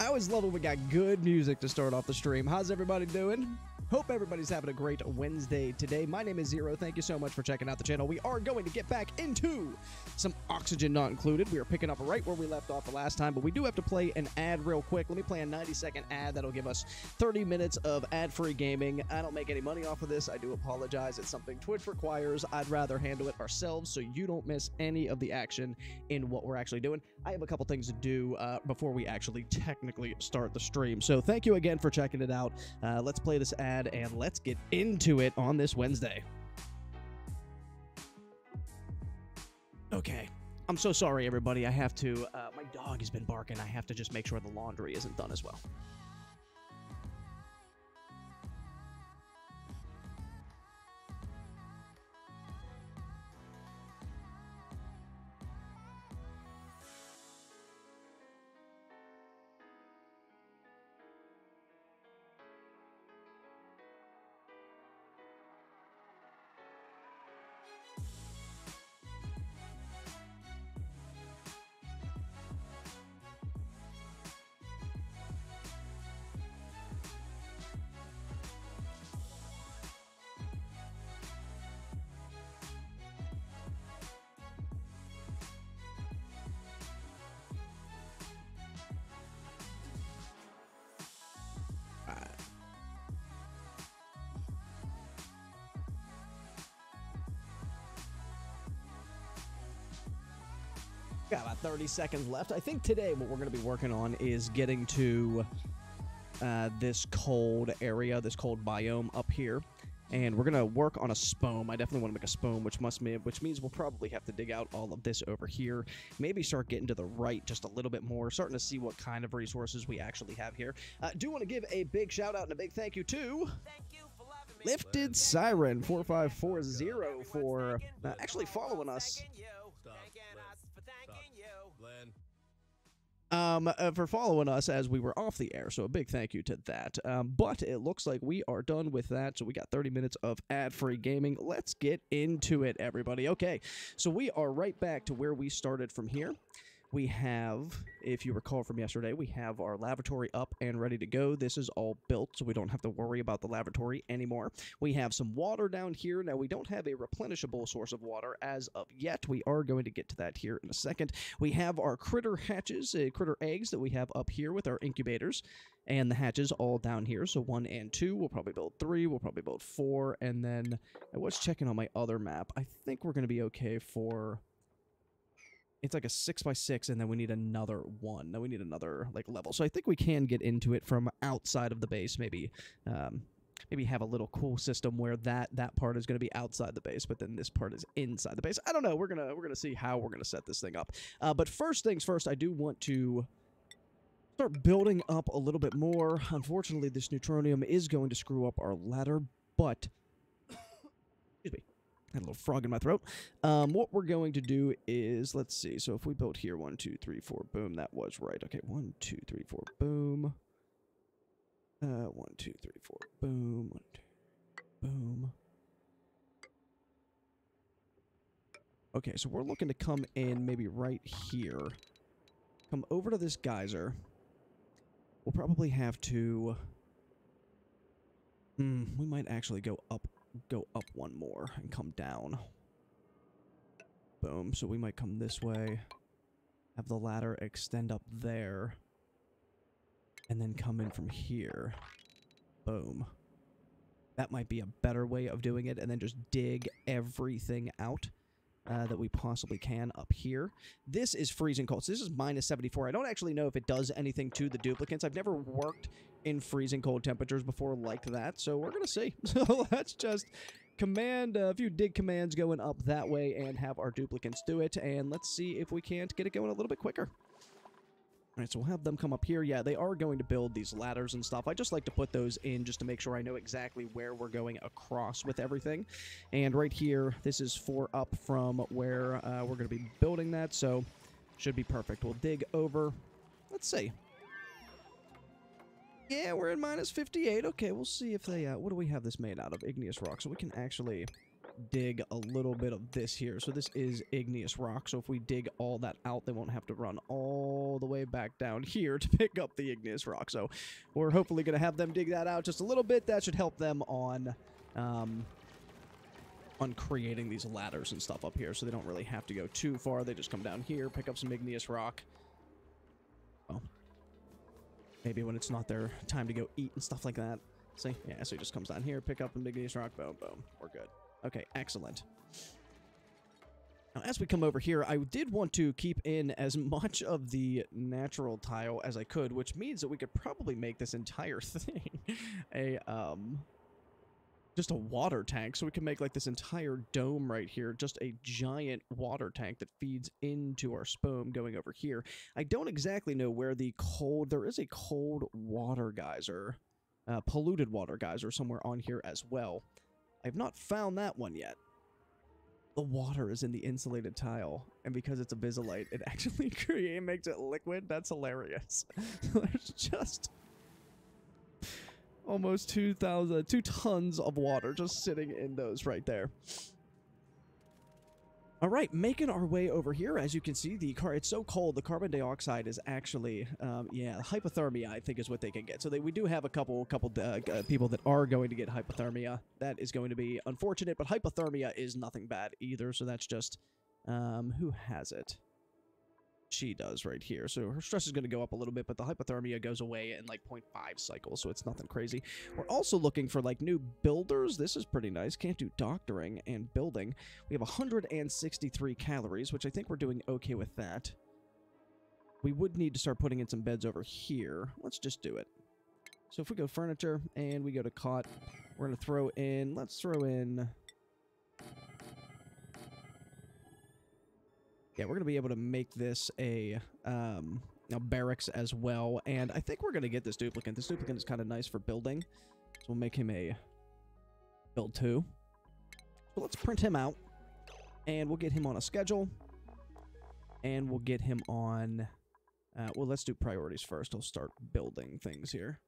I always love when we got good music to start off the stream. How's everybody doing? Hope everybody's having a great Wednesday today. My name is Zero. Thank you so much for checking out the channel. We are going to get back into some Oxygen Not Included. We are picking up right where we left off the last time, but we do have to play an ad real quick. Let me play a 90-second ad that'll give us 30 minutes of ad-free gaming. I don't make any money off of this. I do apologize. It's something Twitch requires. I'd rather handle it ourselves so you don't miss any of the action in what we're actually doing. I have a couple things to do before we actually technically start the stream. So thank you again for checking it out. Let's play this ad and let's get into it on this Wednesday. Okay. I'm so sorry, everybody. I have to, my dog has been barking. I have to just make sure the laundry isn't done as well. Got about 30 seconds left. I think today what we're going to be working on is getting to this cold area, this cold biome up here. And we're going to work on a SPOM. I definitely want to make a SPOM, which means we'll probably have to dig out all of this over here. Maybe start getting to the right just a little bit more, starting to see what kind of resources we actually have here. Do want to give a big shout out and a big thank you to Lifted Siren 4540 for actually following us. For following us as we were off the air, so a big thank you to that. But it looks like we are done with that, so we got 30 minutes of ad-free gaming. Let's get into it, everybody. Okay, so we are right back to where we started from here. We have, if you recall from yesterday, we have our lavatory up and ready to go. This is all built, so we don't have to worry about the lavatory anymore. We have some water down here. Now, we don't have a replenishable source of water as of yet. We are going to get to that here in a second. We have our critter hatches, critter eggs that we have up here with our incubators, and the hatches all down here. So 1 and 2, we'll probably build 3, we'll probably build 4, and then I was checking on my other map. I think we're going to be okay for... It's like a 6x6, and then we need another one. Then we need another like level. So I think we can get into it from outside of the base. Maybe, maybe have a little cool system where that part is going to be outside the base, but then this part is inside the base. I don't know. We're gonna see how we're gonna set this thing up. But first things first, I do want to start building up a little bit more. Unfortunately, this neutronium is going to screw up our ladder, but excuse me. Had a little frog in my throat. What we're going to do is, let's see. So if we built here, 1, 2, 3, 4, boom, that was right. Okay, 1, 2, 3, 4, boom. 1, 2, 3, 4, boom. 1, 2, boom. Okay, so we're looking to come in maybe right here. Come over to this geyser. We'll probably have to... we might actually go up one more and come down. Boom. So we might come this way, have the ladder extend up there, and then come in from here. Boom. That might be a better way of doing it, and then just dig everything out that we possibly can up here. This is freezing cold. So this is minus 74. I don't actually know if it does anything to the duplicates. I've never worked in freezing cold temperatures before like that, so we're going to see. So let's just command a few dig commands going up that way and have our duplicates do it, and let's see if we can't get it going a little bit quicker. Alright, so we'll have them come up here. Yeah, they are going to build these ladders and stuff. I just like to put those in just to make sure I know exactly where we're going across with everything. And right here, this is 4 up from where we're going to be building that, so should be perfect. We'll dig over. Let's see. Yeah, we're in minus 58. Okay, we'll see if they... what do we have this made out of? Igneous rock. So we can actually dig a little bit of this here. So this is igneous rock. So if we dig all that out, they won't have to run all all the way back down here to pick up the igneous rock. So we're hopefully going to have them dig that out just a little bit. That should help them on creating these ladders and stuff up here, so they don't really have to go too far. They just come down here, pick up some igneous rock. Well, maybe when it's not their time to go eat and stuff like that. See? Yeah, so he just comes down here, pick up some igneous rock, boom, boom. We're good. Okay, excellent. Now, as we come over here, I did want to keep in as much of the natural tile as I could, which means that we could probably make this entire thing just a water tank. So we can make like this entire dome right here, just a giant water tank that feeds into our SPOM going over here. I don't exactly know where the cold, there is a cold water geyser, polluted water geyser somewhere on here as well. I've not found that one yet. The water is in the insulated tile, and because it's a Bizolite, it actually makes it liquid. That's hilarious. There's just almost 2 tons of water just sitting in those right there. All right, making our way over here. As you can see, it's so cold, the carbon dioxide is actually, yeah, hypothermia, I think is what they can get. So we do have a couple people that are going to get hypothermia. That is going to be unfortunate, but hypothermia is nothing bad either. So that's just, who has it? She does right here. So her stress is going to go up a little bit, but the hypothermia goes away in like 0.5 cycles, so it's nothing crazy. We're also looking for like new builders. This is pretty nice. Can't do doctoring and building. We have 163 calories, which I think we're doing okay with that. We would need to start putting in some beds over here. Let's just do it. So if we go furniture and we go to cot, we're going to throw in, let's throw in... Yeah, we're going to be able to make this a barracks as well, and I think we're going to get this duplicate. This duplicate is kind of nice for building, so we'll make him a build 2. So let's print him out, and we'll get him on a schedule, and we'll get him on... well, let's do priorities first. I'll start building things here.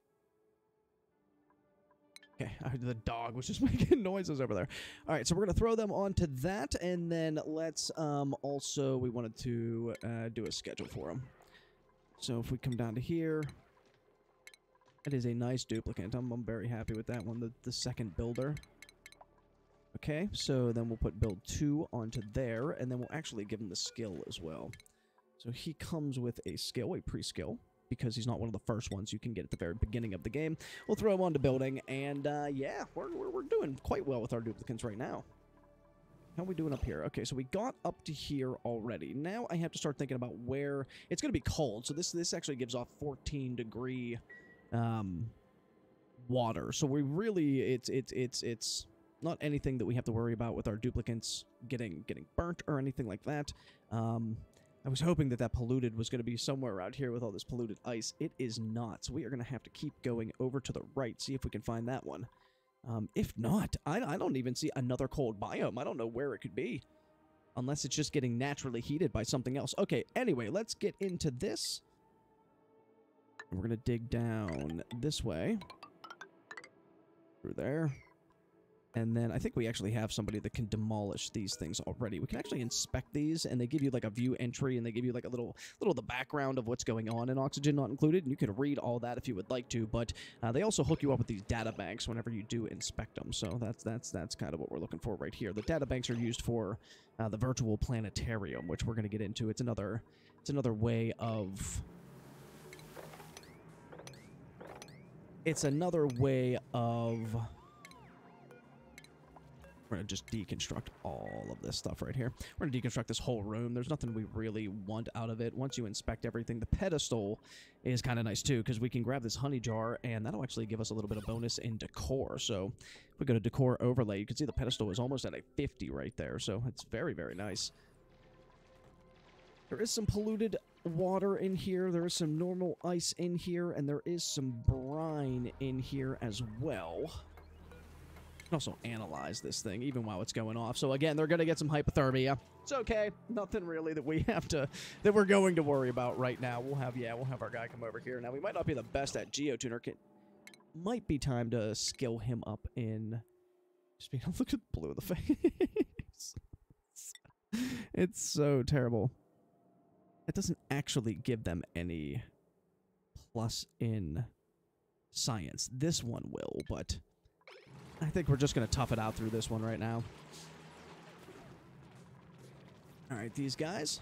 Okay, the dog was just making noises over there. All right, so we're going to throw them onto that, and then let's also, we wanted to do a schedule for them. So if we come down to here, that is a nice duplicate. I'm very happy with that one, the second builder. Okay, so then we'll put build 2 onto there, and then we'll actually give him the skill as well. So he comes with a skill, a pre-skill, because he's not one of the first ones you can get at the very beginning of the game. We'll throw him onto building, and yeah, we're doing quite well with our duplicates right now. How are we doing up here? Okay, so we got up to here already. Now I have to start thinking about where... It's going to be cold, so this actually gives off 14-degree water. So we really... It's not anything that we have to worry about with our duplicates getting burnt or anything like that. I was hoping that polluted was going to be somewhere around here with all this polluted ice. It is not, so we are going to have to keep going over to the right, see if we can find that one. If not, I don't even see another cold biome. I don't know where it could be, unless it's just getting naturally heated by something else. Okay, anyway, let's get into this. We're going to dig down this way. Through there. And then I think we actually have somebody that can demolish these things already. We can actually inspect these, and they give you like a view entry, and they give you like a little of the background of what's going on in Oxygen Not Included, and you can read all that if you would like to. But they also hook you up with these data banks whenever you do inspect them. So that's kind of what we're looking for right here. The data banks are used for the virtual planetarium, which we're going to get into. It's another way of... It's another way of... We're going to just deconstruct all of this stuff right here. We're going to deconstruct this whole room. There's nothing we really want out of it. Once you inspect everything, the pedestal is kind of nice too, because we can grab this honey jar, and that'll actually give us a little bit of bonus in decor. So if we go to decor overlay, you can see the pedestal is almost at a 50 right there. So it's very, very nice. There is some polluted water in here. There is some normal ice in here, and there is some brine in here as well. Also analyze this thing even while it's going off. So again, they're going to get some hypothermia. It's okay. Nothing really that we're going to worry about right now. We'll have our guy come over here. Now, we might not be the best at geotuner. Might be time to skill him up in speed. Look at the blue of the face. It's so terrible. it doesn't actually give them any plus in science. This one will, but I think we're just going to tough it out through this one right now. All right, these guys.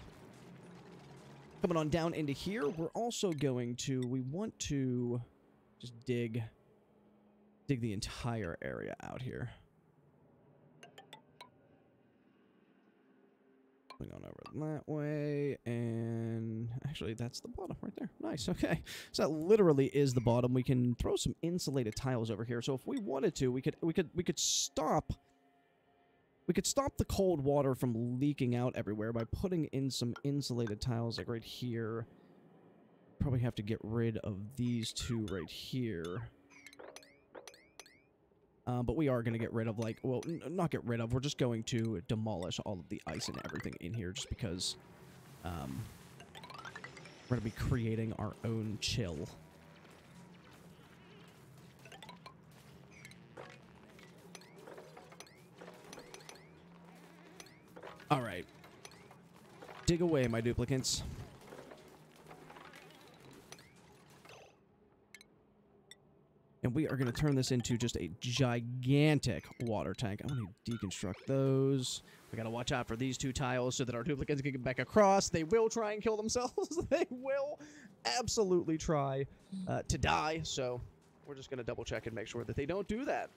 Coming on down into here, we're also going to, we want to just dig the entire area out here. Going on over that way, and actually that's the bottom right there. Nice, okay. So that literally is the bottom. We can throw some insulated tiles over here. So if we wanted to, we could stop the cold water from leaking out everywhere by putting in some insulated tiles like right here. Probably have to get rid of these two right here. But we are going to get rid of, like, well, not get rid of, we're just going to demolish all of the ice and everything in here just because we're going to be creating our own chill. All right. Dig away, my duplicates. And we are going to turn this into just a gigantic water tank. I'm going to deconstruct those. We got to watch out for these two tiles so that our duplicates can get back across. They will try and kill themselves. They will absolutely try to die. So we're just going to double check and make sure that they don't do that.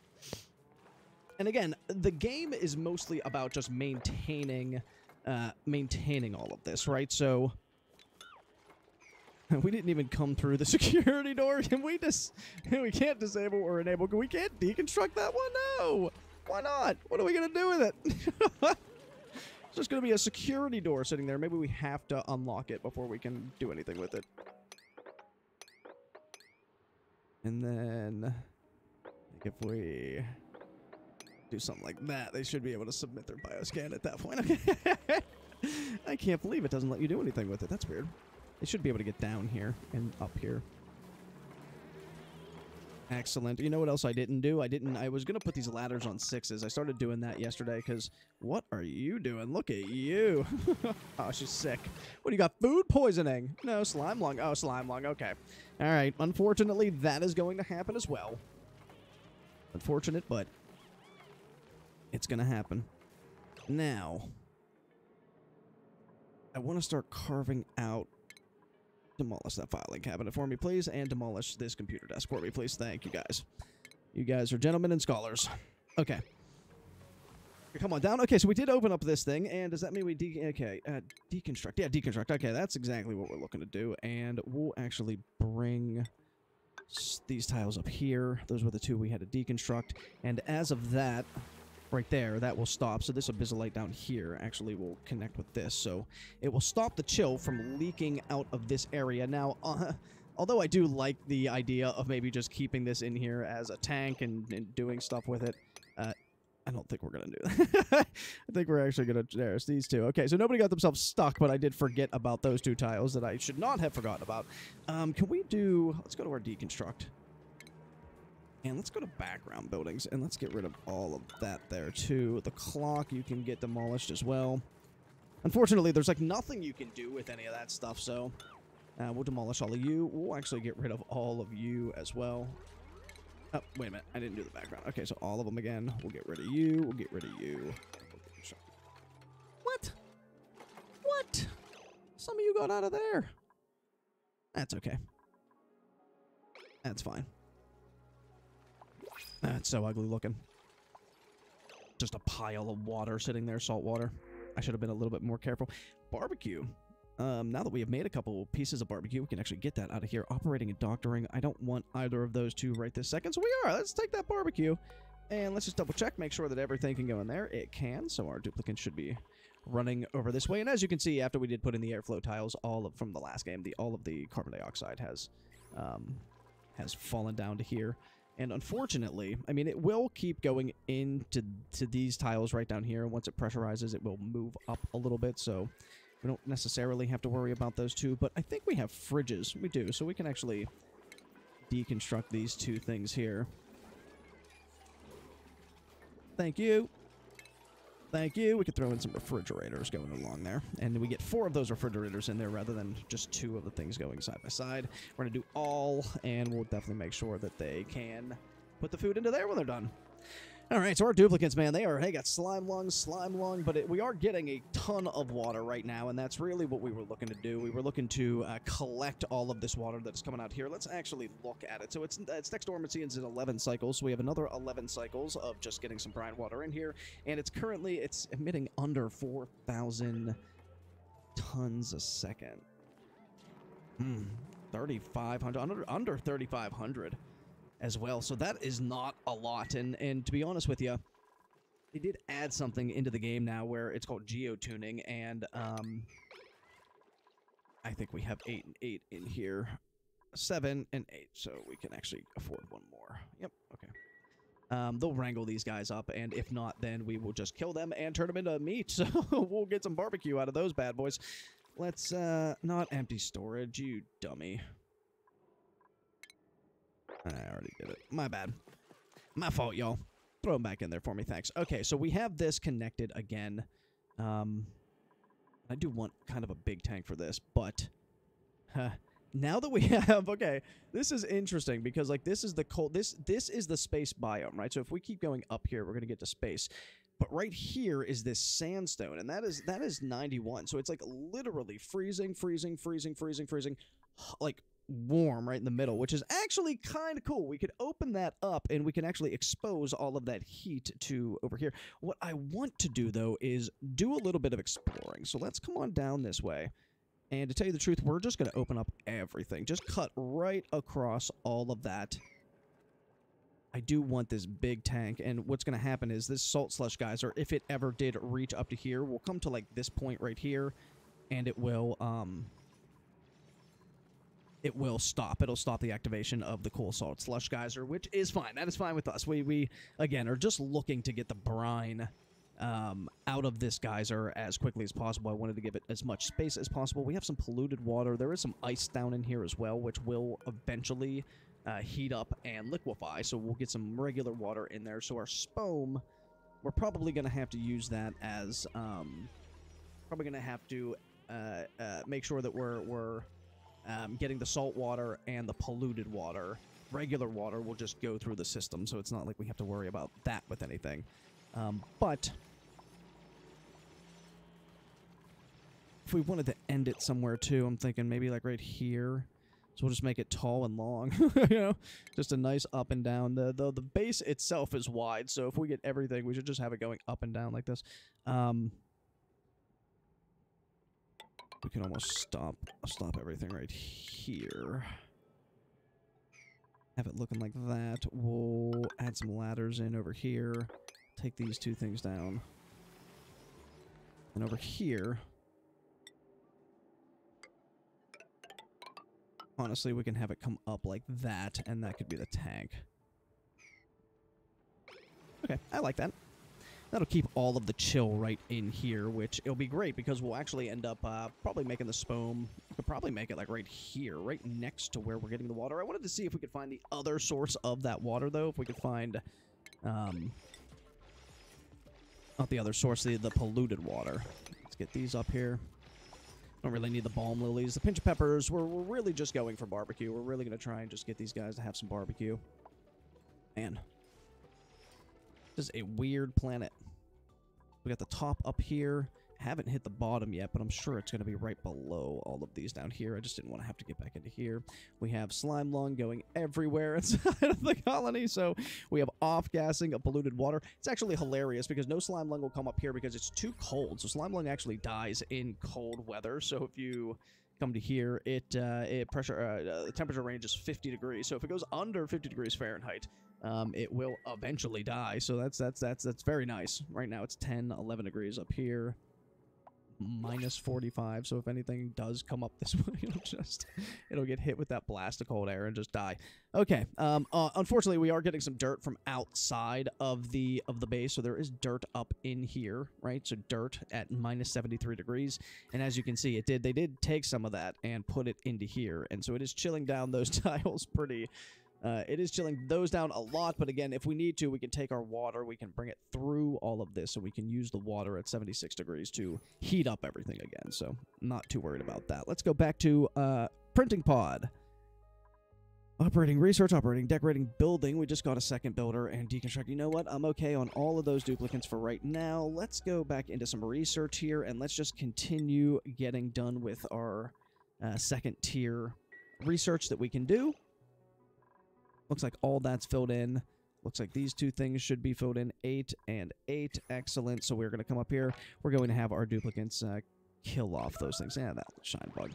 And again, the game is mostly about just maintaining all of this, right? So we didn't even come through the security door. Can we just... We can't disable or enable. We can't deconstruct that one? No! Why not? What are we going to do with it? It's just going to be a security door sitting there. Maybe we have to unlock it before we can do anything with it. And then... I think if we do something like that, they should be able to submit their bioscan at that point. Okay. I can't believe it doesn't let you do anything with it. That's weird. They should be able to get down here and up here. Excellent. You know what else I didn't do? I was going to put these ladders on 6s. I started doing that yesterday because what are you doing? Look at you. Oh, she's sick. What, do you got food poisoning? No, slime lung. Oh, slime lung. Okay. All right. Unfortunately, that is going to happen as well. Unfortunate, but it's going to happen. Now, I want to start carving out. Demolish that filing cabinet for me, please, and demolish this computer desk for me, please. Thank you, guys. You guys are gentlemen and scholars. Okay. Come on down. Okay, so we did open up this thing, and does that mean we deconstruct? Yeah, deconstruct. Okay, that's exactly what we're looking to do, and we'll actually bring these tiles up here. Those were the two we had to deconstruct, and as of that... right there, that will stop. So this abyssalite down here actually will connect with this. So it will stop the chill from leaking out of this area. Now, although I do like the idea of maybe just keeping this in here as a tank and doing stuff with it, I don't think we're going to do that. I think we're actually going to... There's these two. Okay, so nobody got themselves stuck, but I did forget about those two tiles that I should not have forgotten about. Can we do... Let's go to our deconstruct. And let's go to background buildings, and let's get rid of all of that there, too. The clock, you can get demolished as well. Unfortunately, there's, like, nothing you can do with any of that stuff, so we'll demolish all of you. We'll actually get rid of all of you as well. Oh, wait a minute. I didn't do the background. Okay, so all of them again. We'll get rid of you. We'll get rid of you. What? What? Some of you got out of there. That's okay. That's fine. That's so ugly looking. Just a pile of water sitting there, salt water. I should have been a little bit more careful. Barbecue. Now that we have made a couple pieces of barbecue, we can actually get that out of here. Operating and doctoring. I don't want either of those two right this second, so we are. Let's take that barbecue, and let's just double check, make sure that everything can go in there. It can, so our duplicate should be running over this way. And as you can see, after we did put in the airflow tiles, from the last game, all of the carbon dioxide has fallen down to here. And unfortunately, I mean, it will keep going into these tiles right down here. Once it pressurizes, it will move up a little bit, so we don't necessarily have to worry about those two. But I think we have fridges. We do, so we can actually deconstruct these two things here. Thank you. Thank you. We could throw in some refrigerators going along there. And we get 4 of those refrigerators in there rather than just 2 of the things going side by side. We're going to do all, and we'll definitely make sure that they can put the food into there when they're done. All right, so our duplicates, man, they got slime lung, but we are getting a ton of water right now, and that's really what we were looking to do. We were looking to collect all of this water that's coming out here. Let's actually look at it. So its next dormancy is in 11 cycles, so we have another 11 cycles of just getting some brine water in here, and it's emitting under 4,000 tons a second. 3,500, under 3,500. As well, so that is not a lot, and to be honest with you, they did add something into the game now where it's called geotuning, and I think we have 8 and 8 in here, 7 and 8, so we can actually afford 1 more. Yep, okay. They'll wrangle these guys up, and if not, then we will just kill them and turn them into meat, so we'll get some barbecue out of those bad boys. Let's not empty storage, you dummy. I already did it. My bad. My fault, y'all. Throw them back in there for me, thanks. Okay, so we have this connected again. I do want kind of a big tank for this, but now that we have, okay, this is interesting because like this is the cold. This is the space biome, right? So if we keep going up here, we're gonna get to space. But right here is this sandstone, and that is 91. So it's like literally freezing, like warm right in the middle, which is actually kind of cool. We could open that up and we can actually expose all of that heat to over here. What I want to do though is do a little bit of exploring. So let's come on down this way. And to tell you the truth, we're just going to open up everything. Just cut right across all of that. I do want this big tank, and what's going to happen is this salt slush geyser, if it ever did reach up to here, will come to like this point right here, and it will stop. It'll stop the activation of the cool salt slush geyser, which is fine. That is fine with us. We again, are just looking to get the brine out of this geyser as quickly as possible. I wanted to give it as much space as possible. We have some polluted water. There is some ice down in here as well, which will eventually heat up and liquefy, so we'll get some regular water in there. So our SPOM, we're probably going to have to use that as, probably going to have to make sure that we're getting the salt water and the polluted water. Regular water will just go through the system, so it's not like we have to worry about that with anything. But if we wanted to end it somewhere too, I'm thinking maybe like right here. So we'll just make it tall and long, you know, just a nice up and down. The base itself is wide, so if we get everything, we should just have it going up and down like this. We can almost stop everything right here. Have it looking like that. We'll add some ladders in over here. Take these 2 things down. And over here, honestly, we can have it come up like that, and that could be the tank. Okay, I like that. That'll keep all of the chill right in here, which it'll be great because we'll actually end up probably making the SPOM. We could probably make it like right here, right next to where we're getting the water. I wanted to see if we could find the other source of that water, though. If we could find, not the other source, the polluted water. Let's get these up here. Don't really need the balm lilies. The pinch of peppers, we're really just going for barbecue. We're really going to try and just get these guys to have some barbecue. Man. This is a weird planet. We got the top up here. Haven't hit the bottom yet, but I'm sure it's going to be right below all of these down here. I just didn't want to have to get back into here. We have slime lung going everywhere inside of the colony, so we have off-gassing of polluted water. It's actually hilarious because no slime lung will come up here because it's too cold. So slime lung actually dies in cold weather. So if you come to here, the temperature range is 50 degrees. So if it goes under 50 degrees Fahrenheit, it will eventually die. So that's very nice. Right now it's 10, 11 degrees up here. Minus 45, so if anything does come up this way, it'll get hit with that blast of cold air and just die. Okay, unfortunately, we are getting some dirt from outside of the base, so there is dirt up in here, right? So dirt at minus 73 degrees, and as you can see, they did take some of that and put it into here, and so it is chilling down those tiles pretty It is chilling those down a lot, but again, if we need to, we can take our water, we can bring it through all of this, so we can use the water at 76 degrees to heat up everything again, so not too worried about that. Let's go back to printing pod. Operating research, operating, decorating, building. We just got a second builder and deconstruct. You know what? I'm okay on all of those duplicates for right now. Let's go back into some research here, and let's just continue getting done with our second tier research that we can do. Looks like all that's filled in. Looks like these two things should be filled in. 8 and 8. Excellent. So we're going to come up here. We're going to have our duplicates kill off those things. Yeah, that shine bug.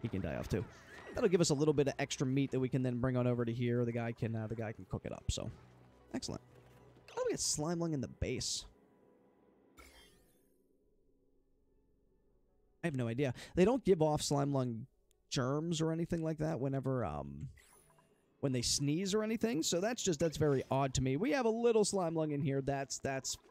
He can die off too. That'll give us a little bit of extra meat that we can then bring on over to here. The guy can cook it up. So excellent. How do we get slime lung in the base? I have no idea. They don't give off slime lung germs or anything like that whenever when they sneeze or anything, so that's very odd to me. We have a little slime lung in here. That's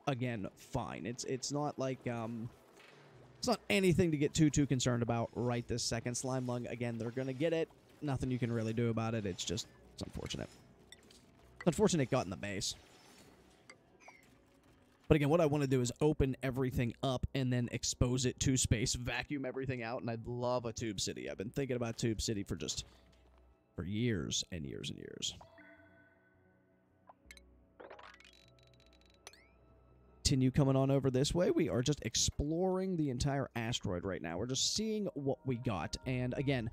again fine. It's not like it's not anything to get too concerned about right this second. Slime lung, again, they're gonna get it. Nothing you can really do about it. It's unfortunate. It's unfortunate it got in the base. But again, what I want to do is open everything up and then expose it to space, vacuum everything out, and I'd love a tube city. I've been thinking about tube city for years and years and years. Continue coming on over this way. We are just exploring the entire asteroid right now. We're just seeing what we got. And again,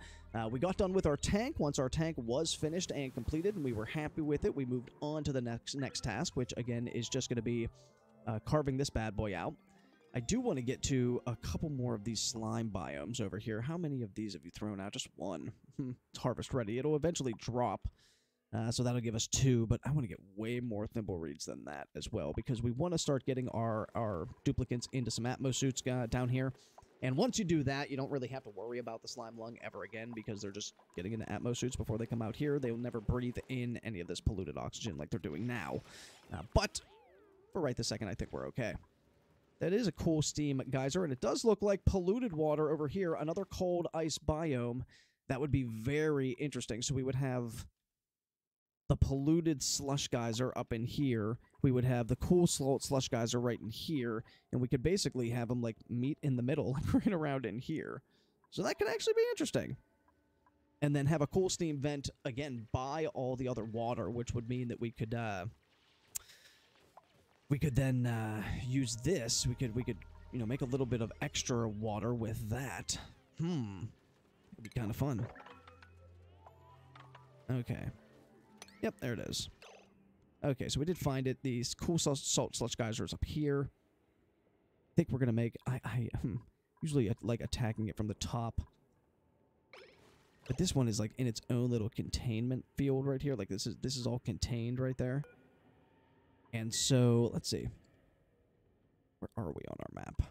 we got done with our tank. Once our tank was finished and completed and we were happy with it, we moved on to the next task, which again is just going to be carving this bad boy out. I do want to get to a couple more of these slime biomes over here. How many of these have you thrown out? Just one. It's harvest ready. It'll eventually drop, so that'll give us 2, but I want to get way more thimbleweeds than that as well, because we want to start getting our duplicates into some atmo suits down here. And once you do that, you don't really have to worry about the slime lung ever again, because they're just getting into atmo suits before they come out here. They'll never breathe in any of this polluted oxygen like they're doing now. But for right this second, I think we're okay. That is a cool steam geyser, and it does look like polluted water over here, another cold ice biome. That would be very interesting. So we would have the polluted slush geyser up in here. We would have the cool slush geyser right in here, and we could basically have them like meet in the middle, right around in here. So that could actually be interesting. And then have a cool steam vent again by all the other water, which would mean that we could then use this. We could make a little bit of extra water with that. It'd be kind of fun. Okay. Yep, there it is. Okay, so we did find it. These cool salt slush geysers up here. I think we're gonna make. I usually like attacking it from the top, but this one is like in its own little containment field right here. Like this is all contained right there. And so, let's see. Where are we on our map?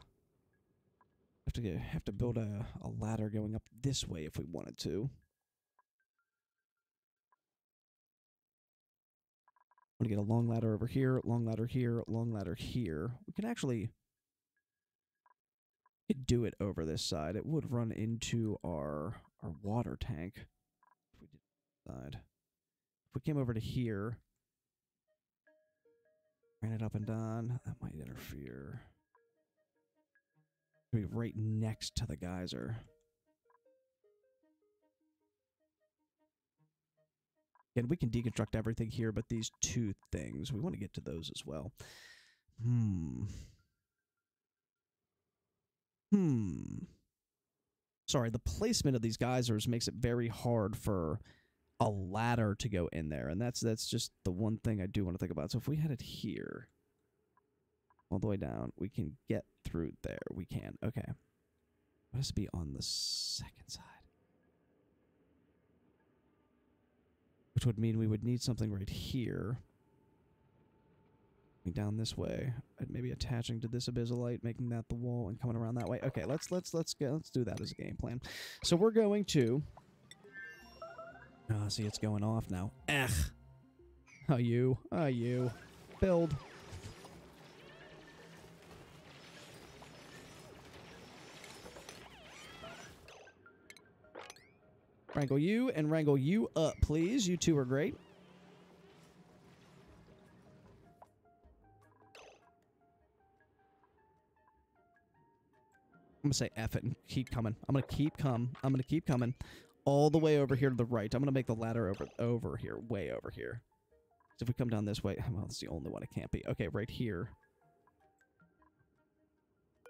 Have to build a ladder going up this way if we wanted to. I'm gonna get a long ladder over here, long ladder here, long ladder here. We could actually do it over this side. It would run into our water tank if we did that side. If we came over to here, ran it up and down, that might interfere. Be right next to the geyser. And we can deconstruct everything here, but these two things, we want to get to those as well. Sorry, the placement of these geysers makes it very hard for a ladder to go in there, and that's just the one thing I do want to think about. So if we had it here, all the way down, we can get through there. We can. Okay. It has to be on the second side, which would mean we would need something right here. Down this way, maybe attaching to this abyssalite, making that the wall, and coming around that way. Okay, let's do that as a game plan. So we're going to. See, it's going off now. Oh, you build. Wrangle you and wrangle you up, please. You two are great. I'm gonna say F it and keep coming. I'm gonna keep coming all the way over here to the right. I'm gonna make the ladder over here, way over here. So if we come down this way, well, that's the only one it can't be. Okay, right here.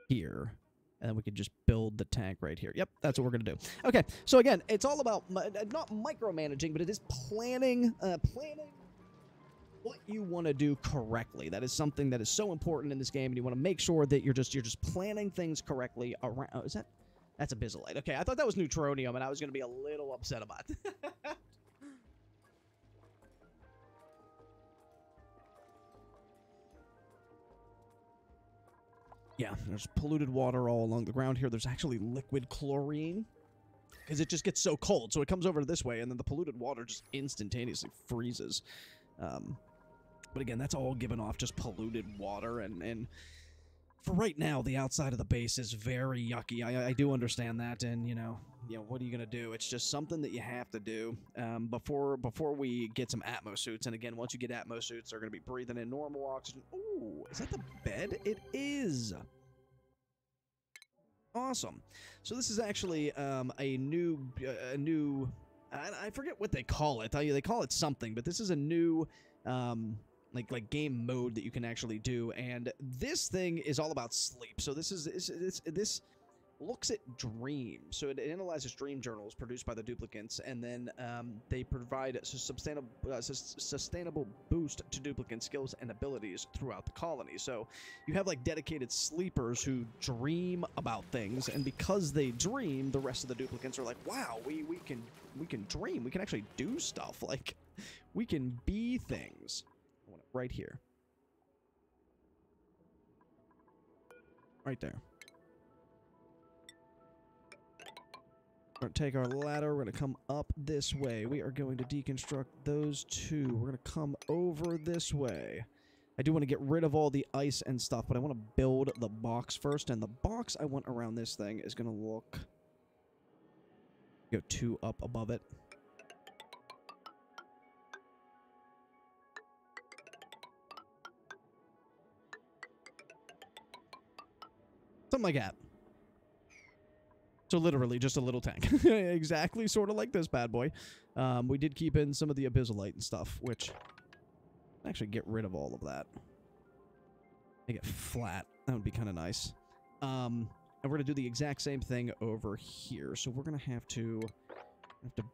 Here. And then we can just build the tank right here. Yep, that's what we're going to do. Okay, so again, it's all about not micromanaging, but it is planning what you want to do correctly. That is something that is so important in this game, and you want to make sure that you're just planning things correctly around. Oh, that's a Bizolite. Okay, I thought that was Neutronium, and I was going to be a little upset about it. Yeah, there's polluted water all along the ground here. There's actually liquid chlorine because it just gets so cold. So it comes over this way, and then the polluted water just instantaneously freezes. But again, that's all given off just polluted water. And for right now, the outside of the base is very yucky. I do understand that, and you know, what are you gonna do? It's just something that you have to do before we get some Atmo suits. And again, once you get Atmo suits, they're gonna be breathing in normal oxygen. Ooh, is that the bed? It is. Awesome. So this is actually a new I forget what they call it. They call it something, but this is a new like game mode that you can actually do, and this thing is all about sleep. So this looks at dreams. So it analyzes dream journals produced by the duplicants, and then they provide a sustainable boost to duplicant skills and abilities throughout the colony. So you have like dedicated sleepers who dream about things, and because they dream, the rest of the duplicants are like, wow, we can dream. We can actually do stuff. Like, we can be things. I want it right here. Right there. We're going to take our ladder. We're going to come up this way. We are going to deconstruct those two. We're going to come over this way. I do want to get rid of all the ice and stuff, but I want to build the box first. And the box I want around this thing is going to look... Go 2 up above it. Something like that. So literally just a little tank. Exactly sort of like this bad boy. We did keep in some of the Abyssalite and stuff, which... Actually get rid of all of that. Make it flat. That would be kind of nice. And we're going to do the exact same thing over here. So we're going to have to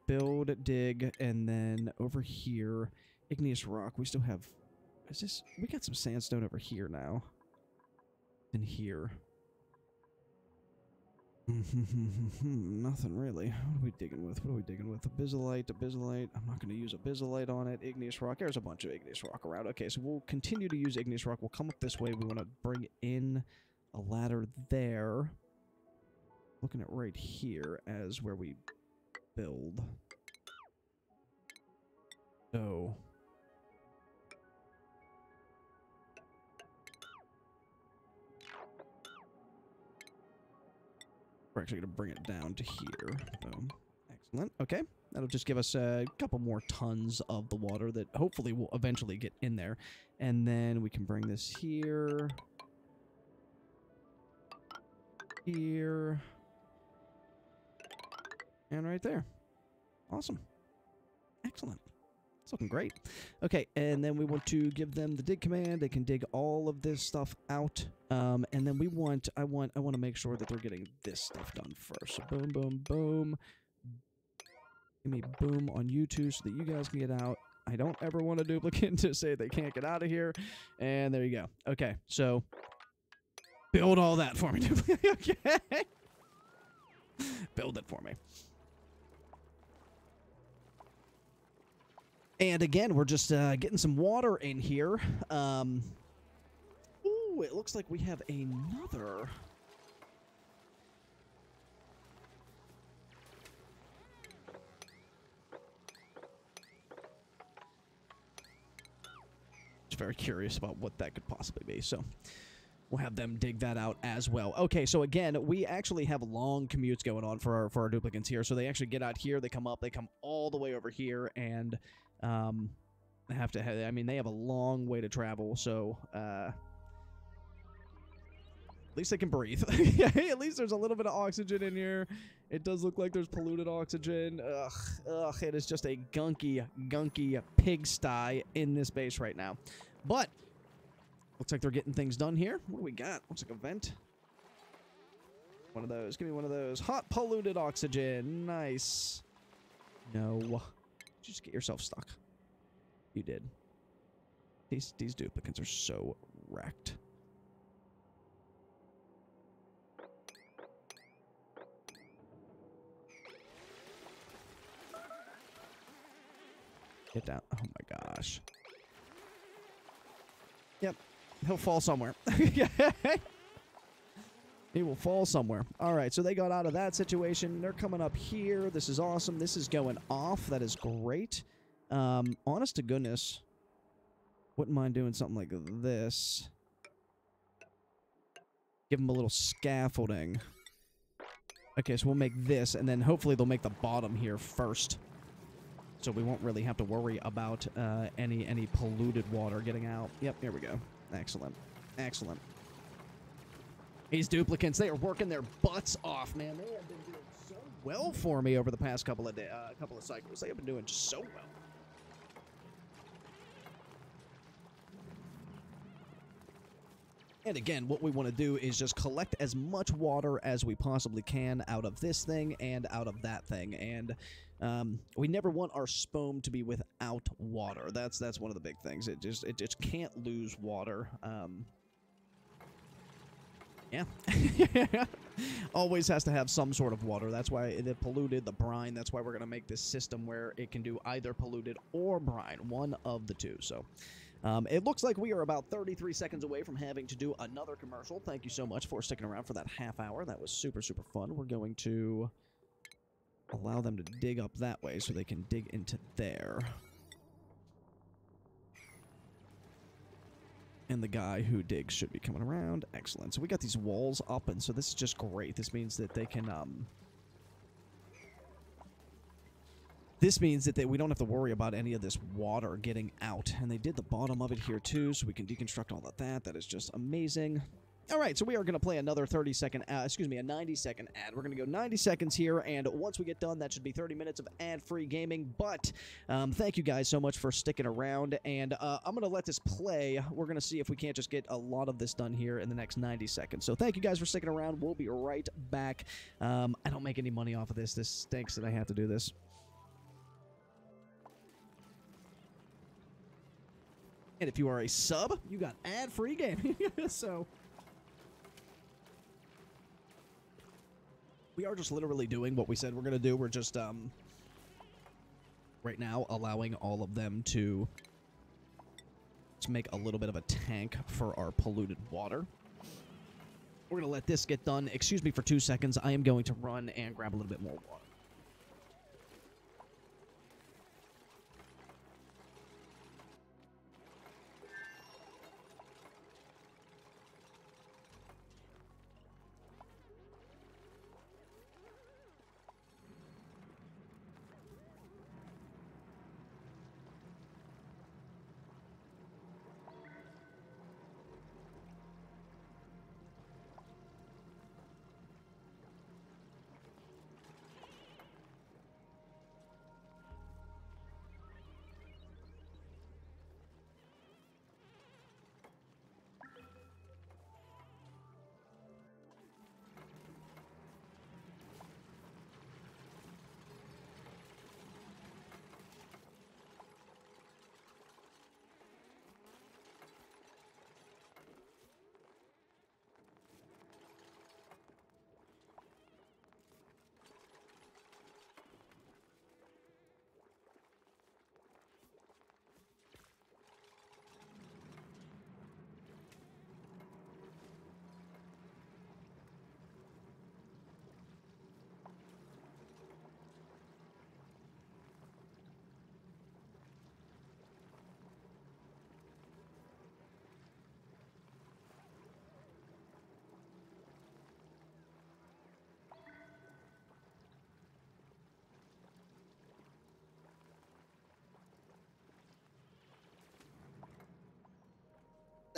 build, dig, and then over here, igneous rock. We still have... Is this... We got some sandstone over here now. And here. Nothing really. What are we digging with? Abyssalite. I'm not going to use Abyssalite on it. Igneous rock. There's a bunch of igneous rock around. Okay, so we'll continue to use igneous rock. We'll come up this way. We want to bring in a ladder there. Looking at right here as where we build. So... We're actually going to bring it down to here. Boom. Excellent. Okay. That'll just give us a couple more tons of the water that hopefully will eventually get in there. And then we can bring this here. Here. And right there. Awesome. Excellent. It's looking great. Okay, and then we want to give them the dig command. They can dig all of this stuff out. And then I want to make sure that they're getting this stuff done first. So boom, boom, boom. Give me boom on you two so that you guys can get out. I don't ever want a duplicate to say they can't get out of here. And there you go. Okay, so build all that for me. Okay. Build it for me. And again, we're just getting some water in here. Ooh, it looks like we have another... Just very curious about what that could possibly be, so... We'll have them dig that out as well. Okay, so again, we actually have long commutes going on for our duplicants here. So they actually get out here, they come up, they come all the way over here, and they have to have, I mean, they have a long way to travel. So at least they can breathe. At least there's a little bit of oxygen in here. It does look like there's polluted oxygen. Ugh, it is just a gunky pigsty in this base right now. But looks like they're getting things done here. What do we got? Looks like a vent. One of those. Give me one of those. Hot polluted oxygen. Nice. No. Just get yourself stuck. You did. These duplicates are so wrecked. Get down. Oh my gosh. Yep. He'll fall somewhere. He will fall somewhere. All right, so they got out of that situation. They're coming up here. This is awesome. This is going off. That is great. Honest to goodness, wouldn't mind doing something like this. Give them a little scaffolding. Okay, so we'll make this, and then hopefully they'll make the bottom here first. So we won't really have to worry about any polluted water getting out. Yep, here we go. Excellent. Excellent. These duplicants, they are working their butts off, man. They have been doing so well for me over the past couple of cycles. They have been doing so well. And again, what we want to do is just collect as much water as we possibly can out of this thing and out of that thing. And we never want our SPOM to be without water. That's one of the big things. It just can't lose water. Yeah. Always has to have some sort of water. That's why the polluted, the brine, that's why we're going to make this system where it can do either polluted or brine, one of the two. So it looks like we are about 33 seconds away from having to do another commercial. Thank you so much for sticking around for that half hour. That was super, super fun. We're going to allow them to dig up that way so they can dig into there. And the guy who digs should be coming around. Excellent. So we got these walls up, and so this is just great. This means that they can, we don't have to worry about any of this water getting out. And they did the bottom of it here, too, so we can deconstruct all of that. That is just amazing. All right, so we are going to play another 30-second, a 90-second ad. We're going to go 90 seconds here, and once we get done, that should be 30 minutes of ad-free gaming. But thank you guys so much for sticking around, and I'm going to let this play. We're going to see if we can't just get a lot of this done here in the next 90 seconds. So thank you guys for sticking around. We'll be right back. I don't make any money off of this. This stinks that I have to do this. And if you are a sub, you got ad-free gaming. So we are just literally doing what we said we're going to do. We're just, right now, allowing all of them to make a little bit of a tank for our polluted water. We're going to let this get done. Excuse me for 2 seconds. I am going to run and grab a little bit more water.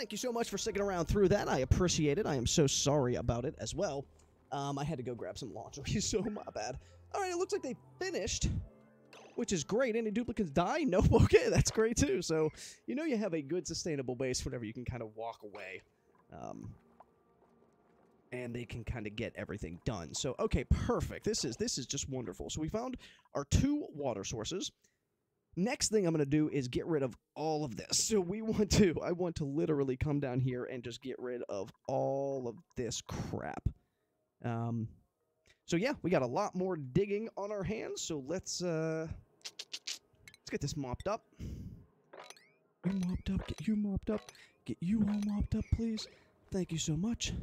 Thank you so much for sticking around through that. I appreciate it. I am so sorry about it as well. I had to go grab some laundry, so my bad. All right, it looks like they finished, which is great. Any duplicates die? Nope. Okay, that's great too. So, you know you have a good sustainable base whenever you can kind of walk away. And they can kind of get everything done. So, okay, perfect. This is just wonderful. So we found our 2 water sources. Next thing I'm going to do is get rid of all of this. So I want to literally come down here and just get rid of all of this crap. So yeah, we got a lot more digging on our hands. So let's get this mopped up. You mopped up. Get you mopped up. Get you all mopped up, please. Thank you so much.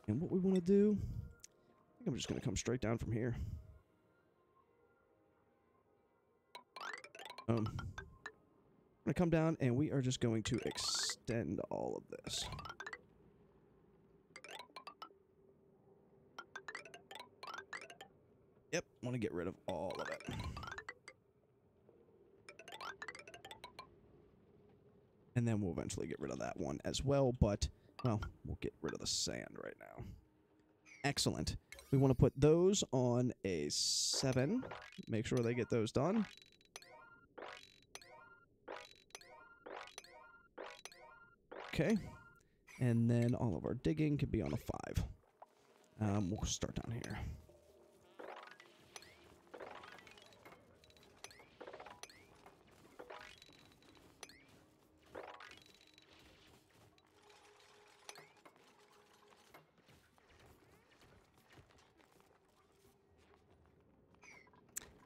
And what we want to do, I think I'm just going to come straight down from here. I'm going to come down, and we are just going to extend all of this. Yep, want to get rid of all of it. And then we'll eventually get rid of that one as well, but, well, we'll get rid of the sand right now. Excellent. We want to put those on a 7. Make sure they get those done. Okay. And then all of our digging can be on a 5. We'll start down here.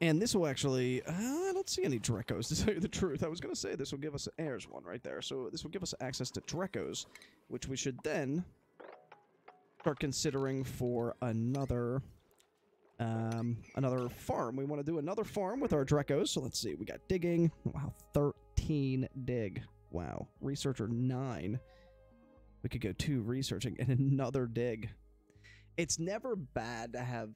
And this will actually, I don't see any Drecos, to tell you the truth. I was going to say this will give us, there's one right there. So this will give us access to Drecos, which we should then start considering for another farm. We want to do another farm with our Drecos. So let's see, we got digging. Wow, 13 dig. Wow, researcher 9. We could go 2 researching and another dig. It's never bad to have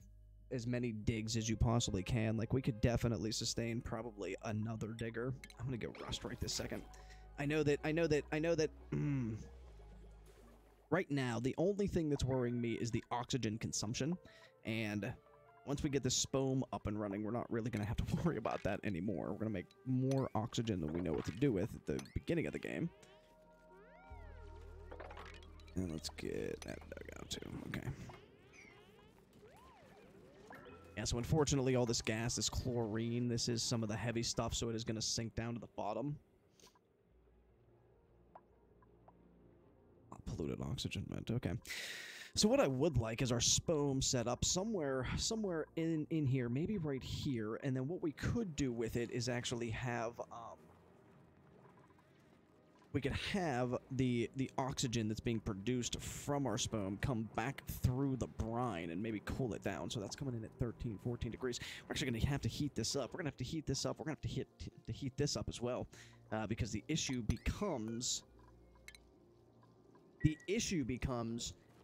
as many digs as you possibly can. Like, we could definitely sustain probably another digger. I'm gonna go rust right this second. I know that right now the only thing that's worrying me is the oxygen consumption, and once we get the SPOM up and running, we're not really gonna have to worry about that anymore. We're gonna make more oxygen than we know what to do with at the beginning of the game. And let's get that dug out too. Okay. Yeah, so unfortunately all this gas, this chlorine, this is some of the heavy stuff, so it is going to sink down to the bottom. Polluted oxygen vent, okay. So what I would like is our SPOM set up somewhere in here, maybe right here, and then what we could do with it is actually have, we could have the oxygen that's being produced from our SPOM come back through the brine and maybe cool it down. So that's coming in at 13, 14 degrees. We're actually going to have to heat this up. We're going to have to heat this up. We're going to have to heat this up as well, because the issue becomes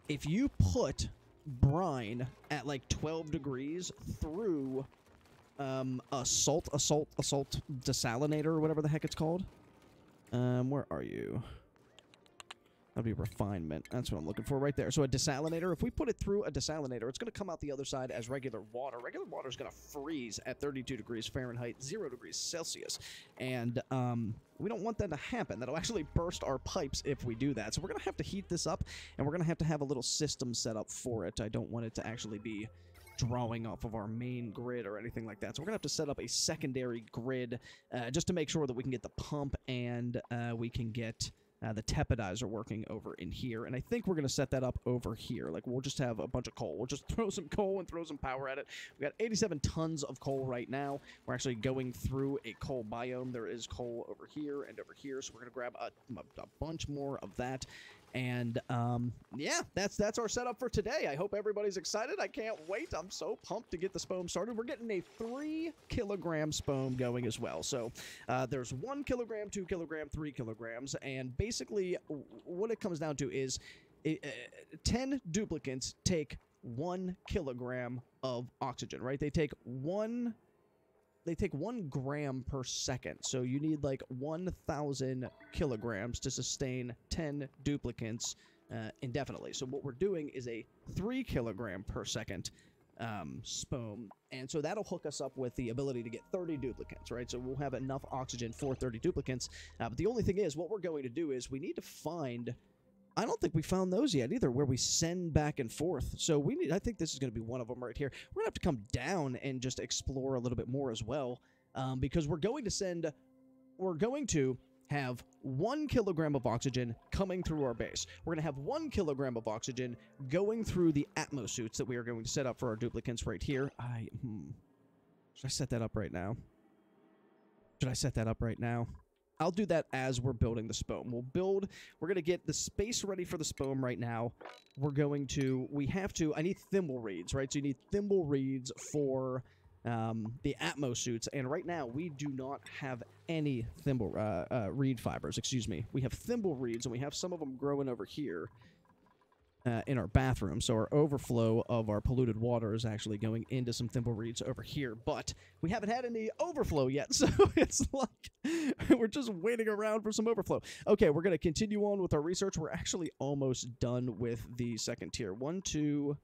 if you put brine at like 12 degrees through a salt desalinator or whatever the heck it's called. Where are you? That'd be refinement. That's what I'm looking for right there. So a desalinator, if we put it through a desalinator, it's going to come out the other side as regular water. Regular water is going to freeze at 32 degrees Fahrenheit, 0 degrees Celsius. And we don't want that to happen. That'll actually burst our pipes if we do that. So we're going to have to heat this up, and we're going to have a little system set up for it. I don't want it to actually be drawing off of our main grid or anything like that. So we're going to have to set up a secondary grid just to make sure that we can get the pump and we can get the tepidizer working over in here. And I think we're going to set that up over here. Like, we'll just have a bunch of coal. We'll just throw some coal and throw some power at it. We got 87 tons of coal right now. We're actually going through a coal biome. There is coal over here and over here. So we're going to grab a bunch more of that. And, yeah, that's our setup for today. I hope everybody's excited. I can't wait. I'm so pumped to get the SPOM started. We're getting a 3-kilogram SPOM going as well. So, there's 1 kilogram, 2 kilogram, 3 kilograms. And basically, what it comes down to is 10 duplicates take 1 kilogram of oxygen, right? They take 1 they take 1 gram per second. So you need like 1,000 kilograms to sustain 10 duplicates indefinitely. So what we're doing is a 3 kilogram per second SPOM, and so that'll hook us up with the ability to get 30 duplicates, right? So we'll have enough oxygen for 30 duplicates. But the only thing is, what we're going to do is we need to find... I don't think we found those yet either, where we send back and forth. So we need... I think this is going to be one of them right here. We're going to have to come down and just explore a little bit more as well, because we're going to send... We're going to have 1 kilogram of oxygen coming through our base. We're going to have 1 kilogram of oxygen going through the atmosuits that we are going to set up for our duplicates right here. Should I set that up right now? Should I set that up right now? I'll do that as we're building the SPOM. We're going to get the space ready for the SPOM right now. I need thimble reeds, right? So you need thimble reeds for the atmosuits, and right now we do not have any thimble reed fibers. Excuse me. We have thimble reeds, and we have some of them growing over here in our bathroom. So our overflow of our polluted water is actually going into some thimble reeds over here, but we haven't had any overflow yet, so it's like we're just waiting around for some overflow. Okay, we're going to continue on with our research. We're actually almost done with the second tier. 1, 2.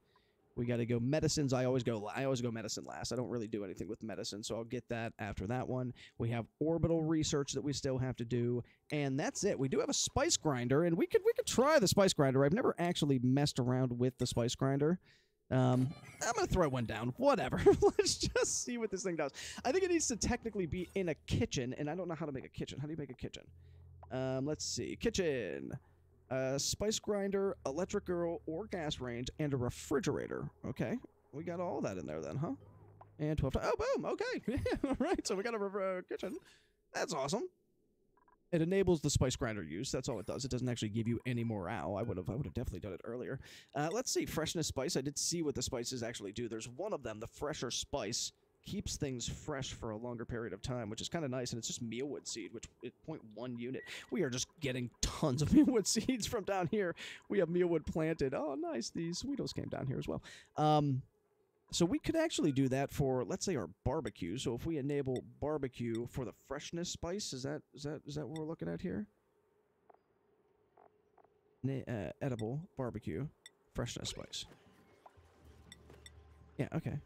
We got to go medicines. I always go medicine last. I don't really do anything with medicine, so I'll get that after that one. We have orbital research that we still have to do, and that's it. We do have a spice grinder, and we could try the spice grinder. I've never actually messed around with the spice grinder. I'm going to throw one down. Whatever. Let's just see what this thing does. I think it needs to technically be in a kitchen, and I don't know how to make a kitchen. How do you make a kitchen? Let's see. Kitchen. Spice grinder, electrical or gas range, and a refrigerator. Okay, we got all that in there then, huh? And 12. Oh, boom. Okay. All right. So we got a kitchen. That's awesome. It enables the spice grinder use. That's all it does. It doesn't actually give you any morale. I would have definitely done it earlier. Let's see. Freshness spice. I did see what the spices actually do. There's one of them, the fresher spice. Keeps things fresh for a longer period of time, which is kind of nice, and it's just mealwood seed, which is 0.1 unit. We are just getting tons of mealwood seeds from down here. We have mealwood planted. Oh, nice. These sweetos came down here as well. So we could actually do that for, let's say, our barbecue. So if we enable barbecue for the freshness spice, is that what we're looking at here? Edible barbecue freshness spice. Yeah, okay.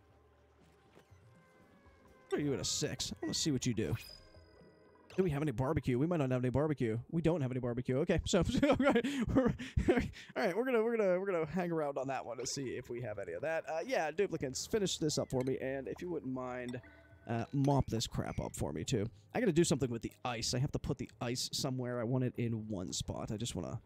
What are you at a 6? I want to see what you do. Do we have any barbecue? We might not have any barbecue. We don't have any barbecue. Okay, so all right, we're gonna hang around on that one to see if we have any of that. Yeah, duplicates. Finish this up for me, and if you wouldn't mind, mop this crap up for me too. I gotta do something with the ice. I have to put the ice somewhere. I want it in one spot. I just wanna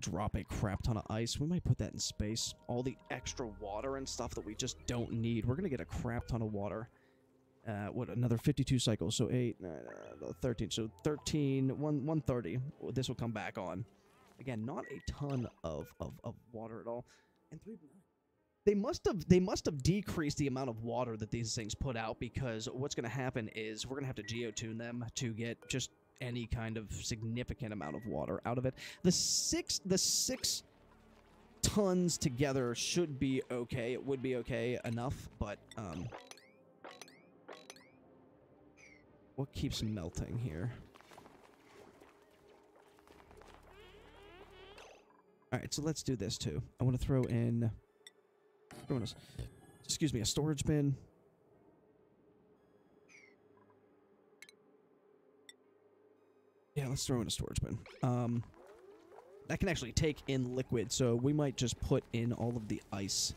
drop a crap ton of ice. We might put that in space. All the extra water and stuff that we just don't need. We're gonna get a crap ton of water. What, another 52 cycles, so 8, 13, so 13, 130, this will come back on. Again, not a ton of water at all. And they must have decreased the amount of water that these things put out, because what's going to happen is we're going to have to geotune them to get just any kind of significant amount of water out of it. The six tons together should be okay. It would be okay enough, but what keeps melting here? Alright, so let's do this too. I want to throw in... excuse me, a storage bin. Yeah, let's throw in a storage bin. That can actually take in liquid, so we might just put in all of the ice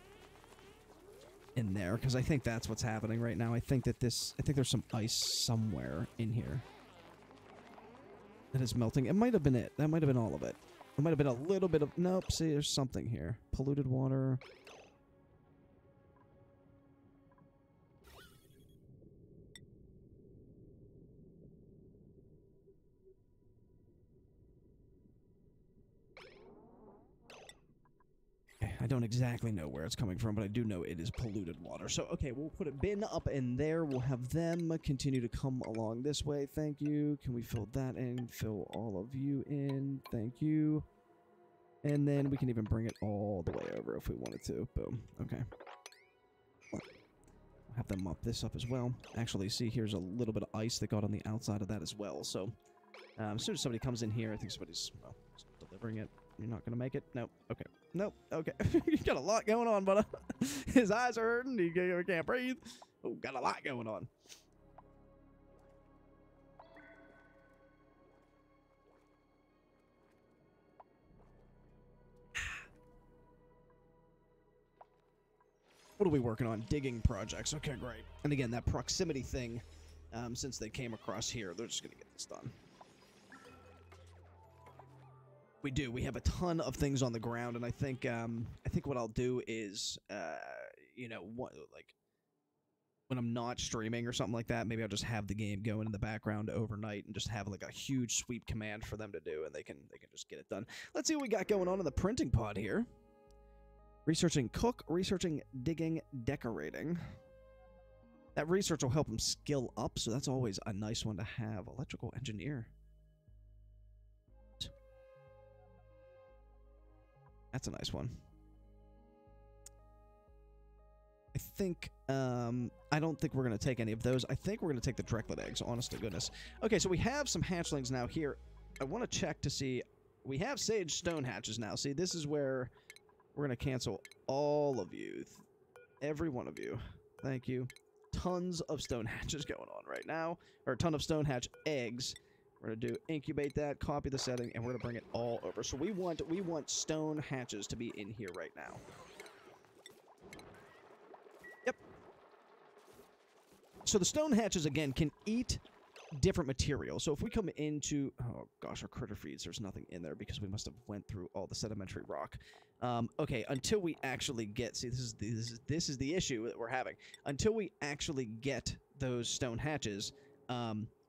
in there, because I think that's what's happening right now. I think there's some ice somewhere in here that is melting. It might have been it. That might have been all of it. It might have been a little bit of... Nope, see, there's something here. Polluted water. I don't exactly know where it's coming from, but I do know it is polluted water. So, okay, we'll put a bin up in there. We'll have them continue to come along this way. Thank you. Can we fill that in? Fill all of you in. Thank you. And then we can even bring it all the way over if we wanted to. Boom. Okay. We'll have them mop this up as well. Actually, see, here's a little bit of ice that got on the outside of that as well. So, as soon as somebody comes in here, I think somebody's, well, delivering it. You're not going to make it? Nope. Okay. Nope. Okay. You got a lot going on, but his eyes are hurting. He can't breathe. Oh, got a lot going on. What are we working on? Digging projects. Okay, great. And again, that proximity thing, since they came across here, they're just going to get this done. We do. We have a ton of things on the ground, and I think what I'll do is, you know, like when I'm not streaming or something like that, maybe I'll just have the game going in the background overnight and just have like a huge sweep command for them to do, and they can just get it done. Let's see what we got going on in the printing pod here. Researching cook, researching digging, decorating. That research will help them skill up, so that's always a nice one to have. Electrical engineer. That's a nice one. I think, I don't think we're going to take any of those. I think we're going to take the Drecklet eggs, honest to goodness. Okay, so we have some hatchlings now here. I want to check to see, we have sage stone hatches now. See, this is where we're going to cancel all of you. Every one of you. Thank you. Tons of stone hatches going on right now. Or a ton of stone hatch eggs. We're going to do incubate that, copy the setting, and we're going to bring it all over. So we want stone hatches to be in here right now. Yep. So the stone hatches, again, can eat different material. So if we come into... Oh, gosh, our critter feeds, there's nothing in there because we must have went through all the sedimentary rock. Okay, until we actually get... See, this is the issue that we're having. Until we actually get those stone hatches...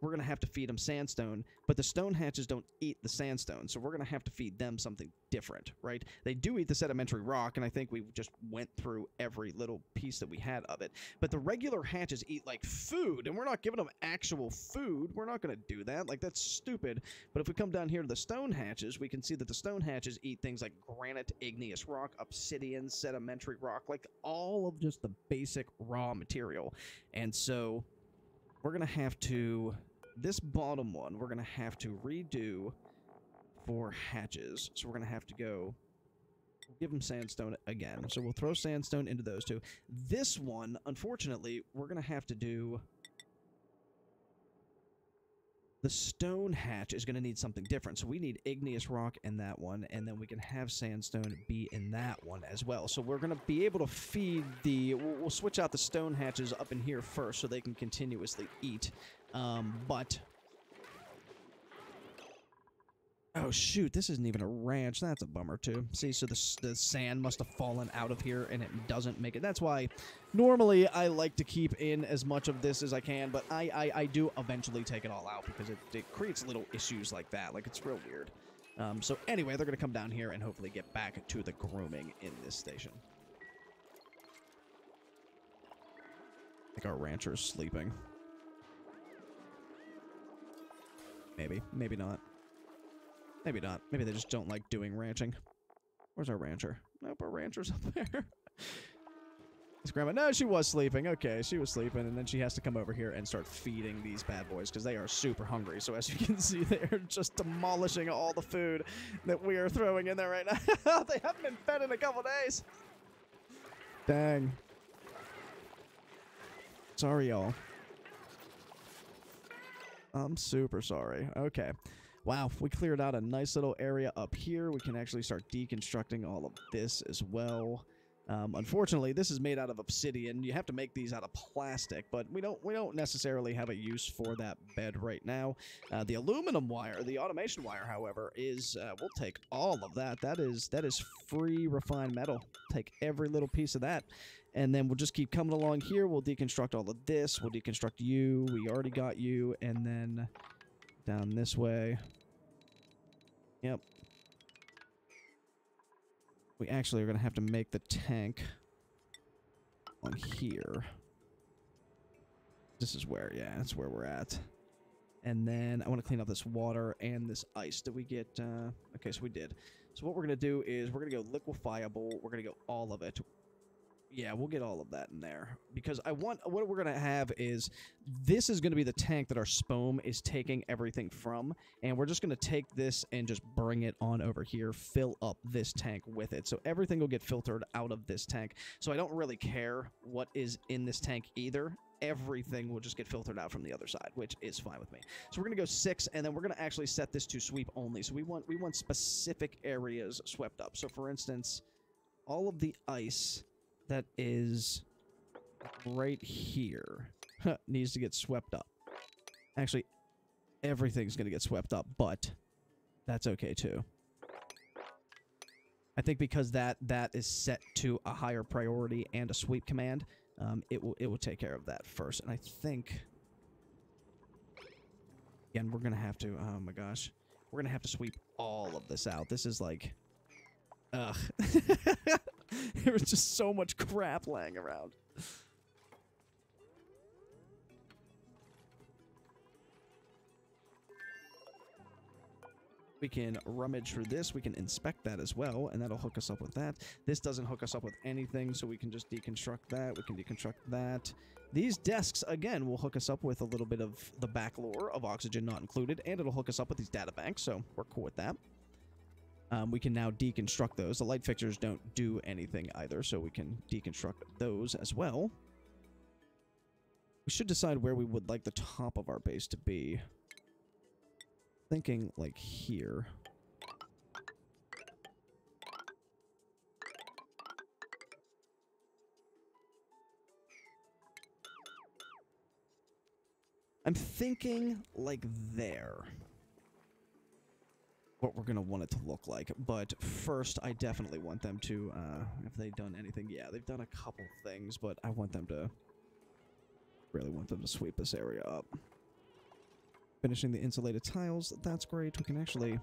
we're going to have to feed them sandstone, but the stone hatches don't eat the sandstone, so we're going to have to feed them something different, right? They do eat the sedimentary rock, and I think we just went through every little piece that we had of it. But the regular hatches eat, like, food, and we're not giving them actual food. We're not going to do that. Like, that's stupid. But if we come down here to the stone hatches, we can see that the stone hatches eat things like granite, igneous rock, obsidian, sedimentary rock, like all of just the basic raw material. And so we're going to have to... This bottom one, we're going to have to redo for hatches. So we're going to have to go... We'll give them sandstone again. So we'll throw sandstone into those two. This one, unfortunately, we're going to have to do... The stone hatch is going to need something different. So we need igneous rock in that one, and then we can have sandstone be in that one as well. So we're going to be able to feed the... We'll switch out the stone hatches up in here first so they can continuously eat. But... Oh, shoot, this isn't even a ranch. That's a bummer, too. See, so the sand must have fallen out of here, and it doesn't make it. That's why, normally, I like to keep in as much of this as I can, but I do eventually take it all out, because it creates little issues like that. Like, it's real weird. So, anyway, they're going to come down here and hopefully get back to the grooming in this station. I think our rancher's sleeping. Maybe. Maybe not. Maybe not. Maybe they just don't like doing ranching. Where's our rancher? Nope, our rancher's up there. His grandma... No, she was sleeping. Okay, she was sleeping, and then she has to come over here and start feeding these bad boys, because they are super hungry. So as you can see, they are just demolishing all the food that we are throwing in there right now. They haven't been fed in a couple days. Dang. Sorry, y'all. I'm super sorry. Okay. Wow, we cleared out a nice little area up here. We can actually start deconstructing all of this as well. Unfortunately, this is made out of obsidian. You have to make these out of plastic, but we don't necessarily have a use for that bed right now. The aluminum wire, the automation wire, however, is we'll take all of that. That is free refined metal. Take every little piece of that. And then we'll just keep coming along here. We'll deconstruct all of this. We'll deconstruct you. We already got you. And then down this way. Yep. We actually are going to have to make the tank on here. This is where, yeah, that's where we're at. And then I want to clean up this water and this ice. Did we get, okay, so we did. So what we're going to do is we're going to go liquefiable. We're going to go all of it. Yeah, we'll get all of that in there. Because I want... What we're going to have is... This is going to be the tank that our SPOM is taking everything from. And we're just going to take this and just bring it on over here. Fill up this tank with it. So everything will get filtered out of this tank. So I don't really care what is in this tank either. Everything will just get filtered out from the other side, which is fine with me. So we're going to go 6, and then we're going to actually set this to sweep only. So we want specific areas swept up. So for instance, all of the ice... that is right here needs to get swept up. Actually, everything's going to get swept up, but that's okay too. I think because that is set to a higher priority and a sweep command, it will take care of that first. And I think, again, we're going to have to, oh my gosh, we're going to have to sweep all of this out. This is like, ugh. There was just so much crap laying around. We can rummage through this. We can inspect that as well, and that'll hook us up with that. This doesn't hook us up with anything, so we can just deconstruct that. We can deconstruct that. These desks, again, will hook us up with a little bit of the back lore of Oxygen Not Included, and it'll hook us up with these data banks, so we're cool with that. We can now deconstruct those. The light fixtures don't do anything either, so we can deconstruct those as well. We should decide where we would like the top of our base to be. Thinking like here. I'm thinking like there. What we're going to want it to look like. But first, I definitely want them to, have they done anything? Yeah, they've done a couple things, but I want them to, really want them to sweep this area up. Finishing the insulated tiles, that's great. We can actually,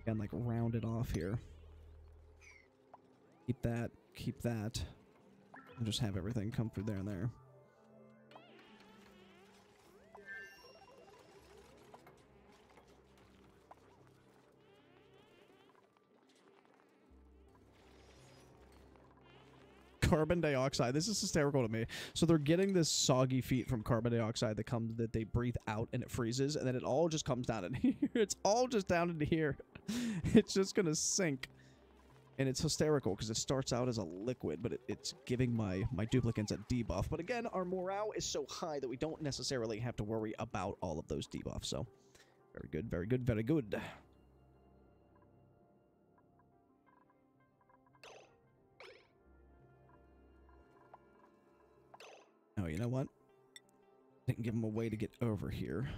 again, like, round it off here. Keep that, and just have everything come through there and there. Carbon dioxide. This is hysterical to me. So they're getting this soggy feet from carbon dioxide that they breathe out and it freezes, and then it all just comes down in here. It's all just down into here. It's just gonna sink. And it's hysterical because it starts out as a liquid, but it's giving my duplicates a debuff. But again, our morale is so high that we don't necessarily have to worry about all of those debuffs. So very good, very good, very good. Oh, you know what? I can give them a way to get over here.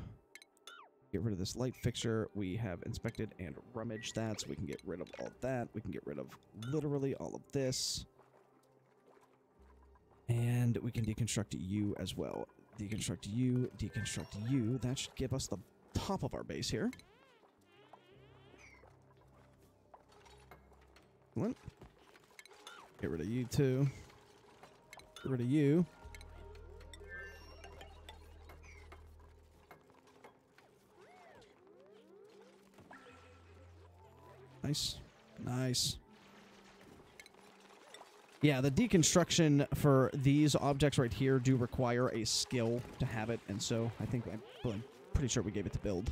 Get rid of this light fixture. We have inspected and rummaged that, so we can get rid of all that. We can get rid of literally all of this. And we can deconstruct you as well. Deconstruct you, deconstruct you. That should give us the top of our base here. Excellent. Get rid of you too. Get rid of you. Nice. Nice. Yeah, the deconstruction for these objects right here do require a skill to have it, and so I think I'm pretty sure we gave it to build.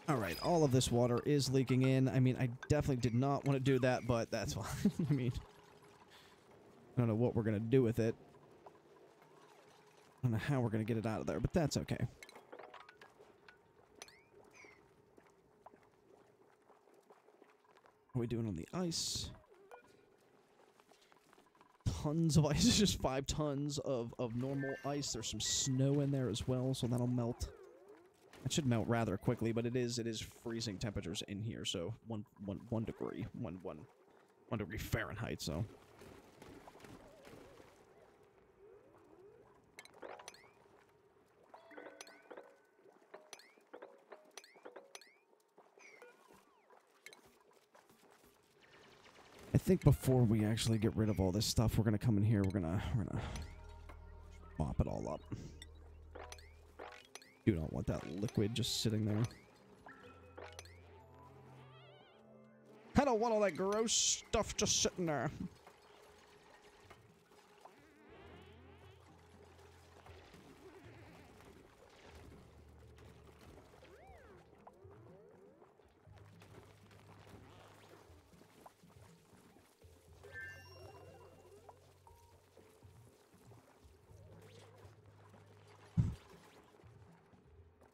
Alright, all of this water is leaking in. I mean, I definitely did not want to do that, but that's fine. I mean, I don't know what we're going to do with it. I don't know how we're going to get it out of there, but that's okay. What are we doing on the ice? Tons of ice. It's just 5 tons of normal ice. There's some snow in there as well, so that'll melt. It should melt rather quickly, but it is freezing temperatures in here, so 1 degree Fahrenheit, so. I think before we actually get rid of all this stuff, we're gonna come in here. We're gonna mop it all up. You don't want that liquid just sitting there. don't want all that gross stuff just sitting there.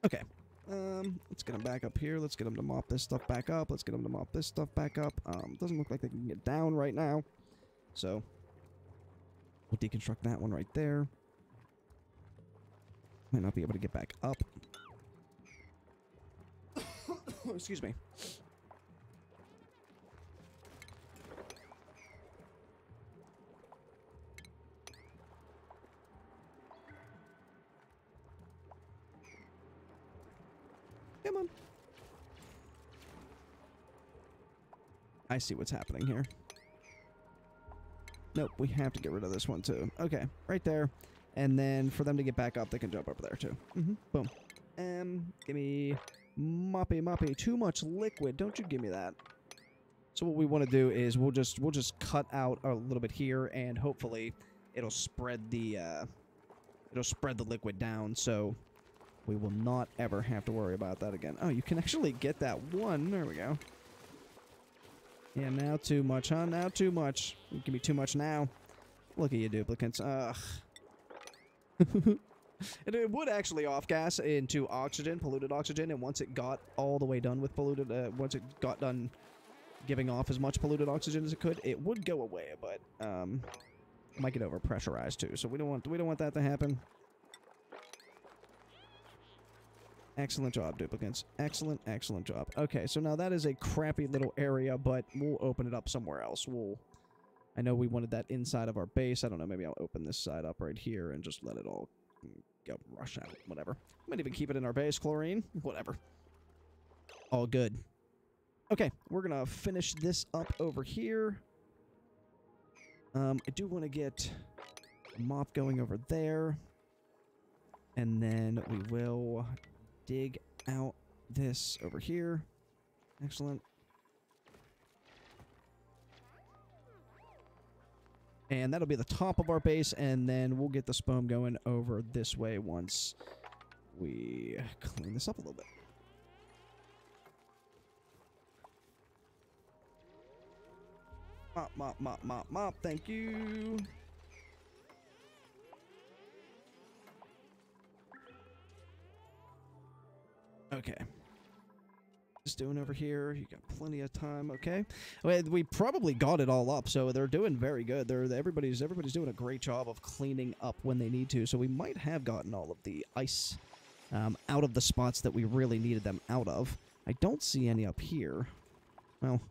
Okay. Let's get him back up here. Let's get him to mop this stuff back up. Let's get him to mop this stuff back up. Doesn't look like they can get down right now. So, we'll deconstruct that one right there. Might not be able to get back up. Excuse me. Come on. I see what's happening here. Nope, we have to get rid of this one too. Okay, right there. And then for them to get back up, they can jump over there too. Boom. Give me moppy. Too much liquid. Don't you give me that. So what we want to do is we'll just cut out a little bit here, and hopefully it'll spread the liquid down. So we will not ever have to worry about that again. Oh, you can actually get that one. There we go. Yeah, now too much, huh? Now too much. You give me too much now. Look at you duplicates. Ugh. It would actually off-gas into oxygen, polluted oxygen, and once it got all the way done with polluted, once it got done giving off as much polluted oxygen as it could, it would go away, but, it might get over-pressurized too, so we don't want that to happen. Excellent job, duplicates. Excellent, excellent job. Okay, so now that is a crappy little area, but we'll open it up somewhere else. I know we wanted that inside of our base. I don't know, maybe I'll open this side up right here and just let it all go rush out. Whatever. Might even keep it in our base, chlorine. Whatever. All good. Okay, we're gonna finish this up over here. I do want to get a mop going over there. And then we will dig out this over here. Excellent. And that'll be the top of our base, and then we'll get the SPOM going over this way once we clean this up a little bit. Mop, mop, mop, mop, mop. Thank you. Okay. Just doing over here. You got plenty of time. Okay. We probably got it all up, so they're doing very good. Everybody's doing a great job of cleaning up when they need to. So we might have gotten all of the ice out of the spots that we really needed them out of. I don't see any up here. Well,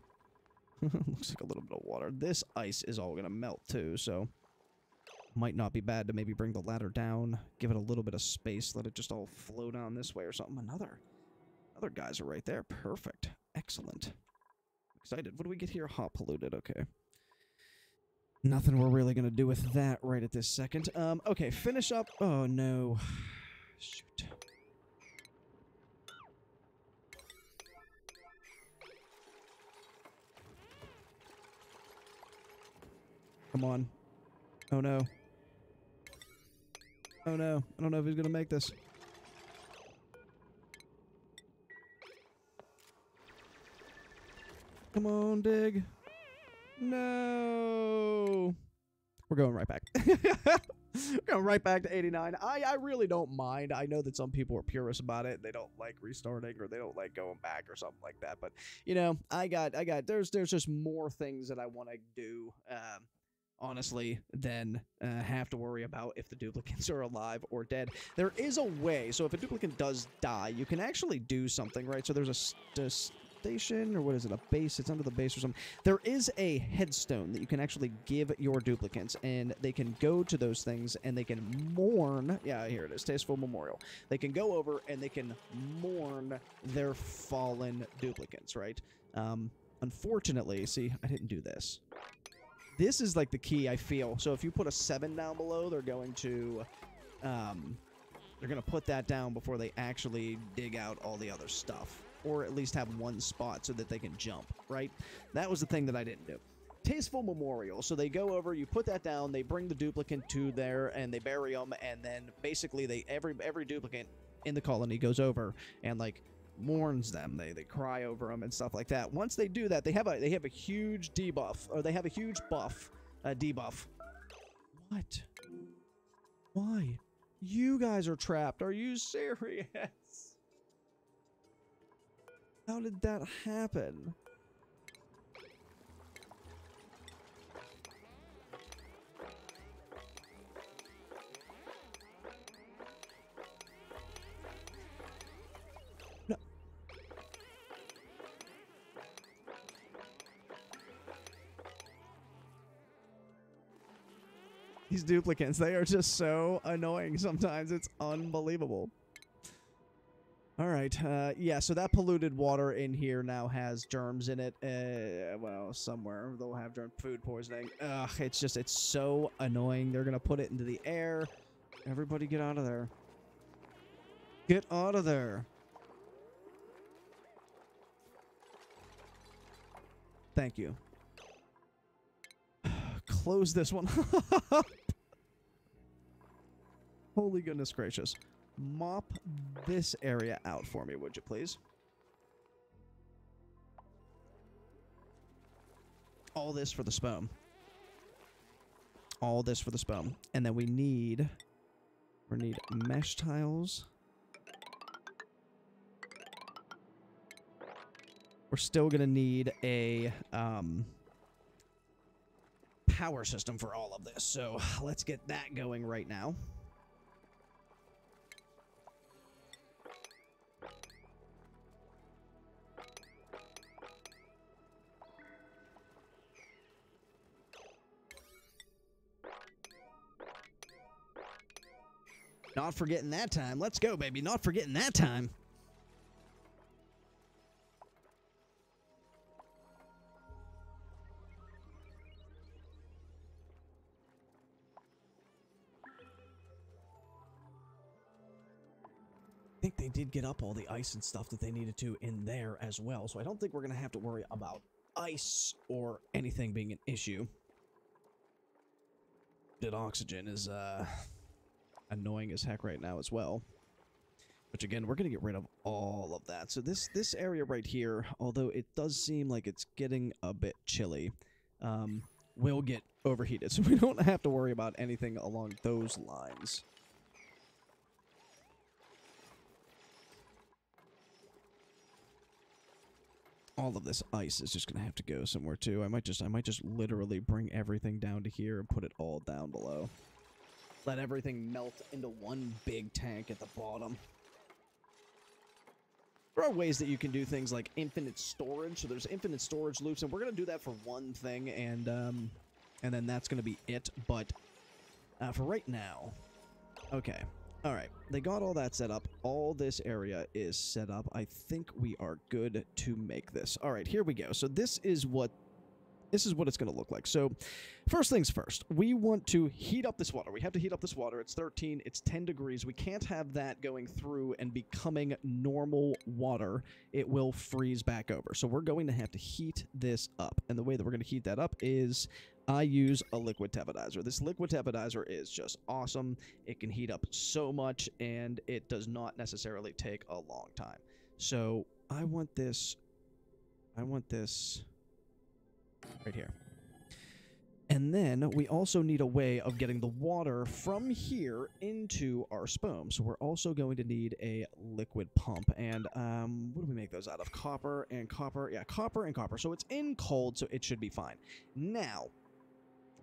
looks like a little bit of water. This ice is all going to melt too, so might not be bad to maybe bring the ladder down, give it a little bit of space, let it just all flow down this way or something. Other guys are right there. Perfect. Excellent. Excited. What do we get here? Hot polluted. Okay. Nothing we're really going to do with that right at this second. Okay, finish up. Oh, no. Shoot. Come on. Oh, no. Oh, no. I don't know if he's going to make this. Come on, dig. No. We're going right back. We're going right back to 89. I really don't mind. I know that some people are purists about it. They don't like restarting, or they don't like going back or something like that. But, you know, there's just more things that I want to do, honestly, than have to worry about if the duplicates are alive or dead. There is a way. So if a duplicate does die, you can actually do something, right? So there's a station, or what is it, a base? It's under the base or something. There is a headstone that you can actually give your duplicates, and they can go to those things and they can mourn. Yeah, here it is, Tasteful Memorial. They can go over and they can mourn their fallen duplicates, right? Unfortunately, see, I didn't do this. This is like the key, I feel. So if you put a 7 down below, they're going to put that down before they actually dig out all the other stuff. or at least have one spot so that they can jump, right? That was the thing that I didn't do. Tasteful Memorial. So they go over, you put that down, they bring the duplicant to there, and they bury them, and then basically every duplicant in the colony goes over and, like, mourns them. They cry over them and stuff like that. Once they do that, they have a huge debuff, or they have a huge buff, debuff. What? Why? You guys are trapped. Are you serious? How did that happen? No. These duplicants, they are just so annoying sometimes. It's unbelievable. All right, yeah, so that polluted water in here now has germs in it. Well, somewhere they'll have food poisoning. Ugh, it's so annoying. They're going to put it into the air. Everybody get out of there. Get out of there. Thank you. Close this one. Holy goodness gracious. Mop this area out for me, would you please? All this for the SPOM. All this for the SPOM. And then we need mesh tiles. We're still going to need a power system for all of this. So let's get that going right now. Not forgetting that time. Let's go, baby. Not forgetting that time. I think they did get up all the ice and stuff that they needed to in there as well. So I don't think we're going to have to worry about ice or anything being an issue. That oxygen is, annoying as heck right now as well. Which again, we're going to get rid of all of that. So this area right here, although it does seem like it's getting a bit chilly, will get overheated. So we don't have to worry about anything along those lines. All of this ice is just going to have to go somewhere too. I might just literally bring everything down to here and put it all down below. Let everything melt into one big tank at the bottom. There are ways that you can do things like infinite storage. So there's infinite storage loops, and we're going to do that for one thing, and then that's going to be it. But for right now, okay. All right, they got all that set up. All this area is set up. I think we are good to make this. All right, here we go. So this is what it's going to look like. So first things first, we want to heat up this water. We have to heat up this water. It's 13. It's 10 degrees. We can't have that going through and becoming normal water. It will freeze back over. So we're going to have to heat this up. And the way that we're going to heat that up is I use a liquid tepidizer. This liquid tepidizer is just awesome. It can heat up so much, and it does not necessarily take a long time. So I want this right here. And then we also need a way of getting the water from here into our SPOM. So we're also going to need a liquid pump. And what do we make those out of? Copper and copper. Yeah, copper and copper. So it's in cold, so it should be fine. Now,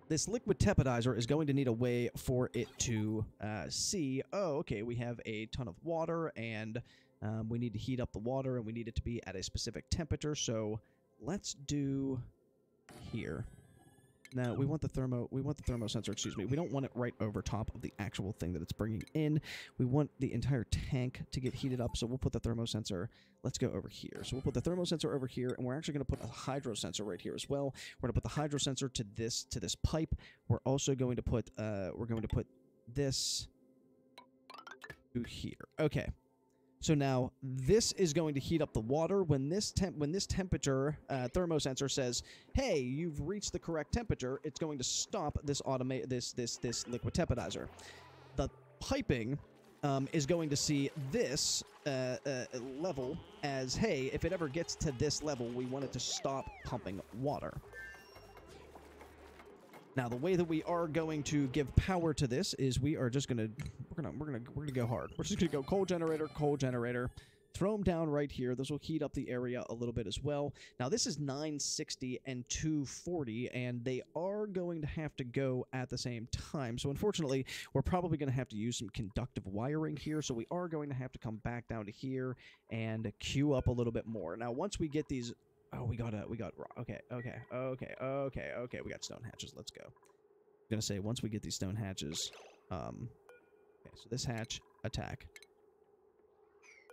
this liquid tepidizer is going to need a way for it to see, oh, okay, we have a ton of water, and we need to heat up the water, and we need it to be at a specific temperature. So let's do here. Now, we want the thermo sensor, excuse me. We don't want it right over top of the actual thing that it's bringing in. We want the entire tank to get heated up, so we'll put the thermo sensor, let's go over here. So we'll put the thermo sensor over here, and we're actually going to put a hydro sensor right here as well. We're going to put the hydro sensor to this pipe. We're also going to put this to here. Okay. So now this is going to heat up the water. When this temperature thermosensor says, "Hey, you've reached the correct temperature," it's going to stop this this liquid tepidizer. The piping is going to see this level as, "Hey, if it ever gets to this level, we want it to stop pumping water." Now, the way that we are going to give power to this is we are just gonna go hard. We're just gonna go coal generator, throw them down right here. This will heat up the area a little bit as well. Now, this is 960 and 240, and they are going to have to go at the same time. So, unfortunately, we're probably going to have to use some conductive wiring here. So, we are going to have to come back down to here and queue up a little bit more. Now, once we get these... Oh, we got okay. We got stone hatches. Let's go. I'm gonna say once we get these stone hatches, okay, so this hatch, attack.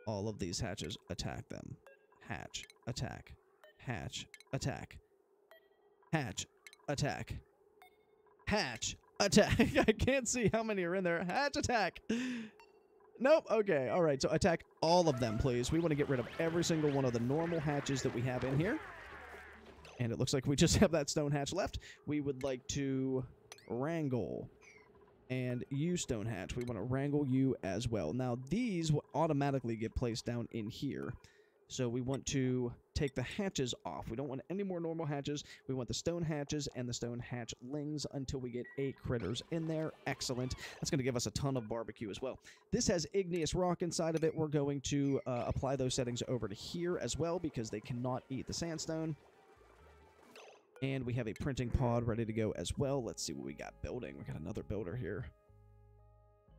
All of these hatches, attack them. Hatch, attack. Hatch, attack. Hatch, attack. Hatch, attack. I can't see how many are in there. Hatch, attack. Nope. Okay. All right. So attack all of them, please. We want to get rid of every single one of the normal hatches that we have in here. And it looks like we just have that stone hatch left. We would like to wrangle. And you, stone hatch, we want to wrangle you as well. Now, these will automatically get placed down in here. So we want to take the hatches off. We don't want any more normal hatches. We want the stone hatches and the stone hatchlings until we get 8 critters in there. Excellent. That's going to give us a ton of barbecue as well. This has igneous rock inside of it. We're going to apply those settings over to here as well because they cannot eat the sandstone. And we have a printing pod ready to go as well. Let's see what we got building. We got another builder here.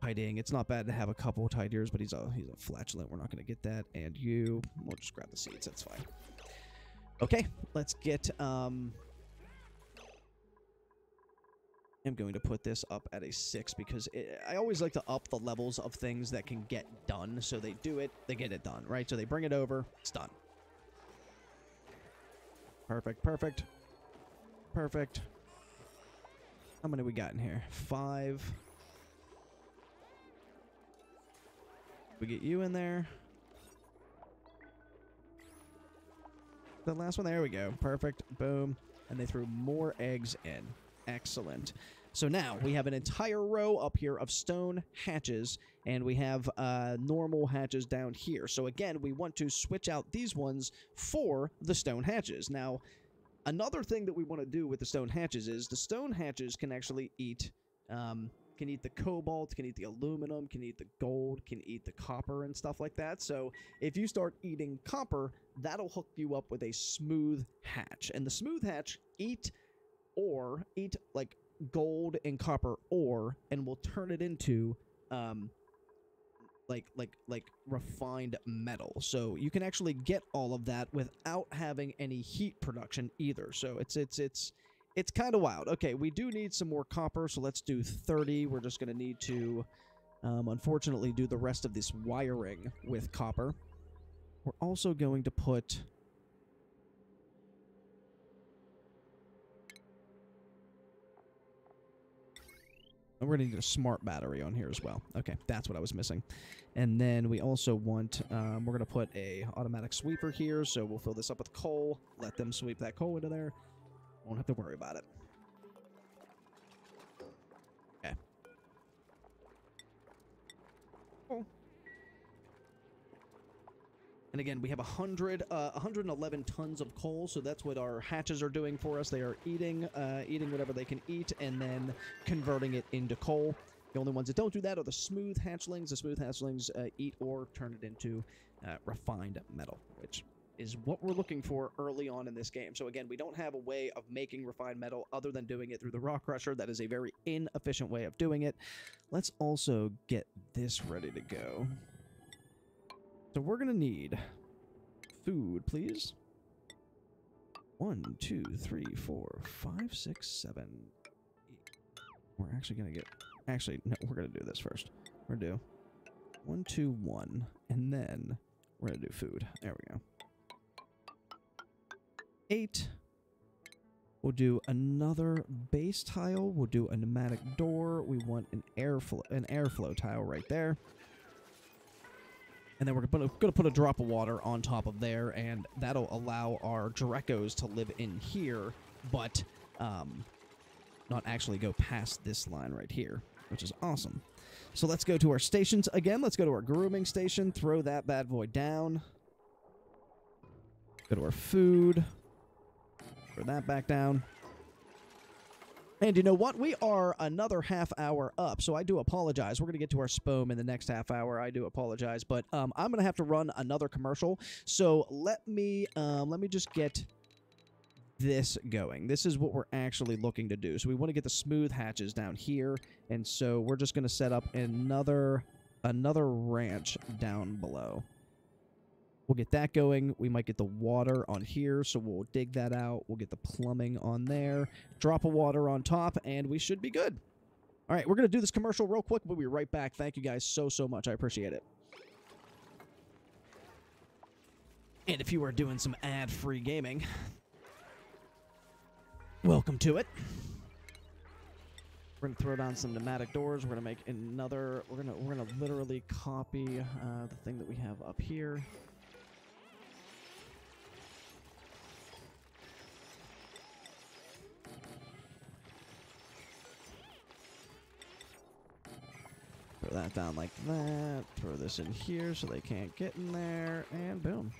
Tidying. It's not bad to have a couple of tidiers, but he's a flatulent. We're not going to get that. And you, we'll just grab the seeds. That's fine. Okay, let's get. I'm going to put this up at a 6 because I always like to up the levels of things that can get done. So they do it, they get it done, right? So they bring it over, it's done. Perfect, perfect, perfect. How many we got in here? 5. We get you in there. The last one, there we go. Perfect. Boom. And they threw more eggs in. Excellent. So now we have an entire row up here of stone hatches, and we have normal hatches down here. So again, we want to switch out these ones for the stone hatches. Now, another thing that we want to do with the stone hatches is the stone hatches can actually eat... can eat the cobalt, can eat the aluminum, can eat the gold, can eat the copper and stuff like that. So if you start eating copper, that'll hook you up with a smooth hatch. And the smooth hatch eat like gold and copper ore and will turn it into like refined metal. So you can actually get all of that without having any heat production either. So it's kind of wild. Okay, we do need some more copper, so let's do 30. We're just going to need to, unfortunately, do the rest of this wiring with copper. We're also going to put... And we're going to need a smart battery on here as well. Okay, that's what I was missing. And then we also want, we're going to put a automatic sweeper here, so we'll fill this up with coal, let them sweep that coal into there. Won't have to worry about it. Okay. Cool. And again, we have 111 tons of coal, so that's what our hatches are doing for us. They are eating whatever they can eat and then converting it into coal. The only ones that don't do that are the smooth hatchlings. The smooth hatchlings eat or turn it into refined metal, which is what we're looking for early on in this game. So again, we don't have a way of making refined metal other than doing it through the rock crusher. That is a very inefficient way of doing it. Let's also get this ready to go. So we're going to need food, please. 1, 2, 3, 4, 5, 6, 7, 8. We're actually going to get... Actually, no, we're going to do this first. We're going to do 1, 2, 1, and then we're going to do food. There we go. 8. We'll do another base tile. We'll do a pneumatic door. We want an airflow tile right there. And then we're going to put a drop of water on top of there, and that'll allow our Dreckos to live in here, but not actually go past this line right here, which is awesome. So let's go to our stations again. Let's go to our grooming station, throw that bad boy down. Go to our food, throw that back down. And you know what? We are another half hour up, so I do apologize. We're going to get to our SPOM in the next half hour. I do apologize, but I'm going to have to run another commercial. So let me just get this going. This is what we're actually looking to do. So we want to get the smooth hatches down here, and so we're just going to set up another ranch down below. We'll get that going. We might get the water on here, so we'll dig that out. We'll get the plumbing on there, drop of water on top, and we should be good. All right, we're going to do this commercial real quick. We'll be right back. Thank you guys so much. I appreciate it. And if you are doing some ad-free gaming, welcome to it. We're going to throw down some pneumatic doors. We're going to make another... We're going to literally copy the thing that we have up here. Throw that down like that. Throw this in here so they can't get in there. And boom.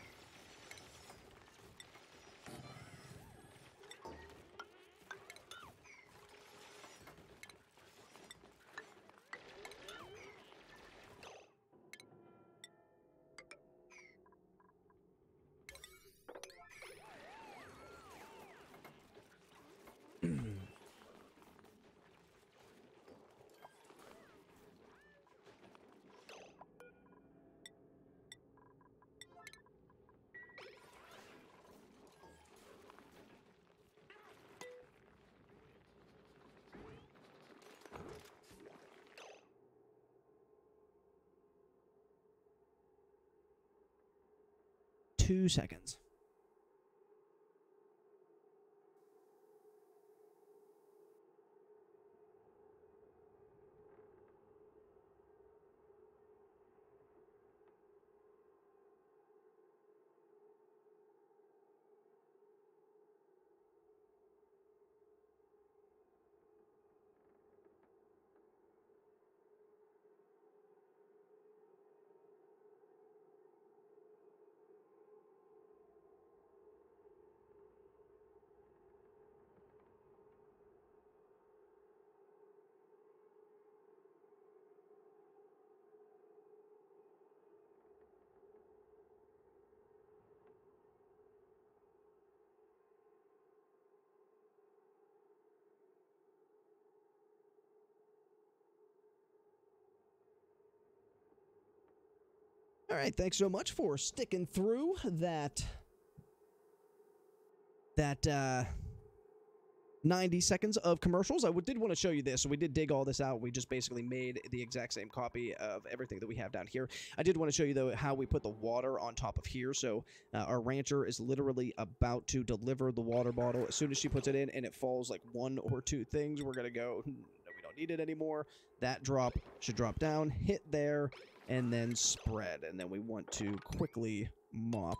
Two seconds. All right, thanks so much for sticking through that 90 seconds of commercials. I did want to show you this. So we did dig all this out. We just basically made the exact same copy of everything that we have down here. I did want to show you, though, how we put the water on top of here. So our rancher is literally about to deliver the water bottle. As soon as she puts it in and it falls like one or two things, we're going to go, no, we don't need it anymore. That drop should drop down, hit there, and then spread. And then we want to quickly mop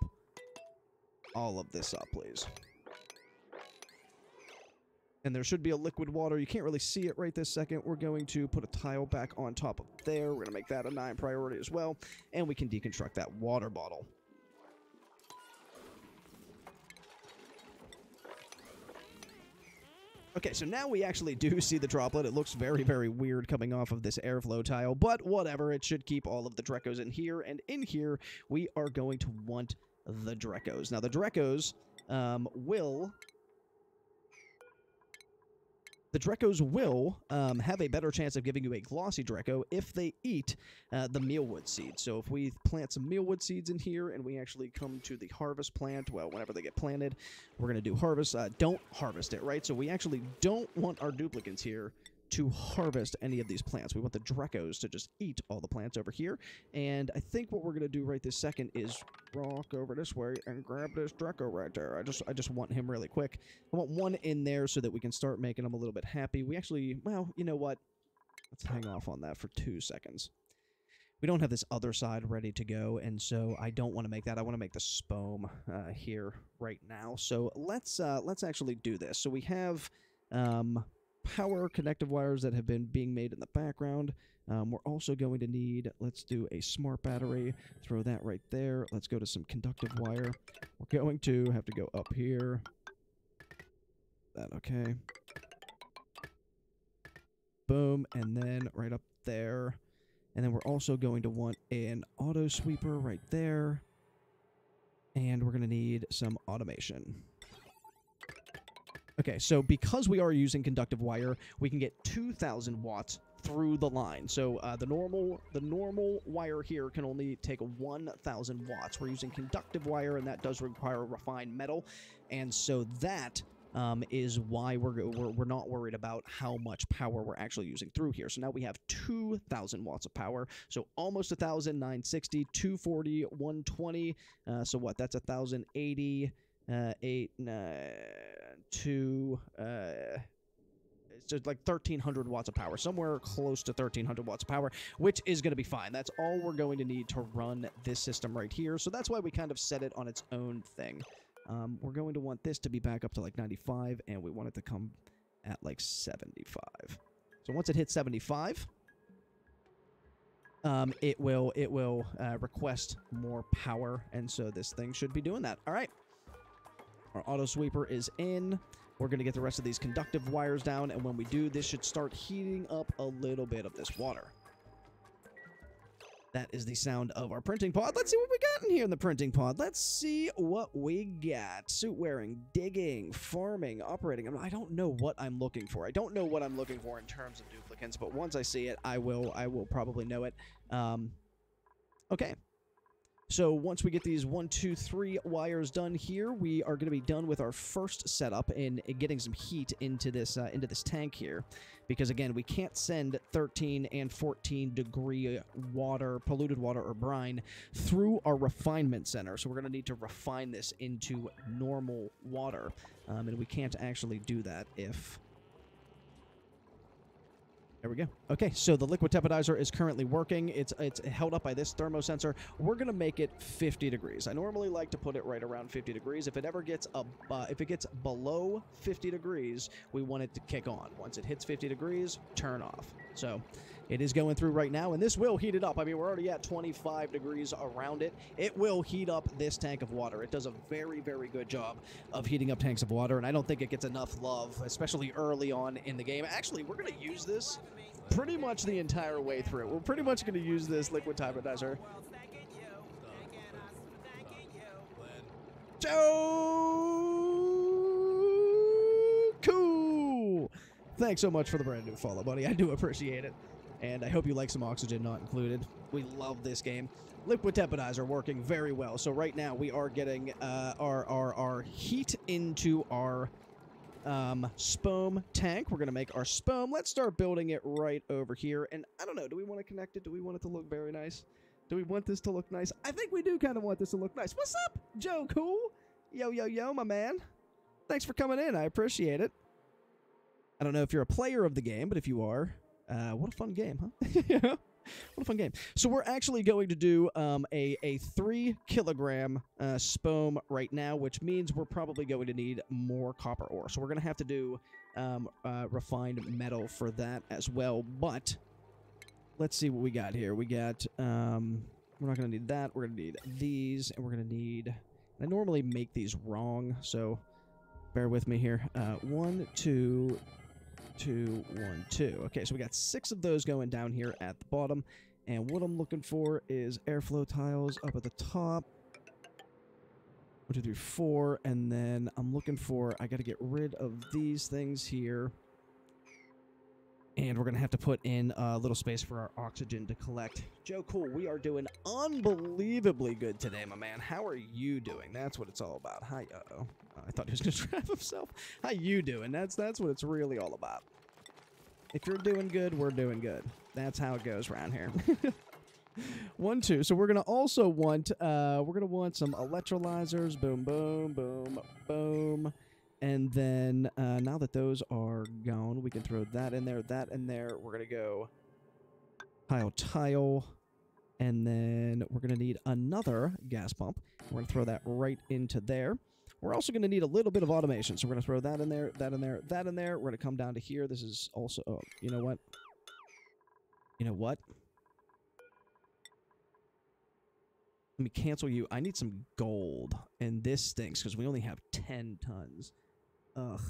all of this up, please. And there should be a liquid water. You can't really see it right this second. We're going to put a tile back on top of there. We're going to make that a 9 priority as well. And we can deconstruct that water bottle. Okay, so now we actually do see the droplet. It looks very, very weird coming off of this airflow tile, but whatever. It should keep all of the Dreckos in here, and in here we are going to want the Dreckos. Now, the Dreckos will have a better chance of giving you a glossy Drecko if they eat the mealwood seeds. So if we plant some mealwood seeds in here and we actually come to the harvest plant, well, whenever they get planted, we're going to do harvest. Don't harvest it, right? So we actually don't want our duplicates here to harvest any of these plants. We want the Dreckos to just eat all the plants over here. And I think what we're going to do right this second is walk over this way and grab this Drecko right there. I just want him really quick. I want one in there so that we can start making him a little bit happy. We actually, well, you know what? Let's hang off on that for 2 seconds. We don't have this other side ready to go, and so I don't want to make that. I want to make the SPOM here right now. So let's actually do this. So we have power connective wires that have been being made in the background. We're also going to need, let's do a smart battery. Throw that right there. Let's go to some conductive wire. We're going to have to go up here. That okay. Boom, and then right up there. And then we're also going to want an auto sweeper right there. And we're going to need some automation. Okay, so because we are using conductive wire, we can get 2,000 watts through the line. So the normal wire here can only take 1,000 watts. We're using conductive wire, and that does require refined metal. And so that is why we're not worried about how much power we're actually using through here. So now we have 2,000 watts of power. So almost 1,000, 960, 240, 120. So what? That's 1,080, 8, 2. It's just like 1,300 watts of power, somewhere close to 1,300 watts of power, which is going to be fine. That's all we're going to need to run this system right here. So that's why we kind of set it on its own thing. We're going to want this to be back up to like 95, and we want it to come at like 75. So once it hits 75, it will request more power, and so this thing should be doing that. All right, our auto sweeper is in. We're going to get the rest of these conductive wires down, and when we do, this should start heating up a little bit of this water. That is the sound of our printing pod. Let's see what we got in here in the printing pod. Let's see what we got. Suit wearing, digging, farming, operating. I don't know what I'm looking for. I don't know what I'm looking for in terms of duplicates, but once I see it, I will probably know it. Okay. So once we get these 1, 2, 3 wires done here, we are going to be done with our first setup in getting some heat into this tank here, because again, we can't send 13 and 14 degree water, polluted water or brine through our refinement center. So we're going to need to refine this into normal water, and we can't actually do that if. There we go. Okay, so the liquid tepidizer is currently working. It's held up by this thermosensor. We're gonna make it 50 degrees. I normally like to put it right around 50 degrees. If it ever gets if it gets below 50 degrees, we want it to kick on. Once it hits 50 degrees, turn off. So it is going through right now, and this will heat it up. I mean, we're already at 25 degrees around it. It will heat up this tank of water. It does a very, very good job of heating up tanks of water, and I don't think it gets enough love, especially early on in the game. Actually, we're going to use this pretty much the entire way through. We're pretty much going to use this liquid tepidizer. Joe! Cool! Thanks so much for the brand new follow, buddy. I do appreciate it. And I hope you like some Oxygen Not Included. We love this game. Liquid tepidizer working very well. So right now we are getting our heat into our SPOM tank. We're going to make our SPOM. Let's start building it right over here. And I don't know, do we want to connect it? Do we want it to look very nice? Do we want this to look nice? I think we do kind of want this to look nice. What's up, Joe Cool? Yo, yo, yo, my man. Thanks for coming in. I appreciate it. I don't know if you're a player of the game, but if you are, what a fun game, huh? What a fun game. So we're actually going to do a 3 kilogram SPOM right now, which means we're probably going to need more copper ore. So we're going to have to do refined metal for that as well. But let's see what we got here. We got, we're not going to need that. We're going to need these, and we're going to need, I normally make these wrong, so bear with me here. 1, 2, 2, 1, 2. Okay, so we got 6 of those going down here at the bottom, and what I'm looking for is airflow tiles up at the top. 1, 2, 3, 4, and then I'm looking for, I got to get rid of these things here, and we're going to have to put in a little space for our oxygen to collect. Joe Cool, we are doing unbelievably good today, my man. How are you doing? That's what it's all about. Hi, uh-oh. I thought he was going to trap himself. How you doing? That's what it's really all about. If you're doing good, we're doing good. That's how it goes around here. 1, 2. So we're going to also want, some electrolyzers. Boom, boom, boom, boom. And then now that those are gone, we can throw that in there, that in there. We're going to go tile, tile. And then we're going to need another gas pump. We're going to throw that right into there. We're also going to need a little bit of automation. So we're going to throw that in there, that in there, that in there. We're going to come down to here. This is also... Oh, you know what? You know what? Let me cancel you. I need some gold. And this stinks because we only have 10 tons. Ugh.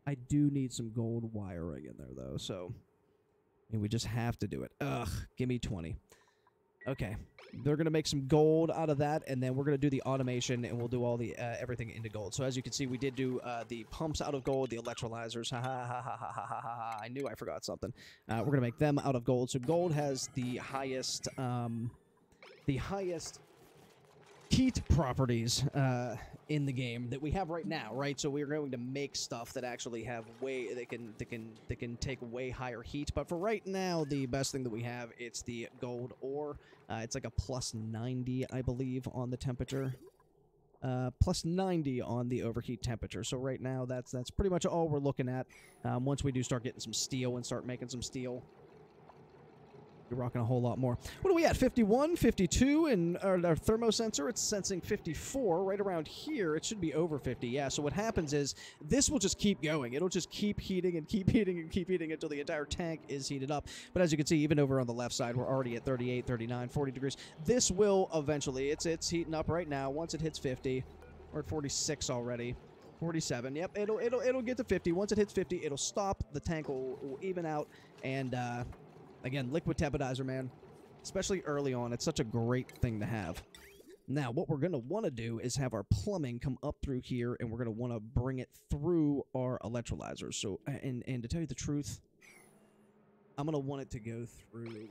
I do need some gold wiring in there, though. So, I mean, we just have to do it. Ugh. Give me 20. Okay. They're going to make some gold out of that, and then we're going to do the automation, and we'll do all the everything into gold. So, as you can see, we did do the pumps out of gold, the electrolyzers. Ha ha ha ha ha ha ha ha. I knew I forgot something. We're going to make them out of gold. So, gold has the highest heat properties in the game that we have right now, right? So we're going to make stuff that actually have they can take way higher heat. But for right now, the best thing that we have, it's the gold ore. It's like a plus 90, I believe, on the temperature. Plus 90 on the overheat temperature. So right now, that's pretty much all we're looking at. Once we do start getting some steel and start making some steel, you're rocking a whole lot more. What are we at? 51, 52, and our thermosensor, it's sensing 54. Right around here, it should be over 50. Yeah, so what happens is this will just keep going. It'll just keep heating and keep heating and keep heating until the entire tank is heated up. But as you can see, even over on the left side, we're already at 38, 39, 40 degrees. This will eventually, it's heating up right now. Once it hits 50, we're at 46 already. 47. Yep, it'll get to 50. Once it hits 50, it'll stop. The tank will even out, and again, liquid temporizer, man, especially early on, it's such a great thing to have. Now, what we're going to want to do is have our plumbing come up through here, and we're going to want to bring it through our electrolyzers. So, and to tell you the truth, I'm going to want it to go through...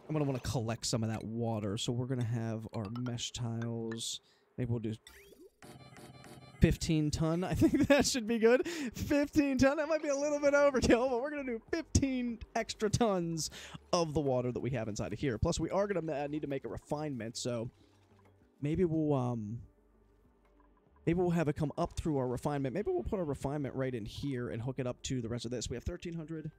I'm going to want to collect some of that water. So we're going to have our mesh tiles. Maybe we'll do 15 ton. I think that should be good. 15 ton. That might be a little bit overkill, but we're going to do 15 extra tons of the water that we have inside of here. Plus, we are going to need to make a refinement, so maybe we'll have it come up through our refinement. Maybe we'll put our refinement right in here and hook it up to the rest of this. We have 1,300.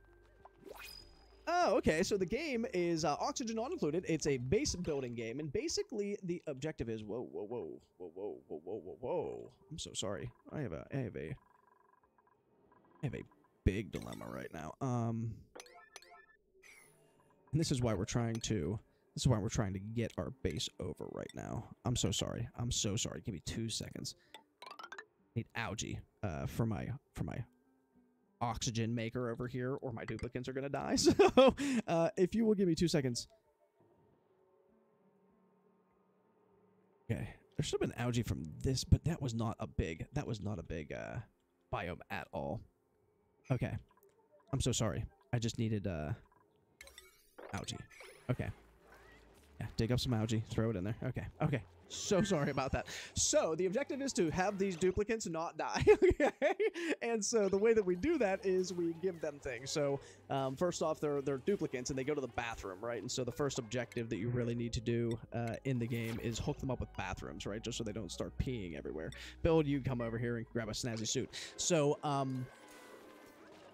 Oh, okay, so the game is OxygenNotIncluded. It's a base building game, and basically the objective is... Whoa, whoa, whoa, whoa, whoa, whoa, whoa, whoa, whoa. I'm so sorry. I have a big dilemma right now. And this is why we're trying to... This is why we're trying to get our base over right now. I'm so sorry. I'm so sorry. Give me 2 seconds. I need algae for my oxygen maker over here, or my duplicates are gonna die. So if you will give me 2 seconds. Okay, there should have been algae from this, but that was not a big biome at all. Okay, I'm so sorry. I just needed algae. Okay, yeah, dig up some algae, throw it in there. Okay. So sorry about that. So the objective is to have these duplicates not die. Okay? And so the way that we do that is we give them things. So first off, they're duplicates and they go to the bathroom, right? And so the first objective that you really need to do in the game is hook them up with bathrooms, right? Just so they don't start peeing everywhere. Build, you come over here and grab a snazzy suit. So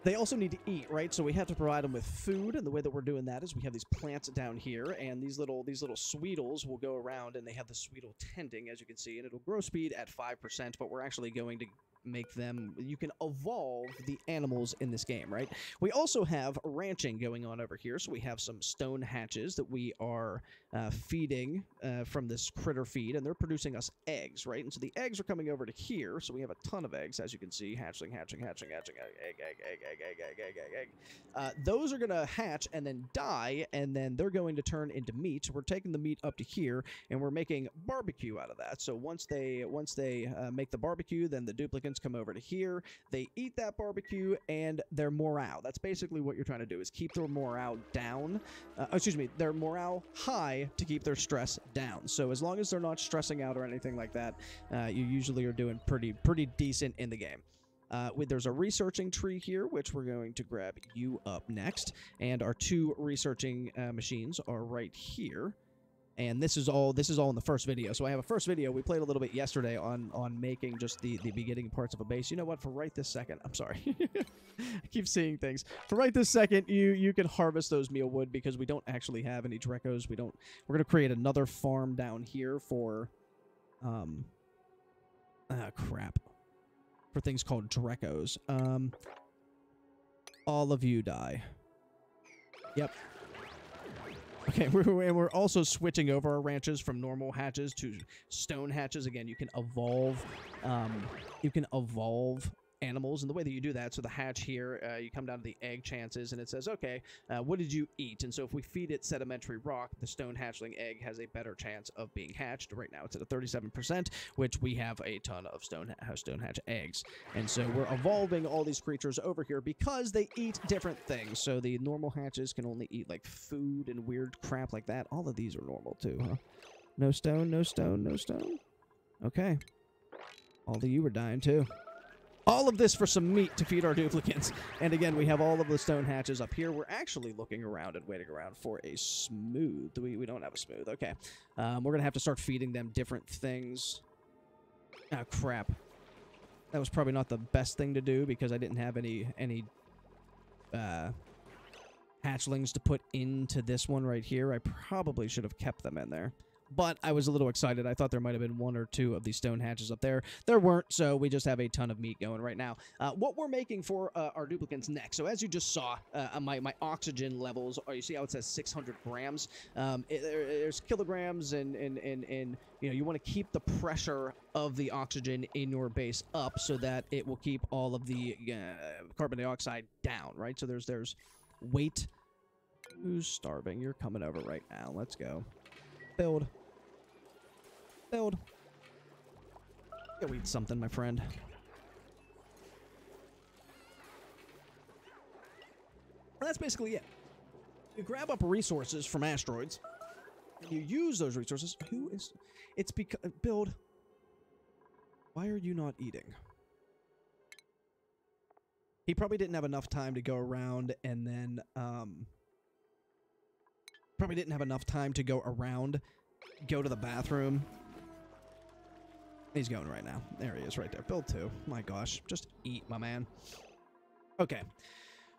they also need to eat, right? So we have to provide them with food, and the way that we're doing that is we have these plants down here, and these little sweetles will go around, and they have the sweetle tending, as you can see, and it'll grow speed at 5%, but we're actually going to make them... You can evolve the animals in this game, right? We also have ranching going on over here, so we have some stone hatches that we are feeding from this critter feed, and they're producing us eggs, right? And so the eggs are coming over to here, so we have a ton of eggs, as you can see, hatching, egg. Those are going to hatch and then die, and then they're going to turn into meat. So we're taking the meat up to here, and we're making barbecue out of that. So once they make the barbecue, then the duplicates come over to here. They eat that barbecue, and their morale. That's basically what you're trying to do, is keep their morale down. Their morale high to keep their stress down. So as long as they're not stressing out or anything like that, you usually are doing pretty decent in the game. There's a researching tree here, which we're going to grab you up next, and our 2 researching machines are right here. And this is all in the first video. So I have a first video. We played a little bit yesterday on making just the beginning parts of a base. You know what? For right this second, I'm sorry. I keep seeing things. For right this second, you can harvest those mealwood because we don't actually have any Drecos. We're gonna create another farm down here for crap. For things called Drecos. All of you die. Yep. Okay, we're also switching over our ranches from normal hatches to stone hatches. Again, you can evolve animals, and the way that you do that, so the hatch here, you come down to the egg chances, and it says, okay, what did you eat? And so if we feed it sedimentary rock, the stone hatchling egg has a better chance of being hatched. Right now it's at a 37%, which we have a ton of stone hatch eggs. And so we're evolving all these creatures over here because they eat different things. So the normal hatches can only eat like food and weird crap like that. All of these are normal too, huh? No stone, no stone, no stone. Okay. All of you are dying too. All of this for some meat to feed our duplicates. And again, we have all of the stone hatches up here. We're actually looking around and waiting around for a smooth. We don't have a smooth. Okay. We're going to have to start feeding them different things. Ah, crap. That was probably not the best thing to do because I didn't have any hatchlings to put into this one right here. I probably should have kept them in there. But I was a little excited. I thought there might have been one or two of these stone hatches up there. There weren't, so we just have a ton of meat going right now. What we're making for our duplicates next. So as you just saw, my oxygen levels, you see how it says 600 grams? There's kilograms, and you know, you want to keep the pressure of the oxygen in your base up so that it will keep all of the carbon dioxide down, right? So there's weight. Who's starving? You're coming over right now. Let's go. Build. Build. Go eat something, my friend. Well, that's basically it. You grab up resources from asteroids, and you use those resources. It's because... Build. Why are you not eating? He probably didn't have enough time to go around and then, probably didn't have enough time to go around, go to the bathroom. He's going right now. There he is right there. Build 2. My gosh. Just eat, my man. Okay.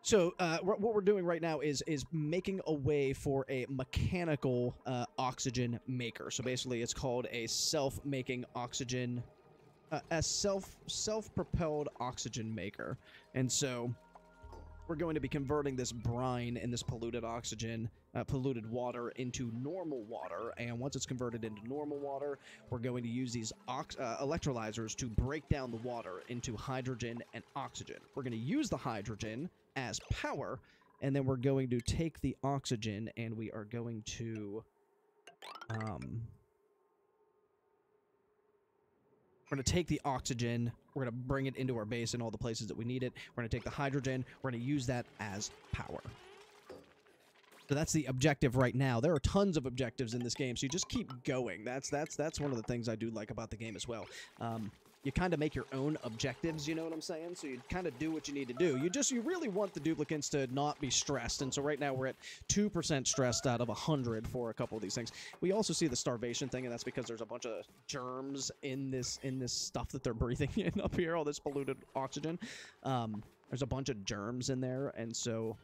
So what we're doing right now is making a way for a mechanical oxygen maker. So basically it's called a self-making oxygen, a self-propelled oxygen maker. And so we're going to be converting this brine and this polluted oxygen, polluted water into normal water. And once it's converted into normal water, we're going to use these electrolyzers to break down the water into hydrogen and oxygen. We're going to use the hydrogen as power, and then we're going to take the oxygen and we are going to... We're going to take the oxygen, we're going to bring it into our base in all the places that we need it. We're going to take the hydrogen, we're going to use that as power. So that's the objective right now. There are tons of objectives in this game, so you just keep going. That's one of the things I do like about the game as well. You kind of make your own objectives, you know what I'm saying? So you kind of do what you need to do. You really want the duplicates to not be stressed, and so right now we're at 2% stressed out of 100 for a couple of these things. We also see the starvation thing, and that's because there's a bunch of germs in this stuff that they're breathing in up here, all this polluted oxygen. There's a bunch of germs in there, and so,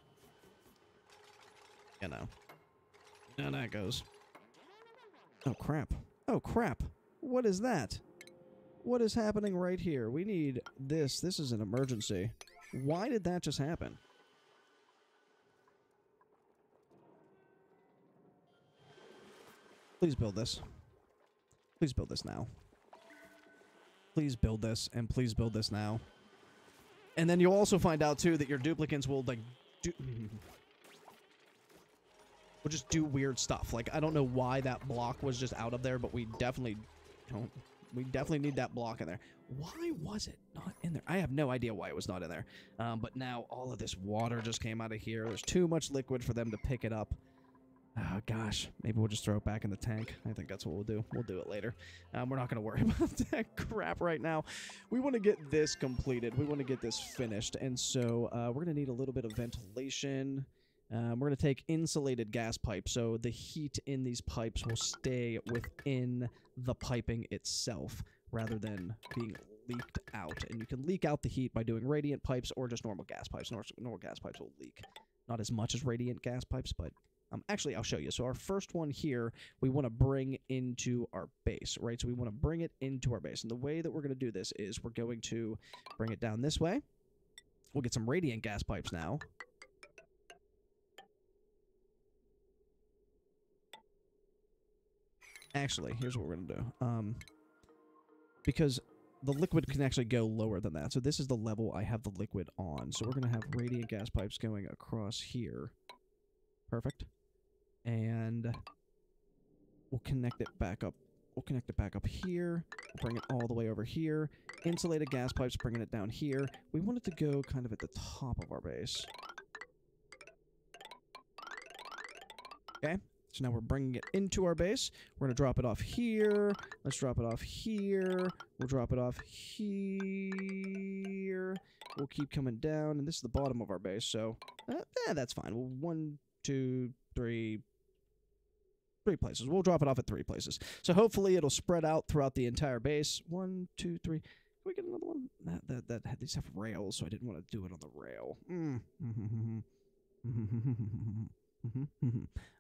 you know, and that goes. Oh, crap. Oh, crap. What is that? What is happening right here? We need this. This is an emergency. Why did that just happen? Please build this. Please build this now. Please build this, and please build this now. And then you'll also find out, too, that your duplicates will, like, will just do weird stuff. Like, I don't know why that block was just out of there, but we definitely don't... We definitely need that block in there. Why was it not in there? I have no idea why it was not in there. But now all of this water just came out of here. There's too much liquid for them to pick it up. Oh, gosh. Maybe we'll just throw it back in the tank. I think that's what we'll do. We'll do it later. We're not going to worry about that crap right now. We want to get this completed. We want to get this finished. And so we're going to need a little bit of ventilation. We're going to take insulated gas pipes, so the heat in these pipes will stay within the piping itself rather than being leaked out. And you can leak out the heat by doing radiant pipes or just normal gas pipes. Normal gas pipes will leak. Not as much as radiant gas pipes, but actually, I'll show you. So our first one here, we want to bring into our base, right? So we want to bring it into our base. And the way that we're going to do this is we're going to bring it down this way. We'll get some radiant gas pipes now. Actually, here's what we're going to do. Because the liquid can actually go lower than that. So this is the level I have the liquid on. So we're going to have radiant gas pipes going across here. Perfect. And we'll connect it back up. We'll connect it back up here. We'll bring it all the way over here. Insulated gas pipes, bringing it down here. We want it to go kind of at the top of our base. Okay. So now we're bringing it into our base. We're going to drop it off here. Let's drop it off here. We'll drop it off here. We'll keep coming down. And this is the bottom of our base. So, that's fine. We'll 1, 2, 3 places. We'll drop it off at 3 places. So hopefully it'll spread out throughout the entire base. 1, 2, 3. Can we get another one? These have rails, so I didn't want to do it on the rail.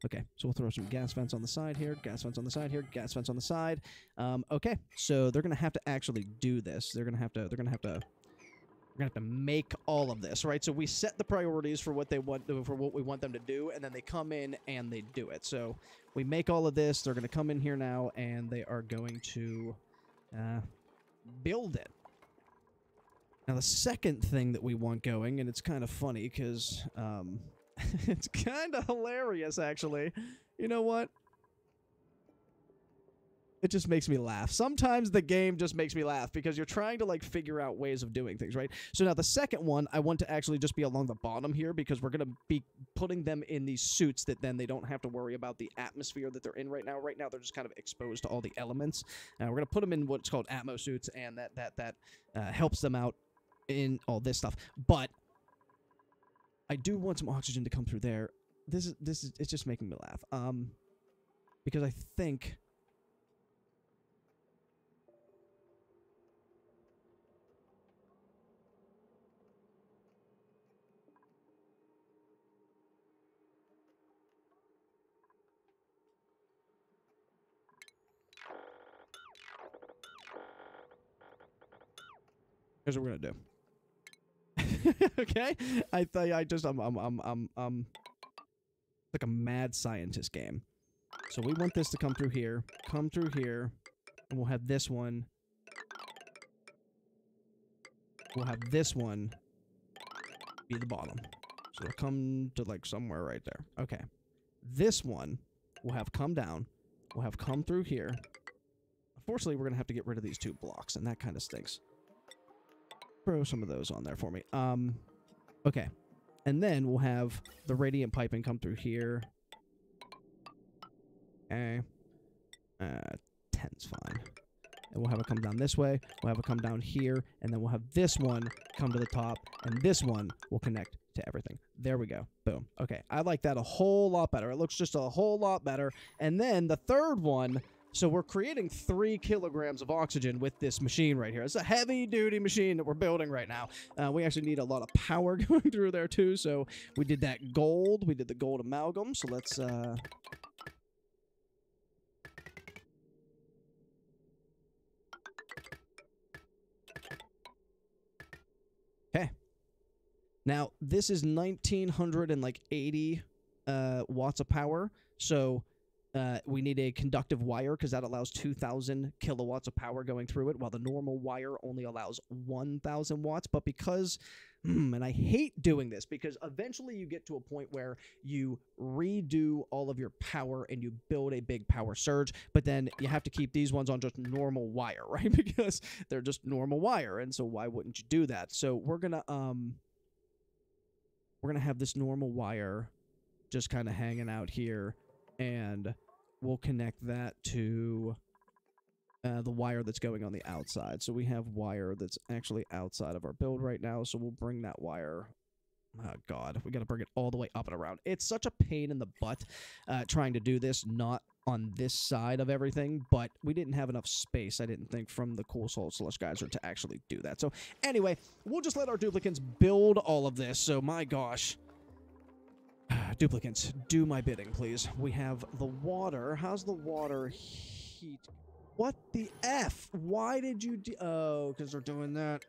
Okay, so we'll throw some gas vents on the side here, gas vents on the side here, gas vents on the side. Okay, so they're gonna have to actually do this. They're gonna have to make all of this, right? So we set the priorities for what they want, for what we want them to do, and then they come in and they do it. So we make all of this. They're gonna come in here now, and they are going to build it. Now the second thing that we want going, and it's kind of funny because it's kind of hilarious, actually. You know what? It just makes me laugh. Sometimes the game just makes me laugh because you're trying to, like, figure out ways of doing things, right? So now the second one, I want to actually just be along the bottom here because we're going to be putting them in these suits that then they don't have to worry about the atmosphere that they're in right now. Right now, they're just kind of exposed to all the elements. We're going to put them in what's called atmo suits, and that helps them out in all this stuff. But I do want some oxygen to come through there. This is it's just making me laugh. Because I think here's what we're gonna do. Okay, I'm like a mad scientist game. So we want this to come through here, and we'll have this one. We'll have this one be the bottom. So it'll come to like somewhere right there. Okay, this one will have come down. We'll have come through here. Unfortunately, we're gonna have to get rid of these 2 blocks, and that kind of stinks. Throw some of those on there for me. Okay. And then we'll have the radiant piping come through here. Okay. 10's fine. And we'll have it come down this way. We'll have it come down here. And then we'll have this one come to the top. And this one will connect to everything. There we go. Boom. Okay. I like that a whole lot better. It looks just a whole lot better. And then the third one... So we're creating 3 kilograms of oxygen with this machine right here. It's a heavy-duty machine that we're building right now. We actually need a lot of power going through there, too. So we did that gold. We did the gold amalgam. So let's... Okay. Now, this is 1980 watts of power. So... we need a conductive wire because that allows 2,000 kilowatts of power going through it, while the normal wire only allows 1,000 watts. But because, and I hate doing this, because eventually you get to a point where you redo all of your power and you build a big power surge, but then you have to keep these ones on just normal wire, right? Because they're just normal wire, and so why wouldn't you do that? So we're gonna have this normal wire just kind of hanging out here, and we'll connect that to the wire that's going on the outside. So we have wire that's actually outside of our build right now, so we'll bring that wire... Oh, God. We got to bring it all the way up and around. It's such a pain in the butt trying to do this, not on this side of everything, but we didn't have enough space, I didn't think, from the Cool Soul Slush Geyser to actually do that. So anyway, we'll just let our duplicants build all of this. So my gosh. Duplicants, do my bidding, please. We have the water. How's the water heat? What the F? Why did you do... Oh, because they're doing that.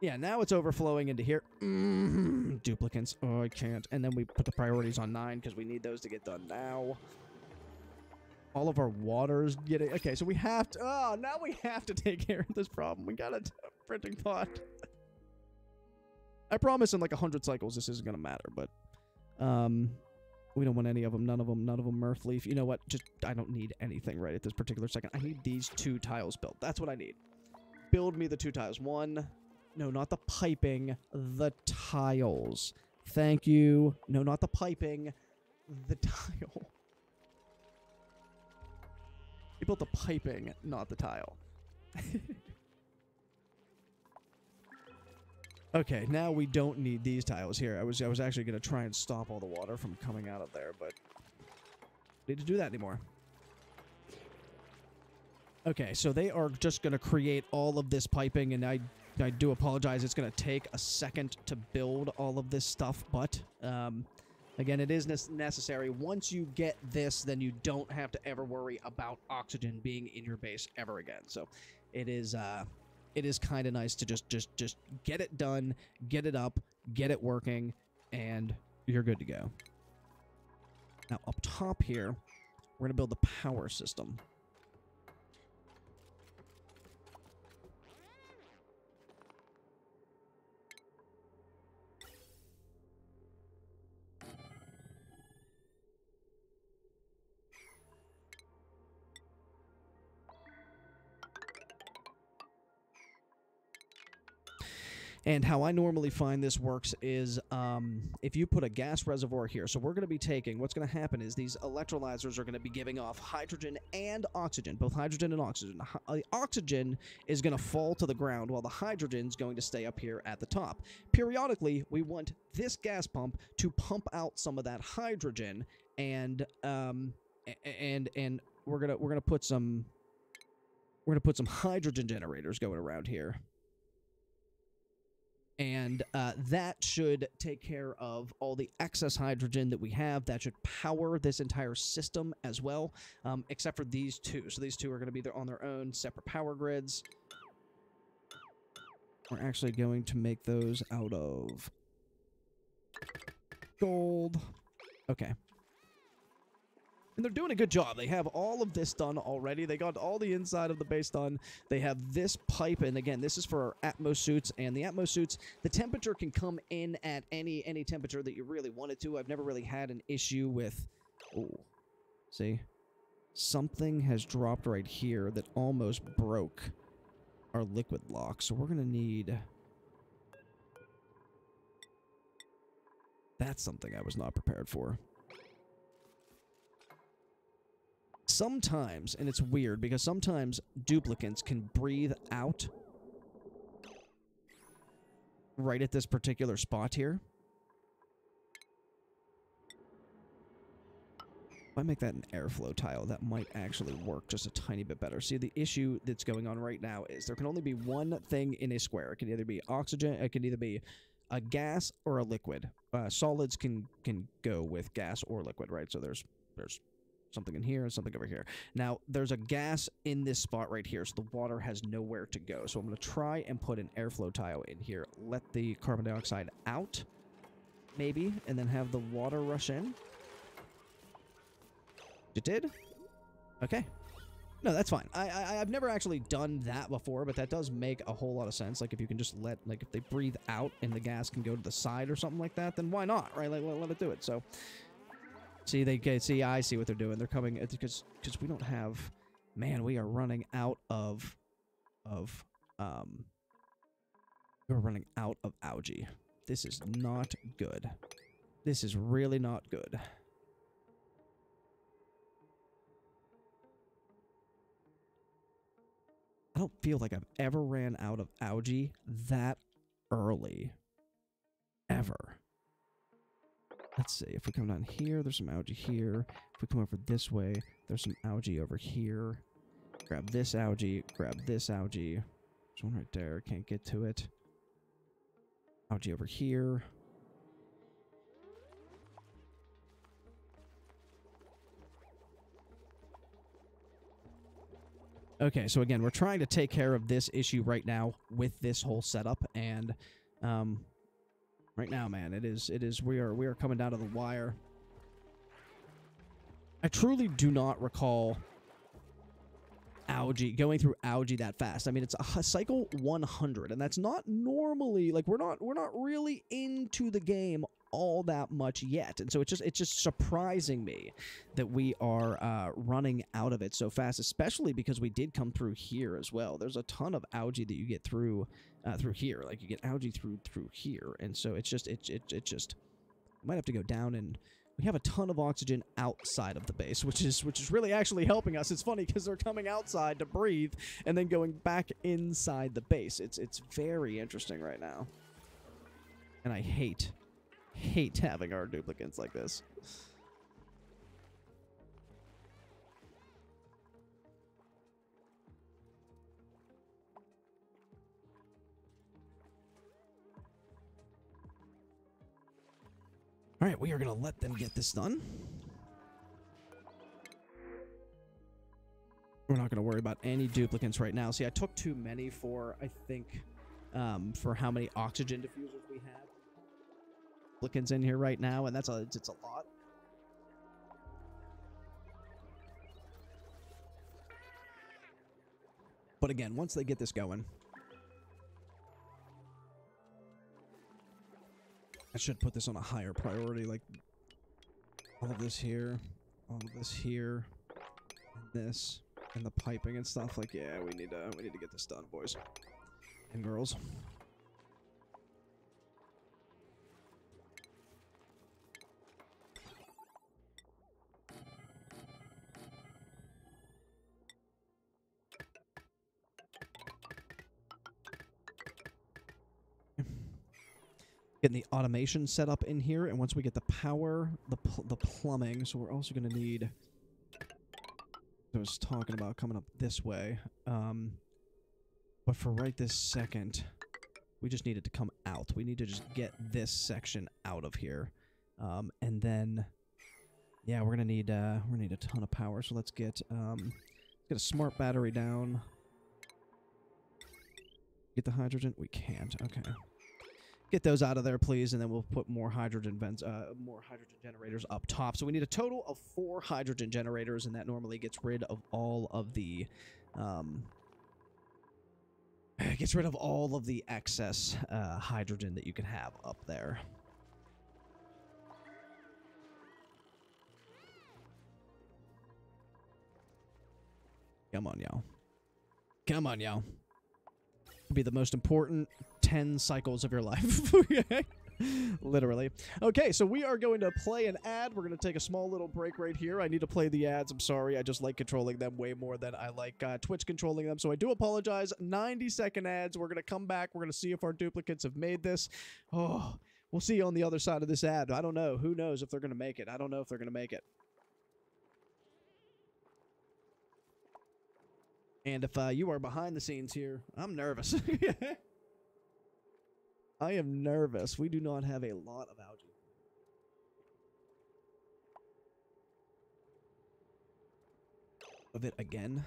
Yeah, now it's overflowing into here. Duplicants. Oh, I can't. And then we put the priorities on 9 because we need those to get done now. All of our water's getting... Okay, so we have to... Oh, now we have to take care of this problem. We got a printing pot. I promise in like 100 cycles this isn't going to matter, but... we don't want any of them. None of them Murph Leaf. You know what? Just... I don't need anything right at this particular second. I need these 2 tiles built. That's what I need. Build me the 2 tiles. 1... No, not the piping. The tiles. Thank you. No, not the piping. The tile. We built the piping, not the tile. Okay, now we don't need these tiles here. I was actually going to try and stop all the water from coming out of there, but need to do that anymore. Okay, so they are just going to create all of this piping, and I do apologize. It's going to take a second to build all of this stuff, but again, it is necessary. Once you get this, then you don't have to ever worry about oxygen being in your base ever again. So it is kind of nice to just get it done, get it up, get it working, and you're good to go. Now, up top here, we're going to build the power system. And how I normally find this works is if you put a gas reservoir here, so we're going to be taking, what's going to happen is these electrolyzers are going to be giving off hydrogen and oxygen, both hydrogen and oxygen. The oxygen is going to fall to the ground while the hydrogen is going to stay up here at the top. Periodically, we want this gas pump to pump out some of that hydrogen, and we're gonna put some hydrogen generators going around here. And that should take care of all the excess hydrogen that we have. That should power this entire system as well, except for these 2. So these 2 are going to be on their own separate power grids. We're actually going to make those out of gold. Okay. And they're doing a good job. They have all of this done already. They got all the inside of the base done. They have this pipe, and again, this is for our Atmos suits. And the Atmos suits, the temperature can come in at any temperature that you really want it to. I've never really had an issue with... Oh, see? Something has dropped right here that almost broke our liquid lock. So we're going to need... That's something I was not prepared for. Sometimes, and it's weird, because sometimes duplicants can breathe out right at this particular spot here. If I make that an airflow tile, that might actually work just a tiny bit better. See, the issue that's going on right now is there can only be one thing in a square. It can either be oxygen, it can either be a gas or a liquid. Solids can go with gas or liquid, right? So there's something in here and something over here. Now, there's a gas in this spot right here, so the water has nowhere to go. So I'm going to try and put an airflow tile in here. Let the carbon dioxide out, maybe, and then have the water rush in. It did? Okay. No, that's fine. I've never actually done that before, but that does make a whole lot of sense. Like, if you can just let, like, if they breathe out and the gas can go to the side or something like that, then why not, right? Like, let it do it. So... See, I see what they're doing. They're coming because we don't have, man, we are running out of algae. This is not good. This is really not good. I don't feel like I've ever ran out of algae that early. Ever. Let's see, if we come down here, there's some algae here. If we come over this way, there's some algae over here. Grab this algae, grab this algae. There's one right there, can't get to it. Algae over here. Okay, so again, we're trying to take care of this issue right now with this whole setup, and right now, man, we are coming down to the wire. I truly do not recall going through algae that fast. I mean, it's a cycle 100, and that's not normally, like, we're not really into the game all that much yet, and so it's just surprising me that we are running out of it so fast, especially because we did come through here as well. There's a ton of algae that you get through here, like you get algae through here, and so it's just you might have to go down, and we have a ton of oxygen outside of the base, which is really actually helping us. It's funny because they're coming outside to breathe and then going back inside the base. It's very interesting right now, and I hate having our duplicates like this. All right, we are going to let them get this done. We're not going to worry about any duplicates right now. See, I took too many for, I think, for how many oxygen diffusers we have. Duplicates in here right now, and it's a lot. But again, once they get this going, I should put this on a higher priority, like all of this here, and this, and the piping and stuff. Like, yeah, we need to get this done, boys and girls. Getting the automation set up in here, and once we get the power, the plumbing, so we're also going to need, I was talking about coming up this way, but for right this second, we just need it to come out. We need to just get this section out of here, and then, yeah, we're gonna need a ton of power. So let's get a smart battery down. Get the hydrogen. We can't. Okay. Get those out of there, please, and then we'll put more hydrogen generators up top. So we need a total of 4 hydrogen generators, and that normally gets rid of all of the excess hydrogen that you can have up there. Come on, y'all. Come on, y'all. Be the most important 10 cycles of your life. Literally. Okay, so we are going to play an ad. We're going to take a small little break right here. I need to play the ads. I'm sorry. I just like controlling them way more than I like Twitch controlling them. So I do apologize. 90-second ads. We're going to come back. We're going to see if our duplicates have made this. Oh, we'll see on the other side of this ad. I don't know. Who knows if they're going to make it? I don't know if they're going to make it. And if you are behind the scenes here, I'm nervous. I am nervous. We do not have a lot of algae. Of it again.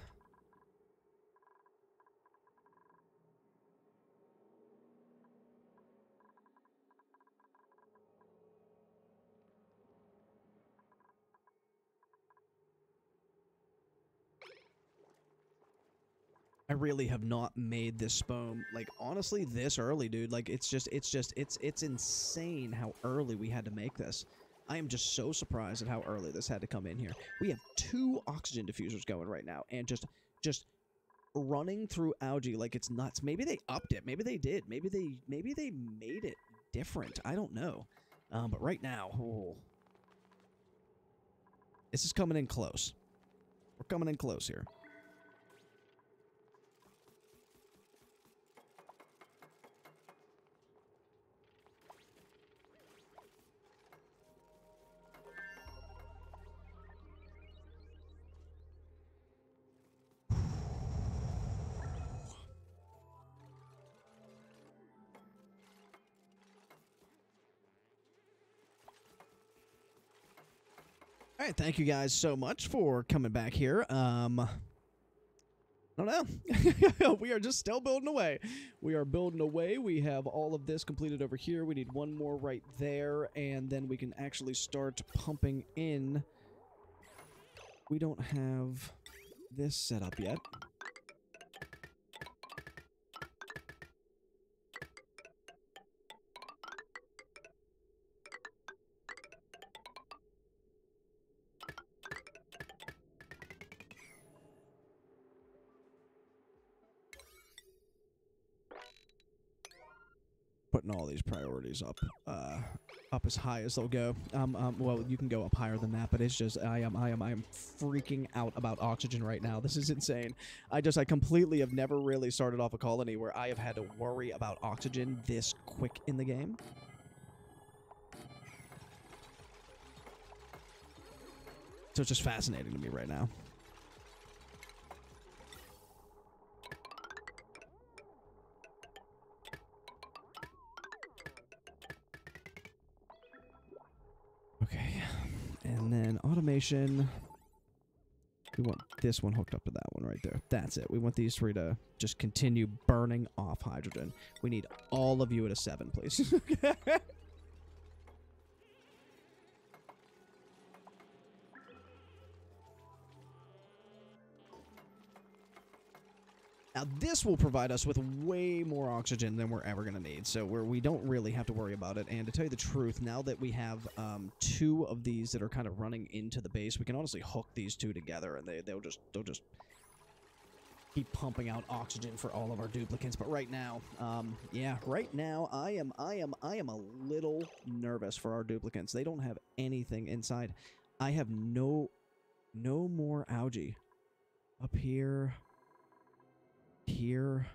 I really have not made this SPOM, like, honestly, this early, dude. Like, it's insane how early we had to make this. I am just so surprised at how early this had to come in here. We have 2 oxygen diffusers going right now, and just running through algae like it's nuts. Maybe they upped it. Maybe they did. Maybe they made it different. I don't know. But right now, oh, this is coming in close. We're coming in close here. All right, thank you guys so much for coming back here. I don't know. We are just still building away. We are building away. We have all of this completed over here. We need one more right there, and then we can actually start pumping in. We don't have this set up yet. Putting all these priorities up as high as they'll go. Well, you can go up higher than that, but it's just I am freaking out about oxygen right now. This is insane. I completely have never really started off a colony where I have had to worry about oxygen this quick in the game. So it's just fascinating to me right now. Okay, and then automation. We want this one hooked up to that one right there. That's it. We want these three to just continue burning off hydrogen. We need all of you at a 7, please. Now, this will provide us with way more oxygen than we're ever going to need, so we don't really have to worry about it. And to tell you the truth, now that we have 2 of these that are kind of running into the base, we can honestly hook these 2 together, and they'll just keep pumping out oxygen for all of our duplicates. But right now, yeah, right now, I am a little nervous for our duplicates. They don't have anything inside. I have no more algae up here. Here.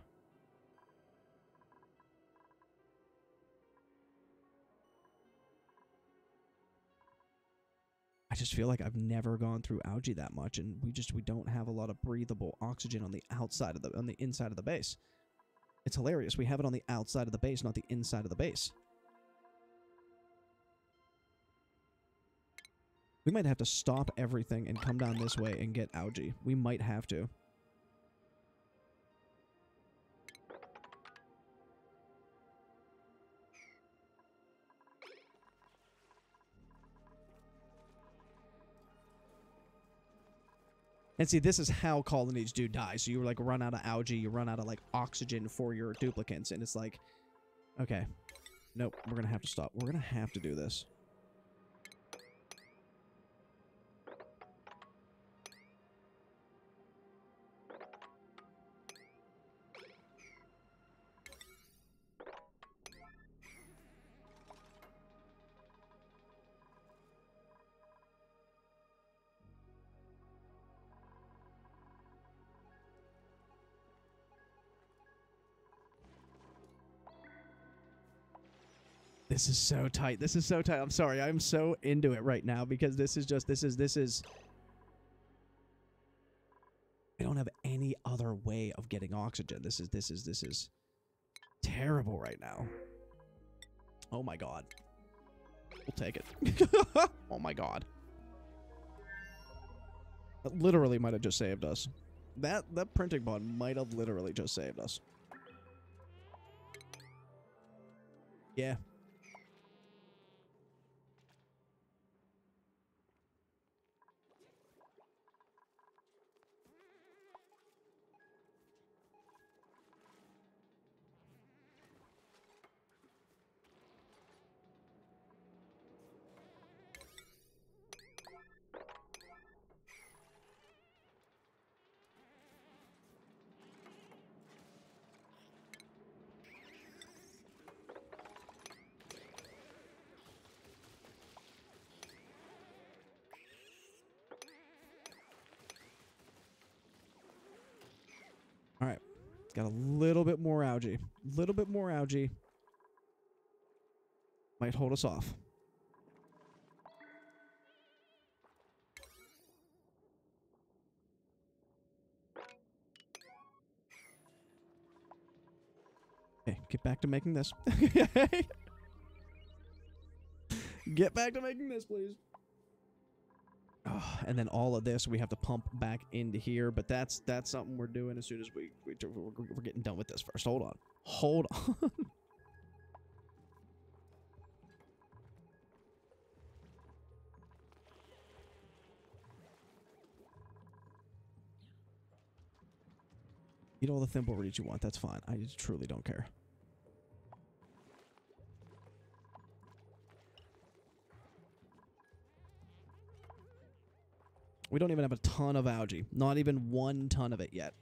I just feel like I've never gone through algae that much, and we don't have a lot of breathable oxygen on the outside of on the inside of the base. It's hilarious. We have it on the outside of the base, not the inside of the base. We might have to stop everything and come down this way and get algae. We might have to. And see, this is how colonies do die. So you like run out of algae, you run out of like oxygen for your duplicates, and it's like, okay, nope, we're gonna have to stop. We're gonna have to do this. This is so tight. This is so tight. I'm sorry. I'm so into it right now because this is I don't have any other way of getting oxygen. This is terrible right now. Oh my god. We'll take it. Oh my god. That literally might have just saved us. That printing bond might have literally just saved us. Yeah. All right, got a little bit more algae. A little bit more algae. Might hold us off. Okay, get back to making this. Get back to making this, please. And then all of this we have to pump back into here, but that's something we're doing as soon as we're getting done with this first. Hold on. Hold on. Eat all the thimble reeds you want. That's fine. I just truly don't care. We don't even have a ton of algae. Not even 1 ton of it yet.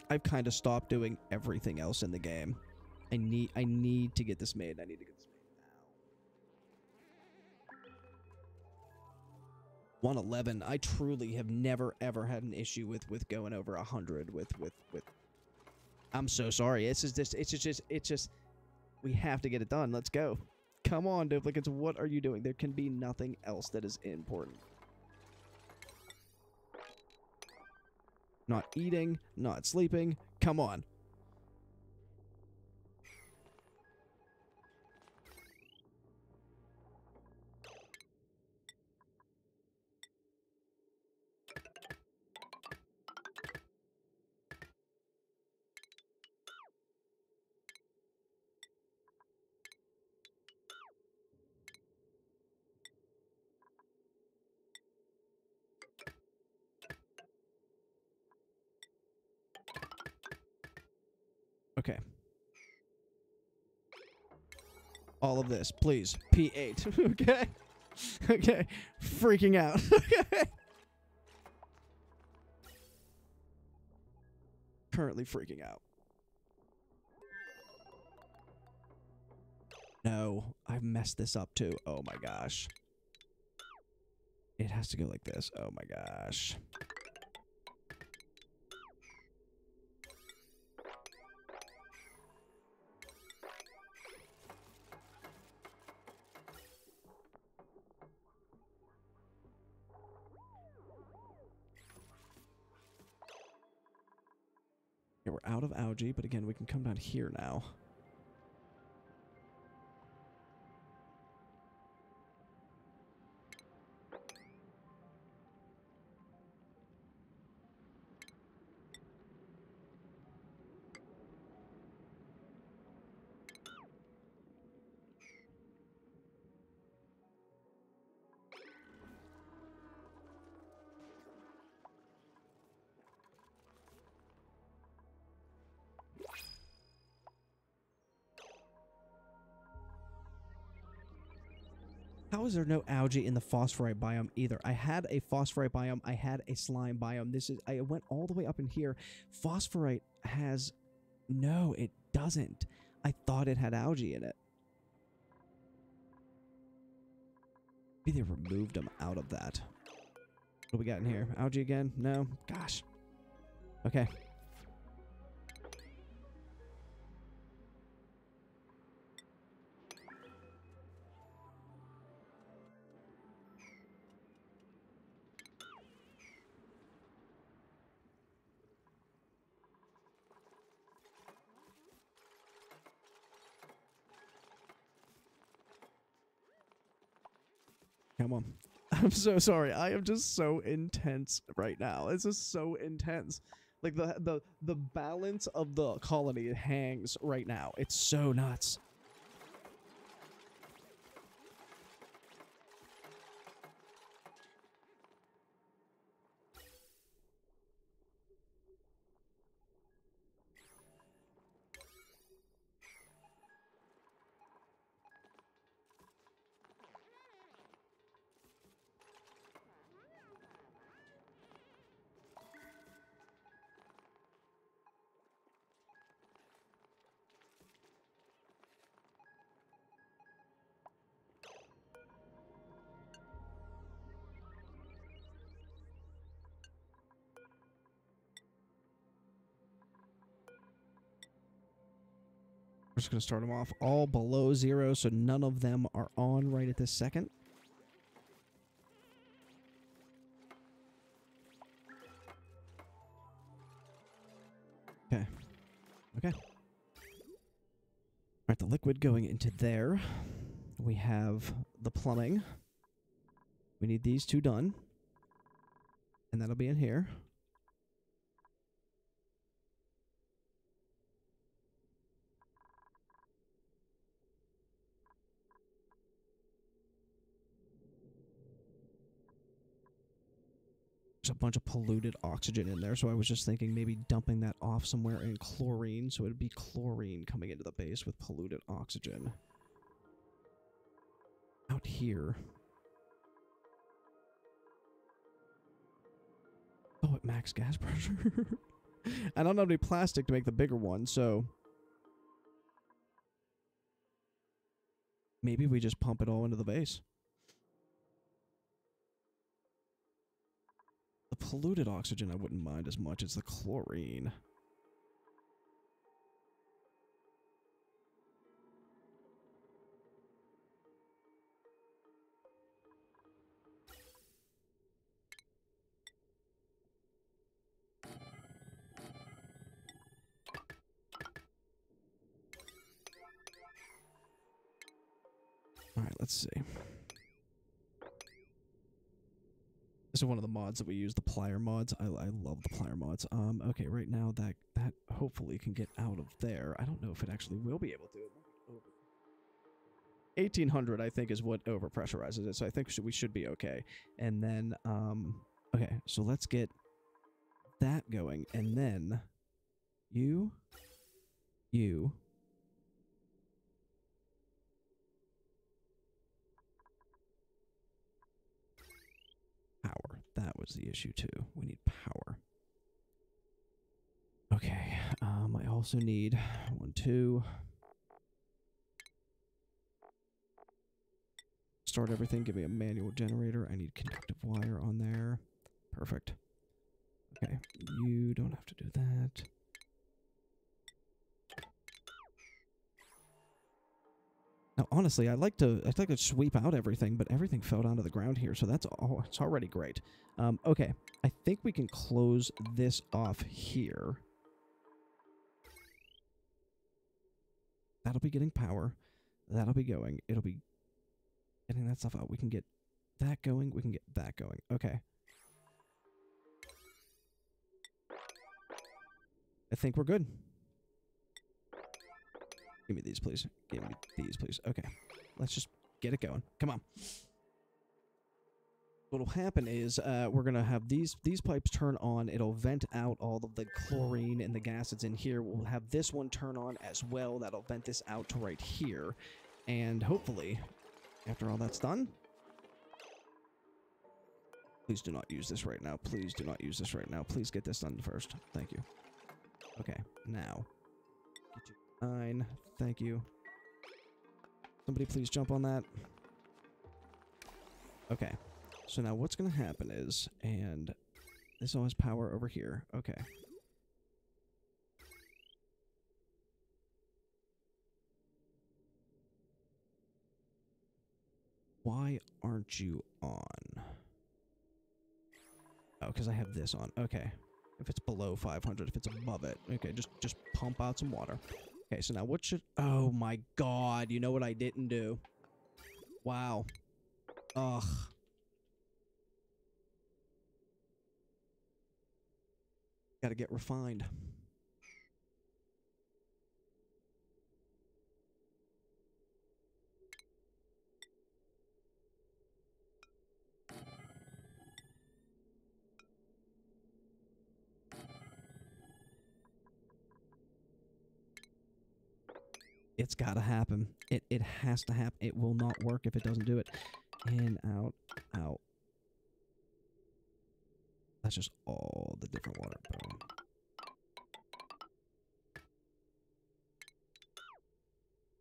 I've kind of stopped doing everything else in the game. I need to get this made. I need to get this made now. 111. I truly have never ever had an issue with going over 100 with I'm so sorry. It's just we have to get it done. Let's go. Come on, duplicates. What are you doing? There can be nothing else that is important. Not eating, not sleeping. Come on. Okay. All of this, please. P8. Okay. Okay. Freaking out. Okay. Currently freaking out. No, I've messed this up too. Oh my gosh. It has to go like this. Oh my gosh. Okay, we're out of algae, but again, we can come down here now. How is there no algae in the phosphorite biome either? I had a phosphorite biome. I had a slime biome. I went all the way up in here. Phosphorite has... No, it doesn't. I thought it had algae in it. Maybe they removed them out of that. What do we got in here? Algae again? No? Gosh. Okay. Come on. I'm so sorry. I am just so intense right now. This is so intense. Like the balance of the colony hangs right now. It's so nuts. We're just going to start them off all below 0, so none of them are on right at this second. Okay. Okay. Alright, the liquid going into there. We have the plumbing. We need these 2 done. And that'll be in here. There's a bunch of polluted oxygen in there, so I was just thinking maybe dumping that off somewhere in chlorine, so it'd be chlorine coming into the base with polluted oxygen. Out here. Oh, at max gas pressure. I don't have any plastic to make the bigger one, so maybe we just pump it all into the base. The polluted oxygen I wouldn't mind as much as the chlorine. Alright, let's see. This is one of the mods that we use, the plier mods. I love the plier mods. Okay, right now that hopefully can get out of there. I don't know if it actually will be able to. 1800, I think, is what overpressurizes it, so I think we should be okay. And then, okay, so let's get that going, and then you, power. That was the issue too. We need power. Okay. I also need 1, 2. Start everything. Give me a manual generator. I need conductive wire on there. Perfect. Okay. You don't have to do that. Now, honestly, I'd like to sweep out everything, but everything fell down to the ground here, so that's all. It's already great. Okay, I think we can close this off here. That'll be getting power. That'll be going. It'll be getting that stuff out. We can get that going. We can get that going. Okay. I think we're good. Give me these, please. Give me these, please. Okay. Let's just get it going. Come on. What'll happen is we're going to have these pipes turn on. It'll vent out all of the chlorine and the gas that's in here. We'll have this one turn on as well. That'll vent this out to right here. And hopefully, after all that's done... Please do not use this right now. Please do not use this right now. Please get this done first. Thank you. Okay, now... 9. Thank you. Somebody please jump on that. Okay. So now what's going to happen is, and this all has power over here. Okay. Why aren't you on? Oh, because I have this on. Okay. If it's below 500, if it's above it. Okay, just pump out some water. Okay, so now what should... Oh my god, you know what I didn't do? Wow. Ugh. Gotta get refined. It's gotta happen. It has to happen. It will not work if it doesn't do it. In, out, out. That's just all the different water. Boom.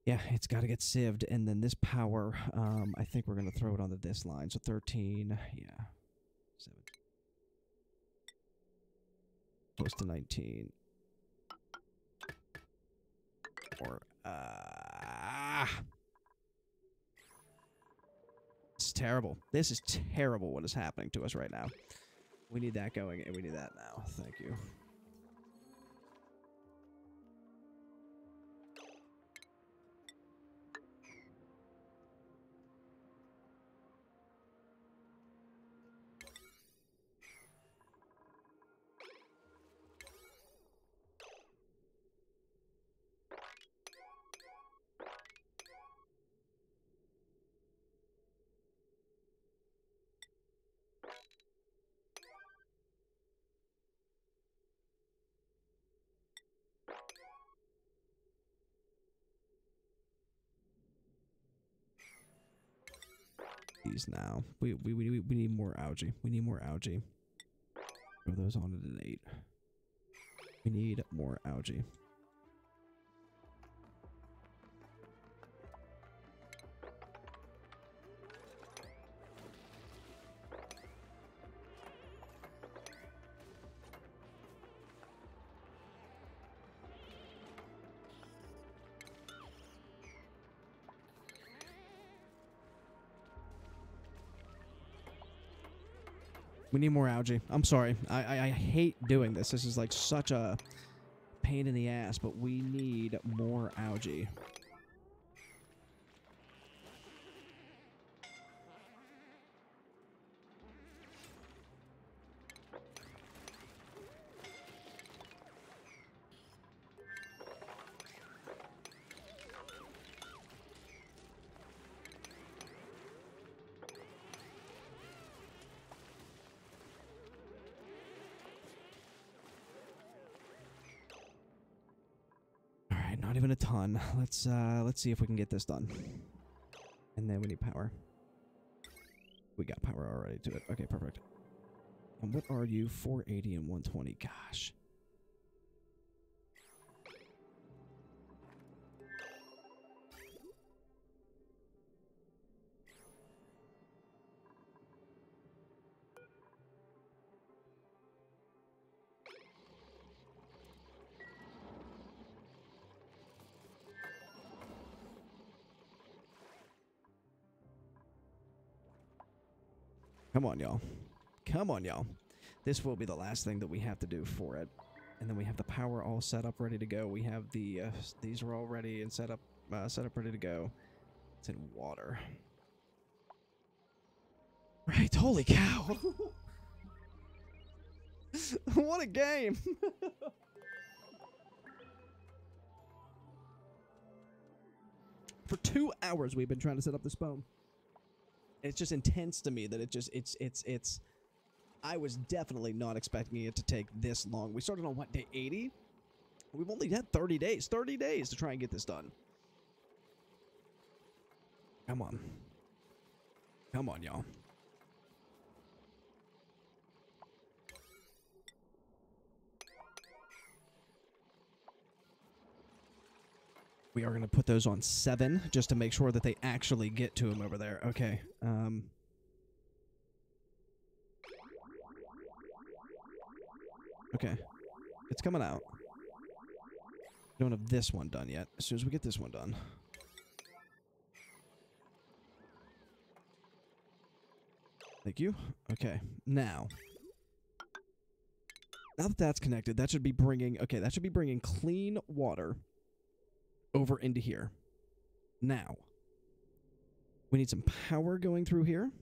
Yeah, it's gotta get sieved, and then this power, I think we're gonna throw it onto this line. So 13, yeah. 7. Close to 19. Or, terrible. This is terrible what is happening to us right now. We need that going, and we need that now. Thank you. These now. We need more algae. We need more algae. Throw those on at an 8. We need more algae. We need more algae. I'm sorry. I hate doing this. This is like such a pain in the ass, but we need more algae. Not even a ton. Let's see if we can get this done. And then we need power. We got power already to it. Okay, perfect. And what are you? 480 and 120. Gosh. Come on, y'all. Come on, y'all. This will be the last thing that we have to do for it. And then we have the power all set up, ready to go. We have the, these are all ready and set up ready to go. It's in water. Right, holy cow. What a game. For 2 hours we've been trying to set up the SPOM. It's just intense to me that it's I was definitely not expecting it to take this long. We started on what, day 80? We've only had 30 days. 30 days to try and get this done. Come on. Come on, y'all. We are going to put those on 7 just to make sure that they actually get to him over there. Okay. Okay. It's coming out. We don't have this one done yet. As soon as we get this one done. Thank you. Okay. Now that that's connected, that should be bringing... Okay, that should be bringing clean water over into here. Now, we need some power going through here.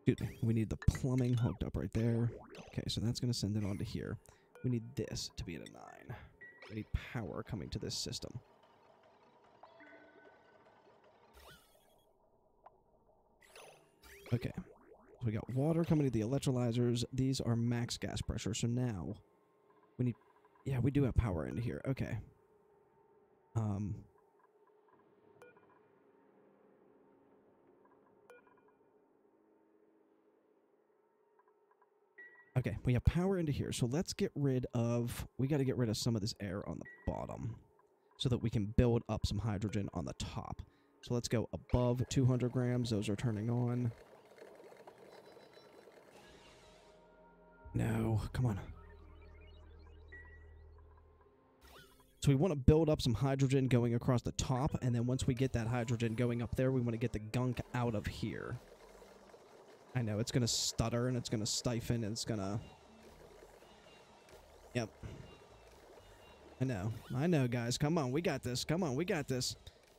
Excuse me. We need the plumbing hooked up right there. Okay, so that's going to send it on to here. We need this to be at a 9. We need power coming to this system. Okay. So we got water coming to the electrolyzers. These are max gas pressure. So now we need... Yeah, we do have power into here. Okay. Okay, we have power into here. So let's get rid of... We got to get rid of some of this air on the bottom so that we can build up some hydrogen on the top. So let's go above 200 grams. Those are turning on. No, come on. So we want to build up some hydrogen going across the top, and then once we get that hydrogen going up there, we want to get the gunk out of here. I know, it's going to stutter, and it's going to stifle, and it's going to... Yep. I know, guys. Come on, we got this. Come on, we got this.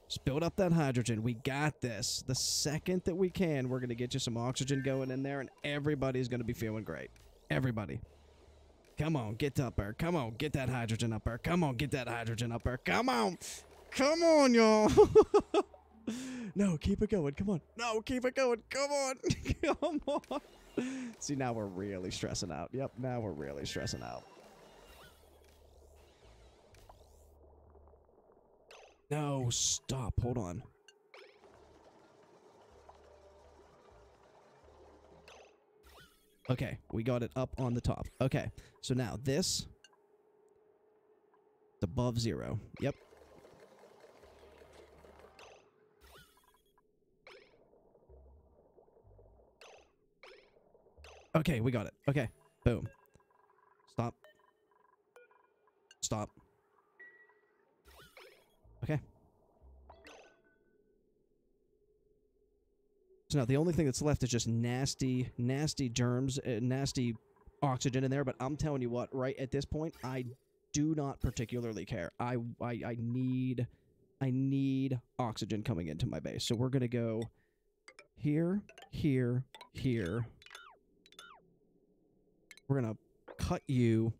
Just build up that hydrogen. We got this. The second that we can, we're going to get you some oxygen going in there, and everybody's going to be feeling great. Everybody. Come on, get up there. Come on, get that hydrogen up there. Come on, get that hydrogen up there. Come on. Come on, y'all. No, keep it going. Come on. No, keep it going. Come on. Come on. See, now we're really stressing out. Yep, now we're really stressing out. No, stop. Hold on. Okay, we got it up on the top. Okay, so now this... It's above 0. Yep. Okay, we got it. Okay, boom. Stop. Stop. Okay. So now the only thing that's left is just nasty germs, nasty oxygen in there. But I'm telling you what, right at this point, I do not particularly care. I need oxygen coming into my base. So we're gonna go here, here, here. We're gonna cut you,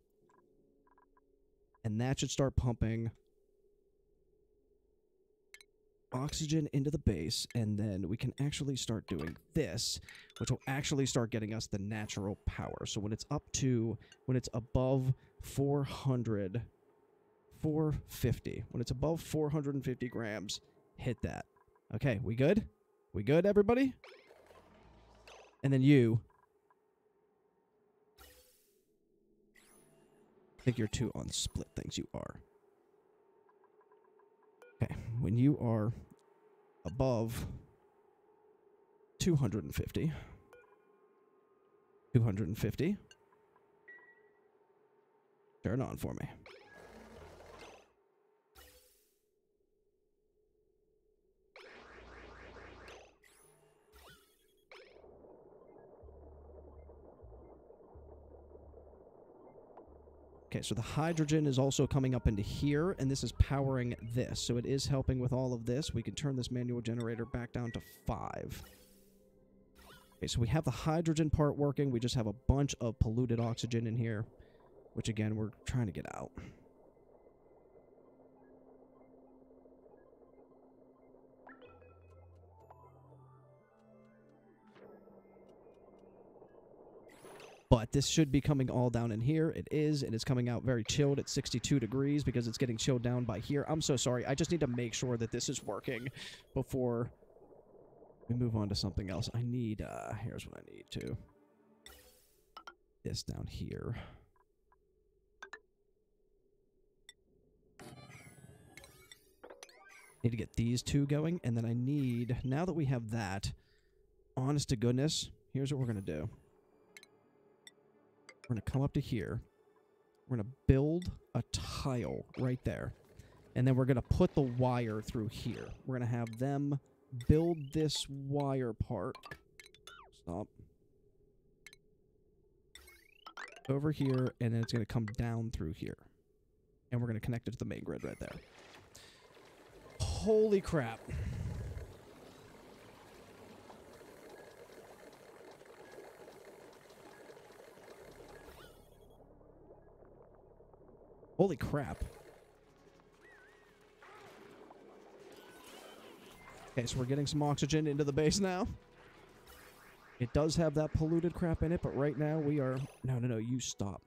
and that should start pumping oxygen into the base, and then we can actually start doing this, which will actually start getting us the natural power. So when it's above 400, 450, when it's above 450 grams, hit that. Okay, we good? We good, everybody? And then you. I think you're too on split things. You are. Okay, when you are above 250, 250, turn on for me. Okay, so the hydrogen is also coming up into here, and this is powering this. So it is helping with all of this. We can turn this manual generator back down to 5. Okay, so we have the hydrogen part working. We just have a bunch of polluted oxygen in here, which, again, we're trying to get out. But this should be coming all down in here. It is, and it's coming out very chilled at 62 degrees because it's getting chilled down by here. I'm so sorry. I just need to make sure that this is working before we move on to something else. I need, here's what I need to. This down here. Need to get these two going, and then I need, now that we have that, honest to goodness, here's what we're going to do. We're going to come up to here. We're going to build a tile right there. And then we're going to put the wire through here. We're going to have them build this wire part. Stop. Over here, and then it's going to come down through here. And we're going to connect it to the main grid right there. Holy crap. Holy crap. Okay, so we're getting some oxygen into the base now. It does have that polluted crap in it, but right now we are... No, you stop.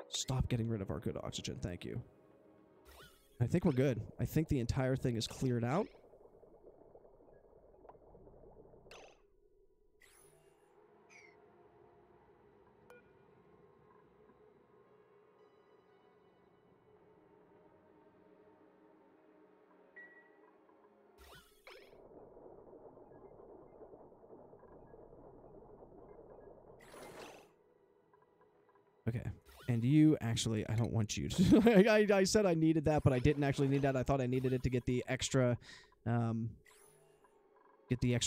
Stop getting rid of our good oxygen, thank you. I think we're good. I think the entire thing is cleared out. Okay. And you actually, I don't want you to. I said I needed that, but I didn't actually need that. I thought I needed it to get the extra,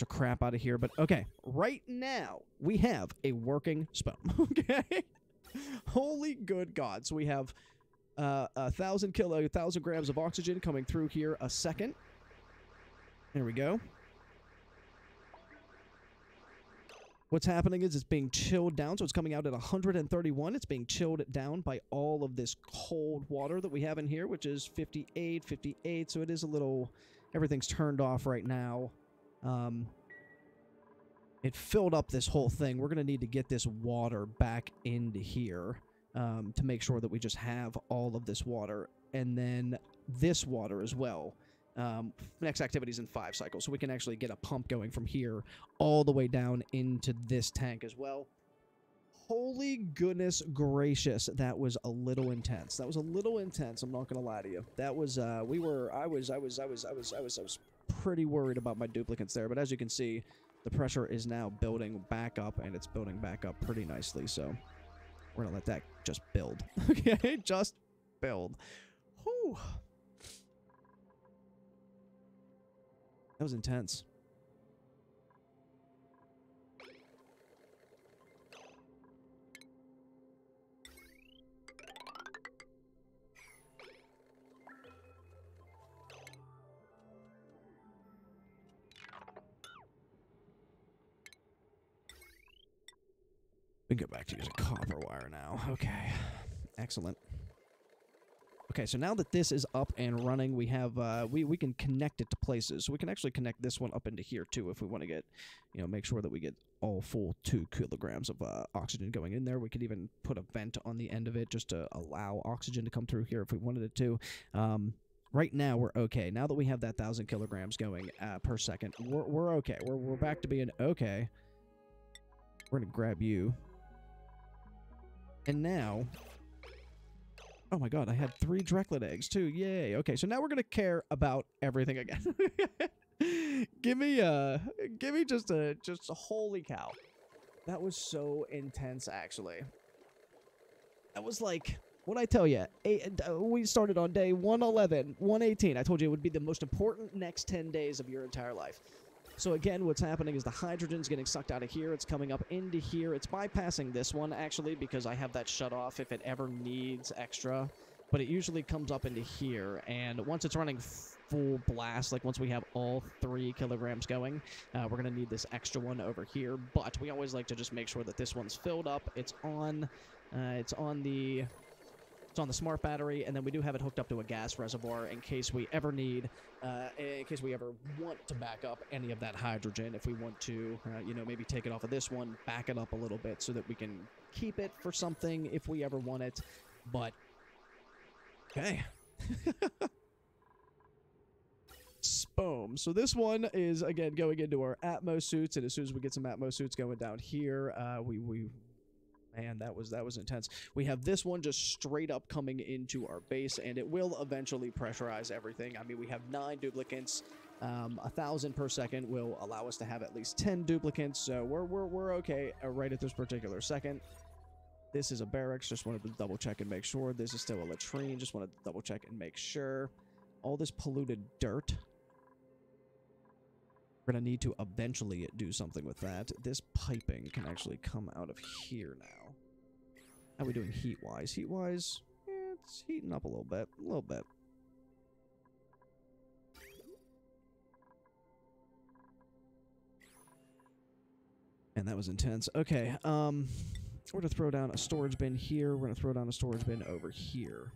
crap out of here. But okay, right now we have a working SPOM. Okay. Holy good God. So we have 1,000 grams of oxygen coming through here a second. There we go. What's happening is it's being chilled down, so it's coming out at 131. It's being chilled down by all of this cold water that we have in here, which is 58, 58. So it is a little... Everything's turned off right now. It filled up this whole thing. We're going to need to get this water back into here to make sure that we just have all of this water. And then this water as well. Next activity is in 5 cycles, so we can actually get a pump going from here all the way down into this tank as well. Holy goodness gracious, that was a little intense. That was a little intense. I'm not gonna lie to you. That was I was pretty worried about my duplicates there, but as you can see, the pressure is now building back up, and it's building back up pretty nicely. So we're gonna let that just build. Okay, just build. Whew. That was intense. We can go back to using copper wire now. Okay. Excellent. Okay, so now that this is up and running, we have we can connect it to places. So we can actually connect this one up into here too if we want to get, you know, make sure that we get all full 2 kilograms of oxygen going in there. We could even put a vent on the end of it just to allow oxygen to come through here if we wanted it to. Right now we're okay. Now that we have that 1,000 kilograms going per second, we're okay. We're back to being okay. We're gonna grab you, and now. Oh my God, I had 3 Drecklet eggs too. Yay. Okay, so now we're gonna care about everything again. give me just a holy cow. That was so intense, actually. That was like, what'd I tell you? We started on day 111, 118. I told you it would be the most important next 10 days of your entire life. So again, what's happening is the hydrogen's getting sucked out of here. It's coming up into here. It's bypassing this one, actually, because I have that shut off if it ever needs extra. But it usually comes up into here. And once it's running full blast, like once we have all 3 kilograms going, we're going to need this extra one over here. But we always like to just make sure that this one's filled up. It's on the smart battery, and then we do have it hooked up to a gas reservoir in case we ever need, in case we ever want to back up any of that hydrogen. If we want to, you know, maybe take it off of this one, back it up a little bit so that we can keep it for something if we ever want it. But, okay. SPOM. So this one is, again, going into our Atmos suits, and as soon as we get some Atmos suits going down here, man, that was intense. We have this one just straight up coming into our base, and it will eventually pressurize everything. I mean, we have 9 duplicates. 1,000 per second will allow us to have at least 10 duplicates, so we're okay right at this particular second. This is a barracks. Just wanted to double check and make sure. This is still a latrine. Just wanted to double check and make sure. All this polluted dirt. We're going to need to eventually do something with that. This piping can actually come out of here now. How are we doing heat-wise? Heat-wise, it's heating up a little bit. A little bit. And that was intense. Okay, we're going to throw down a storage bin here. We're going to throw down a storage bin over here.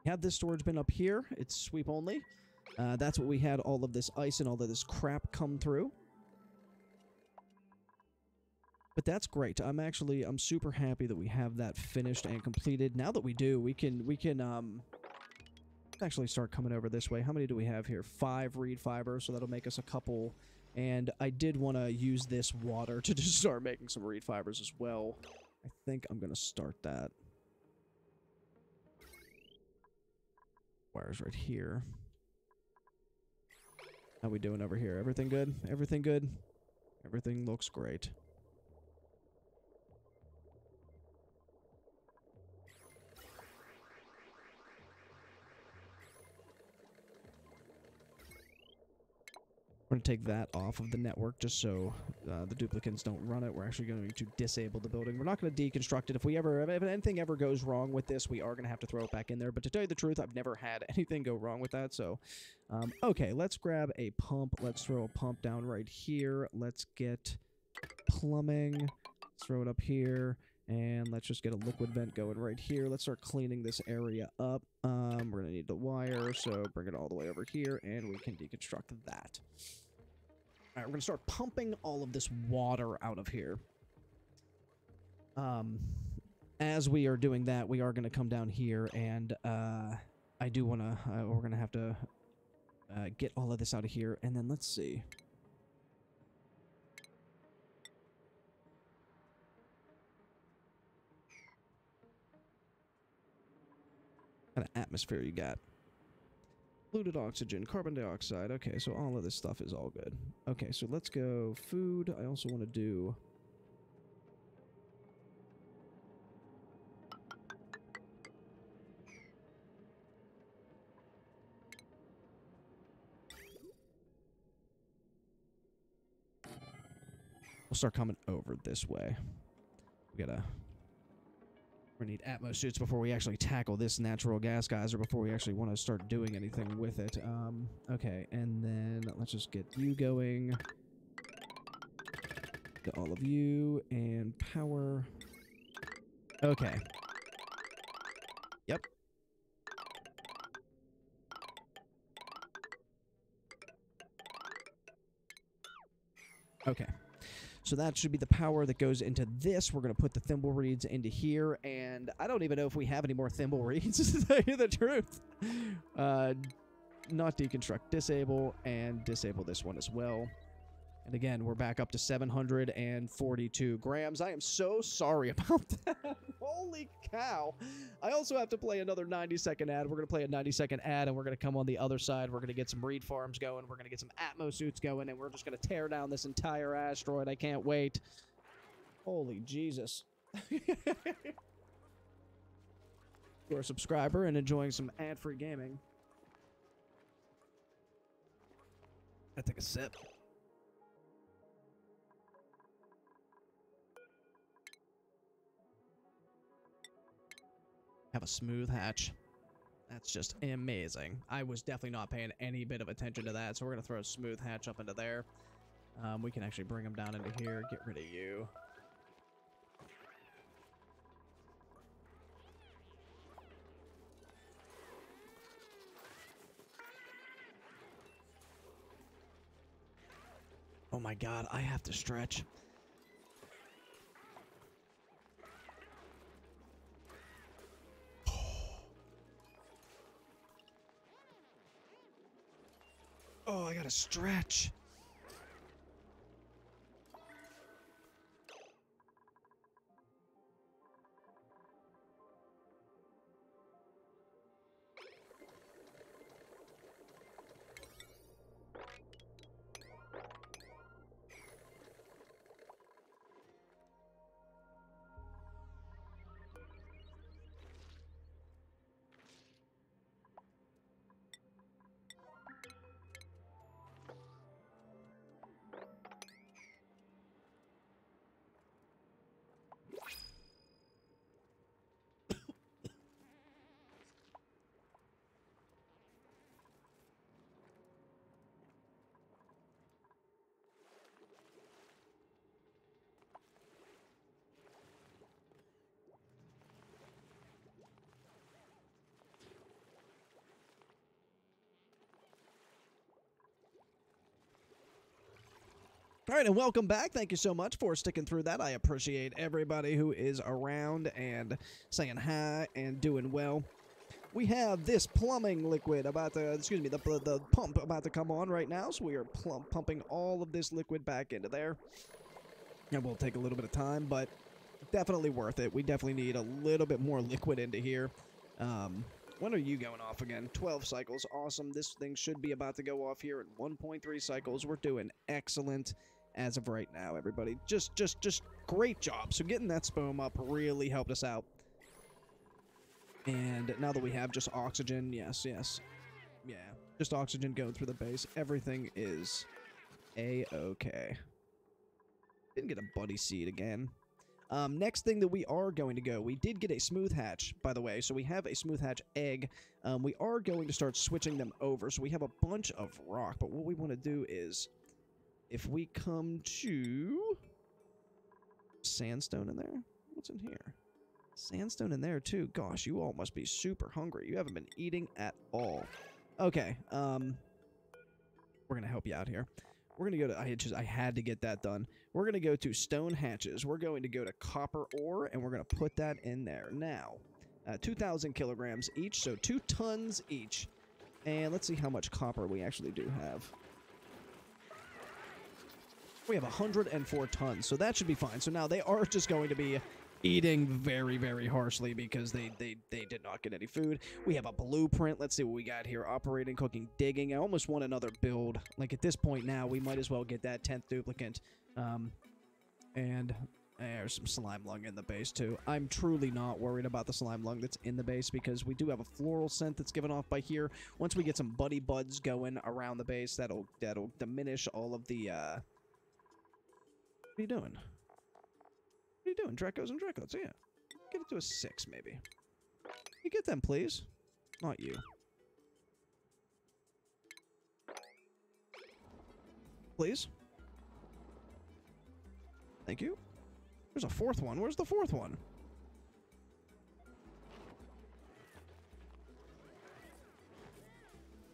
We have this storage bin up here. It's sweep only. That's what we had all of this ice and all of this crap come through. But that's great. I'm super happy that we have that finished and completed. Now that we do, we can actually start coming over this way. How many do we have here? 5 reed fibers, so that'll make us a couple. And I did want to use this water to just start making some reed fibers as well. I think I'm going to start that. Wires right here. How we doing over here? Everything good? Everything good? Everything looks great. We're going to take that off of the network just so the duplicants don't run it. We're actually going to disable the building. We're not going to deconstruct it. If anything ever goes wrong with this, we are going to have to throw it back in there. But to tell you the truth, I've never had anything go wrong with that. So, okay, let's grab a pump. Let's throw a pump down right here. Let's get plumbing. Let's throw it up here. And let's just get a liquid vent going right here. Let's start cleaning this area up. We're going to need the wire, so bring it all the way over here, and we can deconstruct that. All right, we're going to start pumping all of this water out of here. As we are doing that, we are going to come down here, and I do want to... we're going to have to get all of this out of here, and then let's see... What kind of atmosphere you got? Polluted oxygen, carbon dioxide. Okay, so all of this stuff is all good. Okay, so let's go food. I also want to do... We'll start coming over this way. We gotta... We're gonna need Atmos suits before we actually tackle this natural gas geyser, before we actually want to start doing anything with it. Okay, and then let's just get you going. Get all of you, and power. Okay. Yep. Okay. So that should be the power that goes into this. We're going to put the thimble reeds into here, and I don't even know if we have any more thimble reeds, to tell you the truth. Not deconstruct, disable, and disable this one as well. And again, we're back up to 742 grams. I am so sorry about that. Holy cow. I also have to play another 90-second ad. We're going to play a 90-second ad, and we're going to come on the other side. We're going to get some reed farms going. We're going to get some Atmos suits going, and we're just going to tear down this entire asteroid. I can't wait. Holy Jesus. You're a subscriber and enjoying some ad-free gaming. I take a sip. Have a smooth hatch. That's just amazing. I was definitely not paying any bit of attention to that, so we're going to throw a smooth hatch up into there. We can actually bring them down into here. Get rid of you. Oh my god, I have to stretch. Oh, I gotta stretch. All right, and welcome back. Thank you so much for sticking through that. I appreciate everybody who is around and saying hi and doing well. We have this plumbing liquid about to, excuse me, the pump about to come on right now, so we are pumping all of this liquid back into there. It will take a little bit of time, but definitely worth it. We definitely need a little bit more liquid into here. When are you going off again? 12 cycles. Awesome. This thing should be about to go off here at 1.3 cycles. We're doing excellent as of right now, everybody. Just great job. So getting that SPOM up really helped us out. And now that we have just oxygen, yes. Yeah, just oxygen going through the base. Everything is A-okay. Didn't get a buddy seed again. Next thing that we are going to go, we did get a smooth hatch, by the way, so we have a smooth hatch egg. We are going to start switching them over, so we have a bunch of rock, but what we want to do is, if we come to sandstone in there, what's in here? Sandstone in there too. Gosh, you all must be super hungry. You haven't been eating at all. Okay, we're gonna help you out here. We're going to go to, I had to get that done. We're going to go to stone hatches. We're going to go to copper ore, and we're going to put that in there. Now, 2,000 kilograms each, so 2 tons each. And let's see how much copper we actually do have. We have 104 tons, so that should be fine. So now they are just going to be eating very, very harshly because they did not get any food. We have a blueprint. Let's see what we got here. Operating, cooking, digging. I almost want another build. Like, at this point now, we might as well get that 10th duplicate. And there's some slime lung in the base, too. I'm truly not worried about the slime lung that's in the base because we do have a floral scent that's given off by here. Once we get some buddy buds going around the base, that'll diminish all of the, What are you doing? What are you doing? Drecos and Drecos, yeah. Get it to a 6, maybe. You get them, please. Not you. Please. Thank you. There's a 4th one. Where's the 4th one?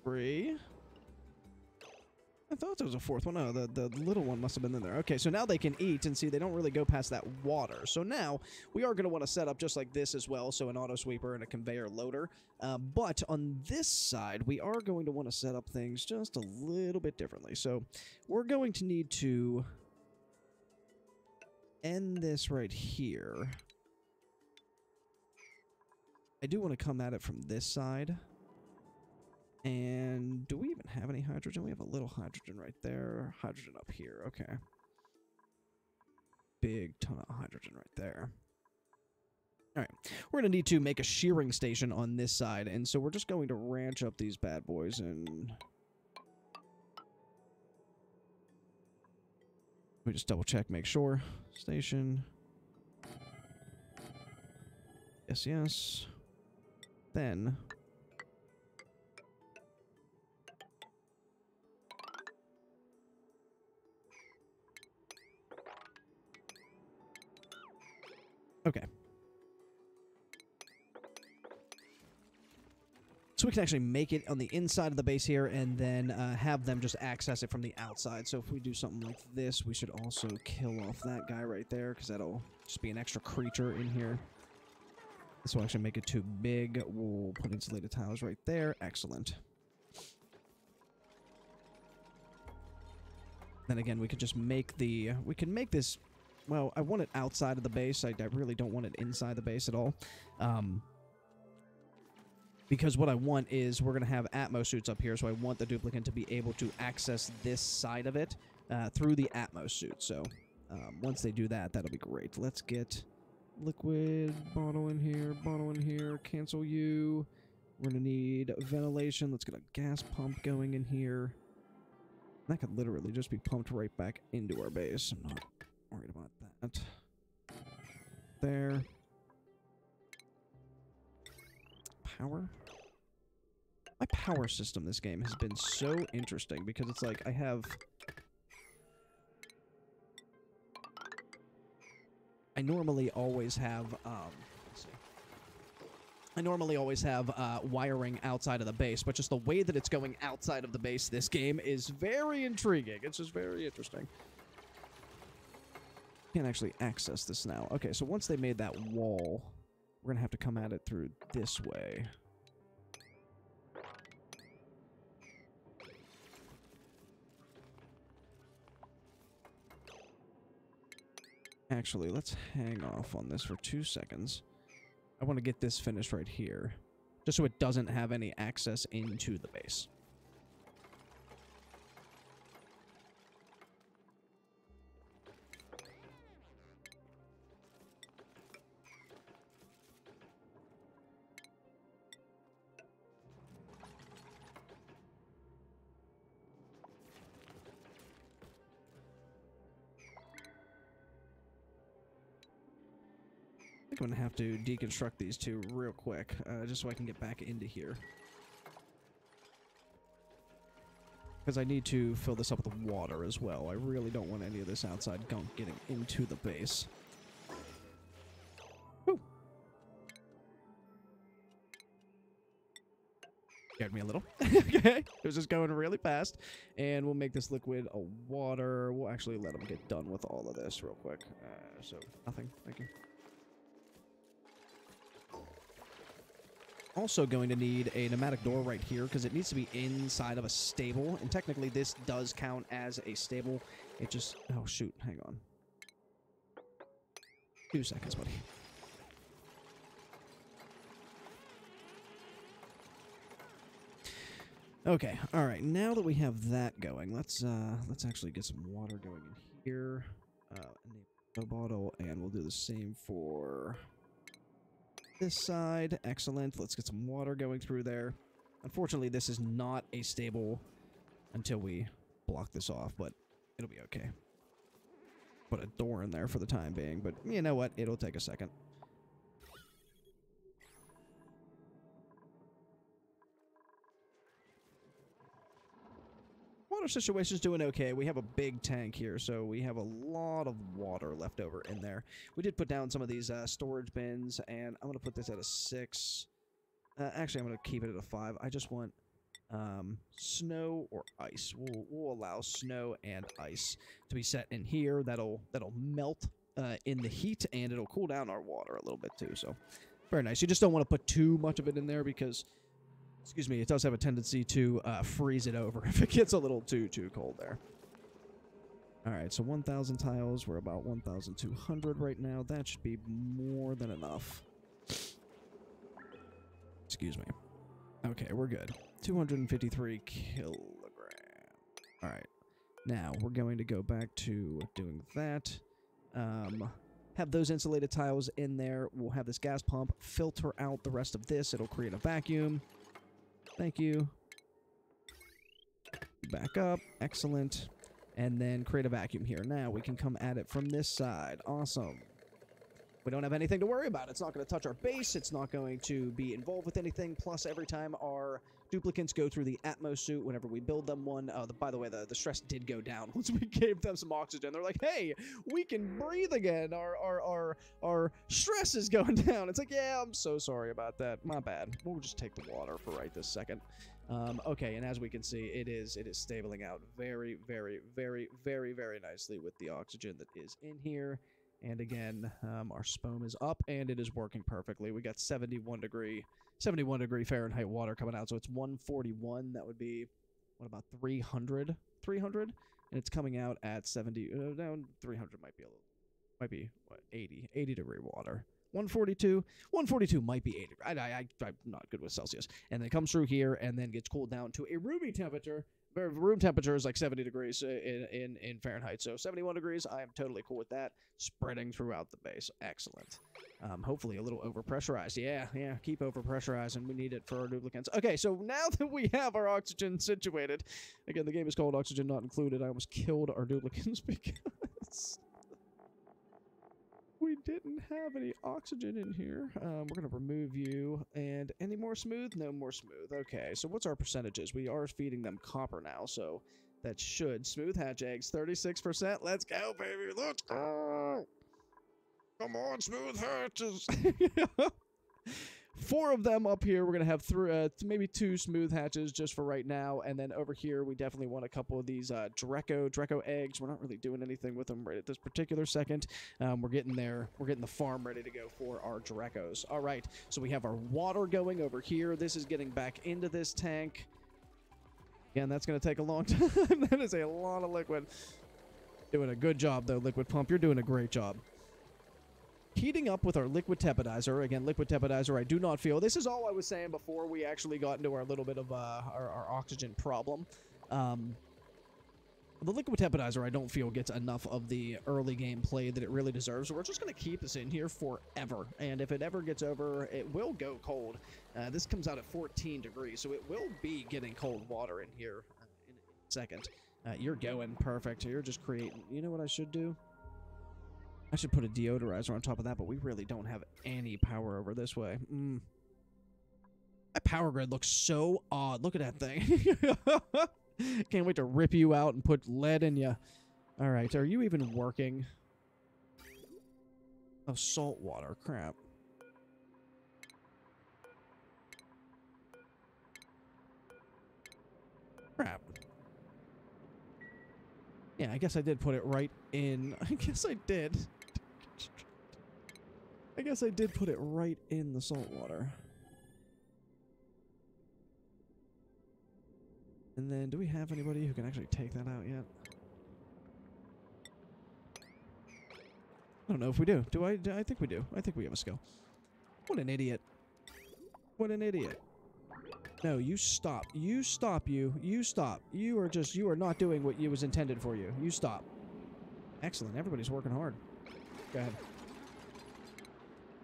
Three. I thought there was a 4th one. Oh, the little one must have been in there. Okay, so now they can eat, and see, they don't really go past that water. So now, we are going to want to set up just like this as well, so an auto sweeper and a conveyor loader. But on this side, we are going to want to set up things just a little bit differently. So we're going to need to end this right here. I do want to come at it from this side. And do we even have any hydrogen? We have a little hydrogen right there. Hydrogen up here. Okay. Big ton of hydrogen right there. All right. We're going to need to make a shearing station on this side. And so we're just going to ranch up these bad boys and... we just double check, make sure. Station. Yes, yes. Then... okay. So we can actually make it on the inside of the base here and then have them just access it from the outside. So if we do something like this, we should also kill off that guy right there because that'll just be an extra creature in here. This will actually make it too big. We'll put insulated tiles right there. Excellent. Then again, we could just make the... we can make this... well, I want it outside of the base. I really don't want it inside the base at all. Because what I want is we're going to have Atmos suits up here, so I want the duplicant to be able to access this side of it through the Atmos suit. So once they do that, that'll be great. Let's get liquid, bottle in here, cancel you. We're going to need ventilation. Let's get a gas pump going in here. That could literally just be pumped right back into our base. I'm not worried about that. There. Power? My power system this game has been so interesting because it's like I have... I normally always have, let's see. I normally always have wiring outside of the base, but just the way that it's going outside of the base this game is very intriguing. It's just very interesting. Can't actually access this now. Okay, so once they made that wall, we're going to have to come at it through this way. Actually, let's hang off on this for 2 seconds. I want to get this finished right here, just so it doesn't have any access into the base. think I'm going to have to deconstruct these two real quick, just so I can get back into here. Because I need to fill this up with water as well. I really don't want any of this outside gunk getting into the base. Woo! Scared me a little. Okay. It was just going really fast. And we'll make this liquid a water. We'll actually let them get done with all of this real quick. So, nothing. Thank you. Also going to need a pneumatic door right here because it needs to be inside of a stable, and technically this does count as a stable. It just... oh shoot, hang on. 2 seconds, buddy. Okay, all right. Now that we have that going, let's actually get some water going in here. A bottle, and we'll do the same for this side. Excellent. Let's get some water going through there. Unfortunately, this is not a stable until we block this off, but it'll be okay. Put a door in there for the time being, but you know what? It'll take a second. Water situation's doing okay. We have a big tank here, so we have a lot of water left over in there. We did put down some of these storage bins, and I'm going to put this at a 6. Actually, I'm going to keep it at a 5. I just want snow or ice. We'll allow snow and ice to be set in here. That'll melt in the heat, and it'll cool down our water a little bit too. So very nice. You just don't want to put too much of it in there because... excuse me, it does have a tendency to freeze it over if it gets a little too cold there. Alright, so 1,000 tiles. We're about 1,200 right now. That should be more than enough. Excuse me. Okay, we're good. 253 kilograms. Alright. Now, we're going to go back to doing that. Have those insulated tiles in there. We'll have this gas pump filter out the rest of this. It'll create a vacuum. Thank you. Back up. Excellent. And then create a vacuum here. Now we can come at it from this side. Awesome. We don't have anything to worry about. It's not going to touch our base. It's not going to be involved with anything. Plus, every time our duplicants go through the Atmos suit, whenever we build them one, by the way, the stress did go down once we gave them some oxygen. They're like, hey, we can breathe again. Our stress is going down. It's like, yeah, I'm so sorry about that. My bad. We'll just take the water for right this second. Okay, and as we can see, it is stabling out very, very, very, very, very nicely with the oxygen that is in here. And again, our SPOM is up, and it is working perfectly. We got 71 degree Fahrenheit water coming out, so it's 141. That would be, what, about 300? 300? And it's coming out at 70. Down 300 might be what, 80 degree water. 142 might be 80. I'm not good with Celsius. And then it comes through here, and then gets cooled down to a room temperature. Room temperature is like 70 degrees in Fahrenheit, so 71 degrees, I am totally cool with that. Spreading throughout the base. Excellent. Hopefully a little overpressurized. Yeah, keep overpressurizing. We need it for our duplicants. Okay, so now that we have our oxygen situated, again, the game is called Oxygen Not Included. I almost killed our duplicants because... we didn't have any oxygen in here. We're going to remove you. And any more smooth? No more smooth. Okay, so what's our percentages? We are feeding them copper now, so that should. Smooth hatch eggs, 36%. Let's go, baby. Let's go. Come on, smooth hatches. 4 of them up here. We're going to have maybe 2 smooth hatches just for right now. And then over here, we definitely want a couple of these Dreco eggs. We're not really doing anything with them right at this particular second. We're getting there. We're getting the farm ready to go for our Drecos. All right, so we have our water going over here. This is getting back into this tank. Again, that's going to take a long time. That is a lot of liquid. Doing a good job, though, Liquid Pump. You're doing a great job. Heating up with our liquid tepidizer. Again, liquid tepidizer, I do not feel. This is all I was saying before we actually got into our little bit of our oxygen problem. The liquid tepidizer, I don't feel, gets enough of the early game play that it really deserves. So we're just going to keep this in here forever. And if it ever gets over, it will go cold. This comes out at 14 degrees, so it will be getting cold water in here in a second. You're going perfect. You're just creating... you know what I should do? I should put a deodorizer on top of that, but we really don't have any power over this way. That power grid looks so odd. Look at that thing. Can't wait to rip you out and put lead in you. All right, are you even working? Oh, salt water. Crap. Crap. Yeah, I guess I did put it right in. I guess I did. I guess I did put it right in the salt water. And then, do we have anybody who can actually take that out yet? I don't know if we do. Do I? I think we do. I think we have a skill. What an idiot. What an idiot. No, you stop. You stop, you. You stop. You are not doing what you was intended for you. You stop. Excellent. Everybody's working hard. Go ahead.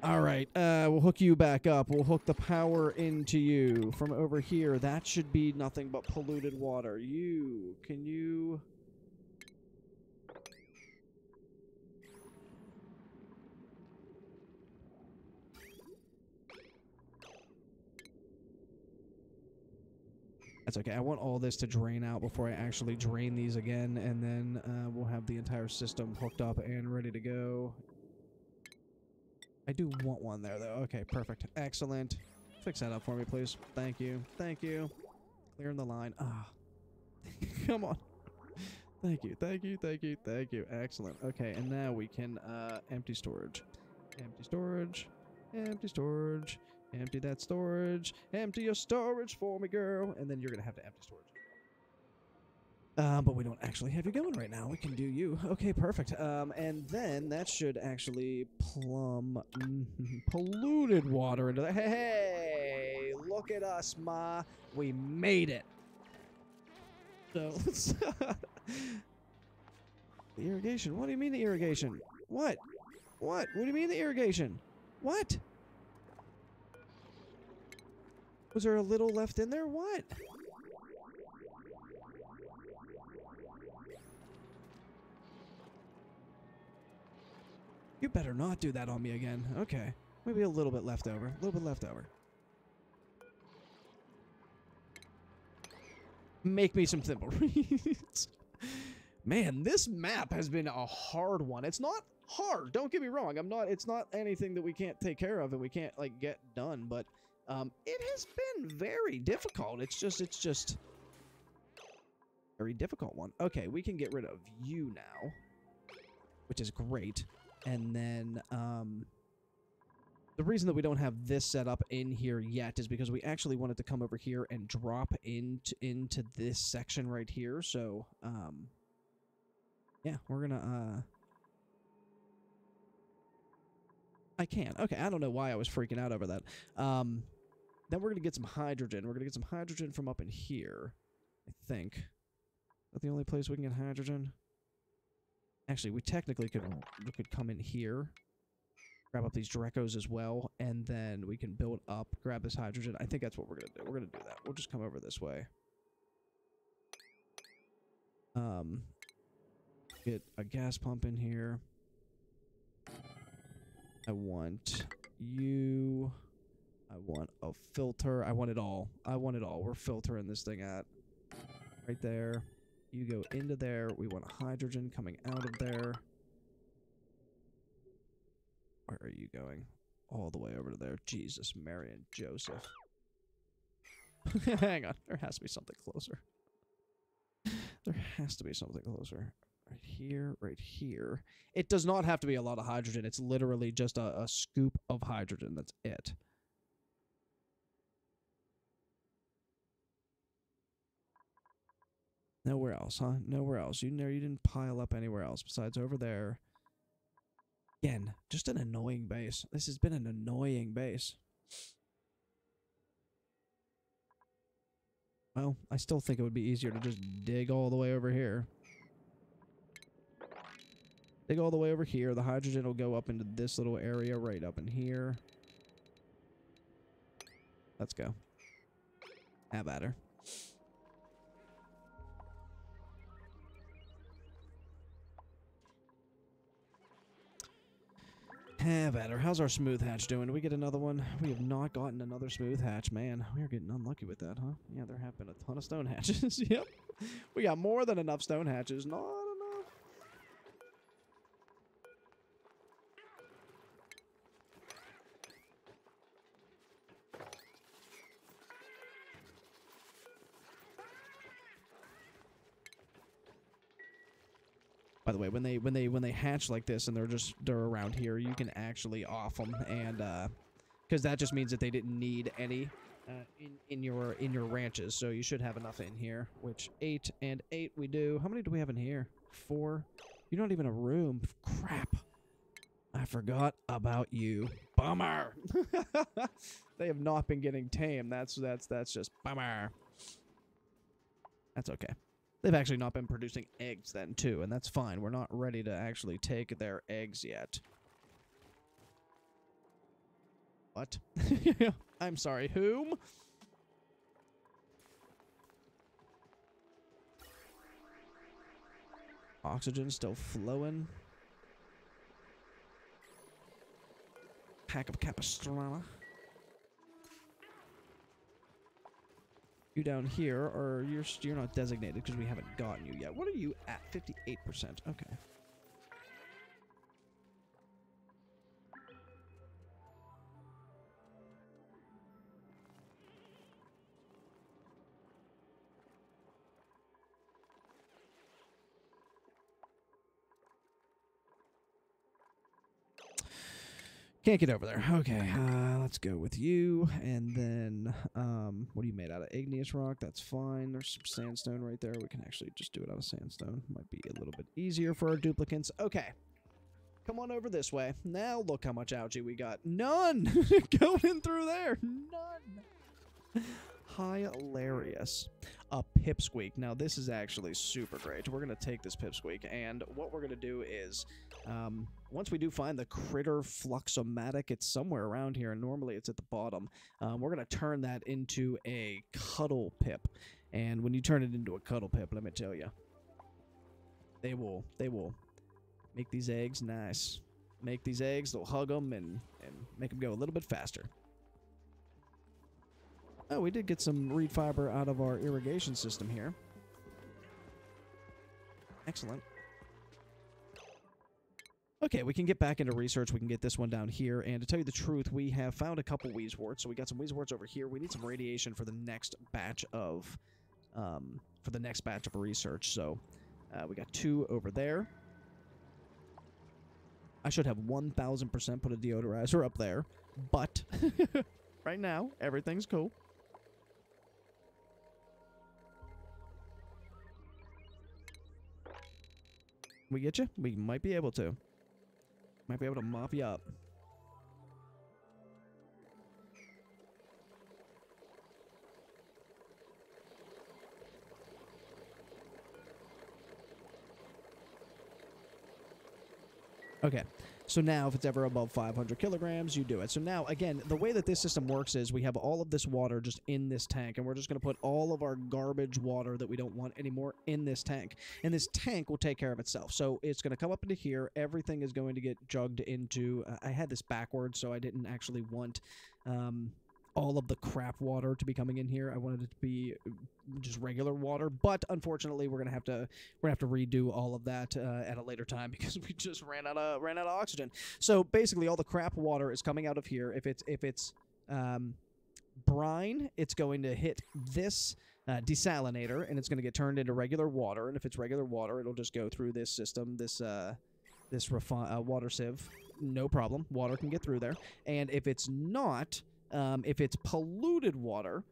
All right. We'll hook you back up. We'll hook the power into you from over here. That should be nothing but polluted water. You, can you... That's okay. I want all this to drain out before I actually drain these again, and then we'll have the entire system hooked up and ready to go. I do want one there, though. Okay, perfect. Excellent. Fix that up for me, please. Thank you. Thank you. Clearing the line. Ah. Come on. Thank you. Thank you. Thank you. Thank you. Excellent. Okay, and now we can empty storage. Empty storage. Empty storage. Empty that storage. Empty your storage for me, girl. And then you're going to have to empty storage. But we don't actually have you going right now. We can do you. Okay, perfect. And then that should actually plumb polluted water into the... Hey, look at us, Ma. We made it. So, let's... The irrigation. What do you mean the irrigation? What? What? What do you mean the irrigation? What? Was there a little left in there? What? You better not do that on me again. Okay. Maybe a little bit left over. A little bit left over. Make me some thimble reeds. Man, this map has been a hard one. It's not hard. Don't get me wrong. It's not anything that we can't take care of and we can't, like, get done, but it has been very difficult. It's just very difficult one. Okay, we can get rid of you now, which is great. And then the reason that we don't have this set up in here yet is because we actually wanted to come over here and drop into this section right here. So yeah, we're gonna I can. Okay, I don't know why I was freaking out over that. Then we're going to get some hydrogen. We're going to get some hydrogen from up in here, I think. Is that the only place we can get hydrogen? Actually, we technically could come in here, grab up these Drecos as well, and then we can build up, grab this hydrogen. I think that's what we're going to do. We're going to do that. We'll just come over this way. Get a gas pump in here. I want you... I want a filter. I want it all. I want it all. We're filtering this thing at right there. You go into there. We want hydrogen coming out of there. Where are you going? All the way over to there. Jesus, Mary and Joseph. Hang on. There has to be something closer. There has to be something closer. Right here, right here. It does not have to be a lot of hydrogen. It's literally just a scoop of hydrogen. That's it. Nowhere else, huh? Nowhere else. You didn't pile up anywhere else besides over there. Again, just an annoying base. This has been an annoying base. Well, I still think it would be easier to just dig all the way over here. Dig all the way over here. The hydrogen will go up into this little area right up in here. Let's go. Have at her. Better. How's our smooth hatch doing? Do we get another one? We have not gotten another smooth hatch, man. We are getting unlucky with that, huh? Yeah, there have been a ton of stone hatches. Yep. We got more than enough stone hatches. Not enough. By the way, when they hatch like this and they're around here, you can actually off them, and because that just means that they didn't need any in your ranches, so you should have enough in here. Which 8 and 8 we do. How many do we have in here? 4. You're not even a room. Crap. I forgot about you. Bummer. They have not been getting tame. That's just bummer. That's okay. They've actually not been producing eggs then, too, and that's fine. We're not ready to actually take their eggs yet. What? I'm sorry, whom? Oxygen still flowing. Pack of Capistrano. You down here, or you're not designated because we haven't gotten you yet. What are you at? 58%. Okay. Can't get over there. Okay, let's go with you. And then, what are you made out of? Igneous rock? That's fine. There's some sandstone right there. We can actually just do it out of sandstone. Might be a little bit easier for our duplicants. Okay. Come on over this way. Now look how much algae we got. None! Going in through there. None! Hilarious. A pipsqueak. Now, this is actually super great. We're going to take this pipsqueak, and what we're going to do is, once we do find the critter fluxomatic, it's somewhere around here, and normally it's at the bottom. We're going to turn that into a cuddle pip, and when you turn it into a cuddle pip, let me tell you, they will make these eggs nice. Make these eggs, they'll hug them and make them go a little bit faster. Oh, we did get some reed fiber out of our irrigation system here. Excellent. Okay, we can get back into research. We can get this one down here. And to tell you the truth, we have found a couple wheezeworts. So we got some wheezeworts over here. We need some radiation for the next batch of research. So we got 2 over there. I should have 1,000% put a deodorizer up there, but right now everything's cool. We get you? We might be able to. Might be able to mop you up. Okay, so now if it's ever above 500 kilograms, you do it. So now, again, the way that this system works is we have all of this water just in this tank, and we're just going to put all of our garbage water that we don't want anymore in this tank. And this tank will take care of itself. So it's going to come up into here. Everything is going to get jugged into... I had this backwards, so I didn't actually want... all of the crap water to be coming in here. I wanted it to be just regular water, but unfortunately, we're gonna have to redo all of that at a later time because we just ran out of oxygen. So basically, all the crap water is coming out of here. If it's brine, it's going to hit this desalinator, and it's going to get turned into regular water. And if it's regular water, it'll just go through this system, this water sieve. No problem. Water can get through there. And if it's not... if it's polluted water,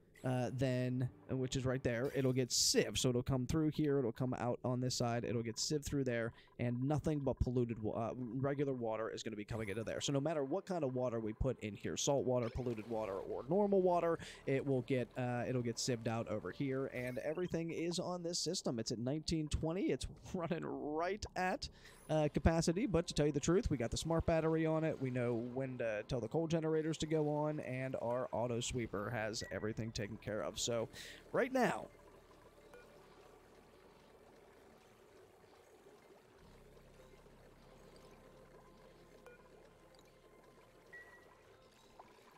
then, which is right there, it'll get sieved. So it'll come through here, it'll come out on this side, it'll get sieved through there, and nothing but polluted regular water is going to be coming into there. So no matter what kind of water we put in here, salt water, polluted water, or normal water, it'll get sieved out over here, and everything is on this system. It's at 1920. It's running right at capacity, but to tell you the truth, we got the smart battery on it. We know when to tell the coal generators to go on, and our auto sweeper has everything taken care of. So right now,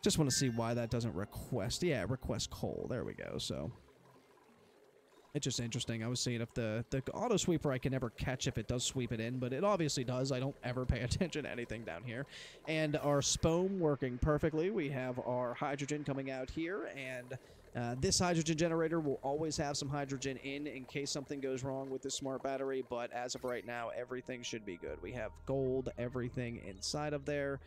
Just want to see why that doesn't request. Yeah, request coal. There we go. So it's just interesting. I was seeing if the auto sweeper I can never catch if it does sweep it in, but it obviously does. I don't ever pay attention to anything down here. And our SPOM working perfectly. We have our hydrogen coming out here, and this hydrogen generator will always have some hydrogen in case something goes wrong with this smart battery, but as of right now, everything should be good. We have gold, everything inside of there.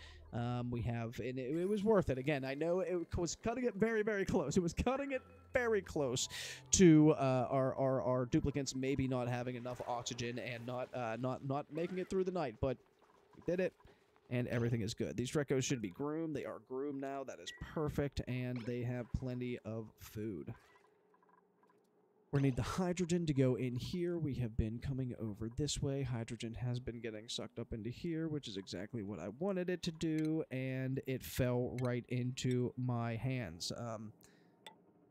We have, and it was worth it. Again, I know it was cutting it very, very close. It was cutting it very close to our duplicates maybe not having enough oxygen and not making it through the night, but we did it. And everything is good. These Drekos should be groomed. They are groomed now. That is perfect. And they have plenty of food. We need the hydrogen to go in here. We have been coming over this way. Hydrogen has been getting sucked up into here, which is exactly what I wanted it to do. And it fell right into my hands. We're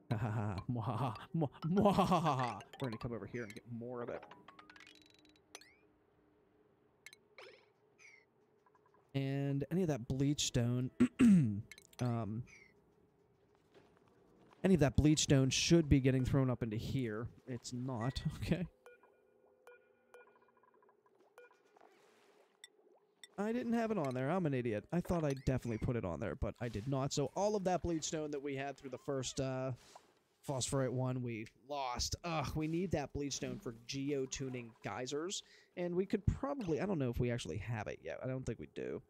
going to come over here and get more of it. And any of that bleach stone, any of that bleach stone should be getting thrown up into here. It's not. Okay. I didn't have it on there. I'm an idiot. I thought I definitely put it on there, but I did not. So all of that bleach stone that we had through the first phosphorite one, we lost. Ugh, we need that bleach stone for geotuning geysers. And we could probably, I don't know if we actually have it yet. I don't think we do.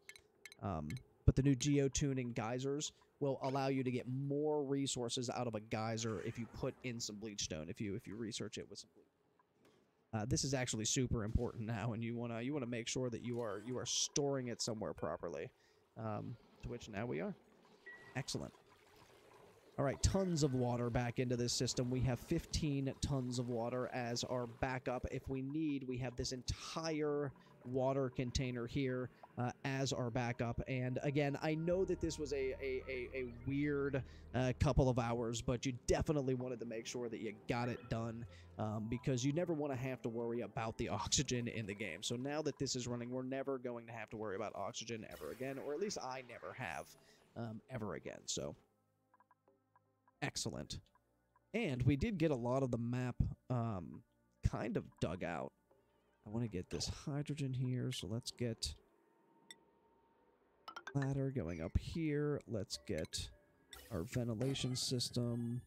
But the new geotuning geysers will allow you to get more resources out of a geyser if you put in some bleach stone, if you research it with some bleach. This is actually super important now, and you wanna make sure that you are storing it somewhere properly. To which now we are. Excellent. All right, tons of water back into this system. We have 15 tons of water as our backup. If we need, we have this entire water container here as our backup. And again, I know that this was a weird couple of hours, but you definitely wanted to make sure that you got it done because you never want to have to worry about the oxygen in the game. So now that this is running, we're never going to have to worry about oxygen ever again, or at least I never have ever again. So excellent. And we did get a lot of the map kind of dug out. I want to get this hydrogen here, so let's get ladder going up here. Let's get our ventilation system.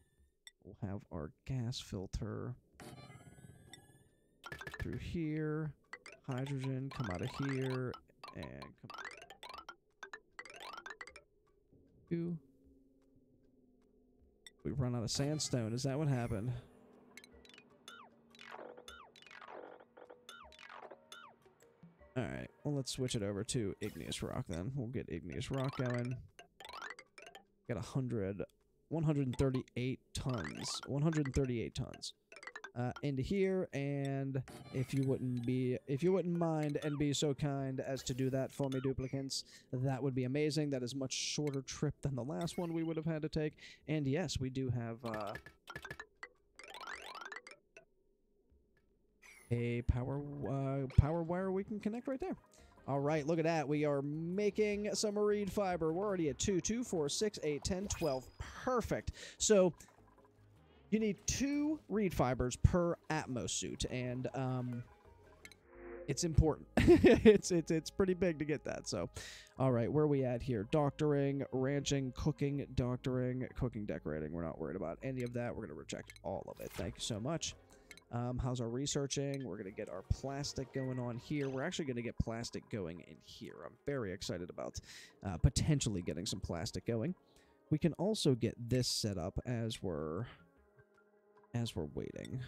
We'll have our gas filter through here. Hydrogen come out of here and come. Ooh. We run out of sandstone. Is that what happened? Alright, well let's switch it over to igneous rock then. We'll get igneous rock going. Got 138 tons. 138 tons. Into here, and if you wouldn't mind and be so kind as to do that for me, duplicates, that would be amazing. That is a much shorter trip than the last one we would have had to take. And yes, we do have a power wire we can connect right there. All right, look at that. We are making some reed fiber. We're already at 2, 2, 4, 6, 8, 10, 12. Perfect. So you need 2 reed fibers per Atmos suit, and it's important. it's pretty big to get that. So, all right, where are we at here? Doctoring, ranching, cooking, doctoring, cooking, decorating. We're not worried about any of that. We're going to reject all of it. Thank you so much. How's our researching? We're going to get our plastic going on here. We're actually going to get plastic going in here. I'm very excited about potentially getting some plastic going. We can also get this set up as we're waiting.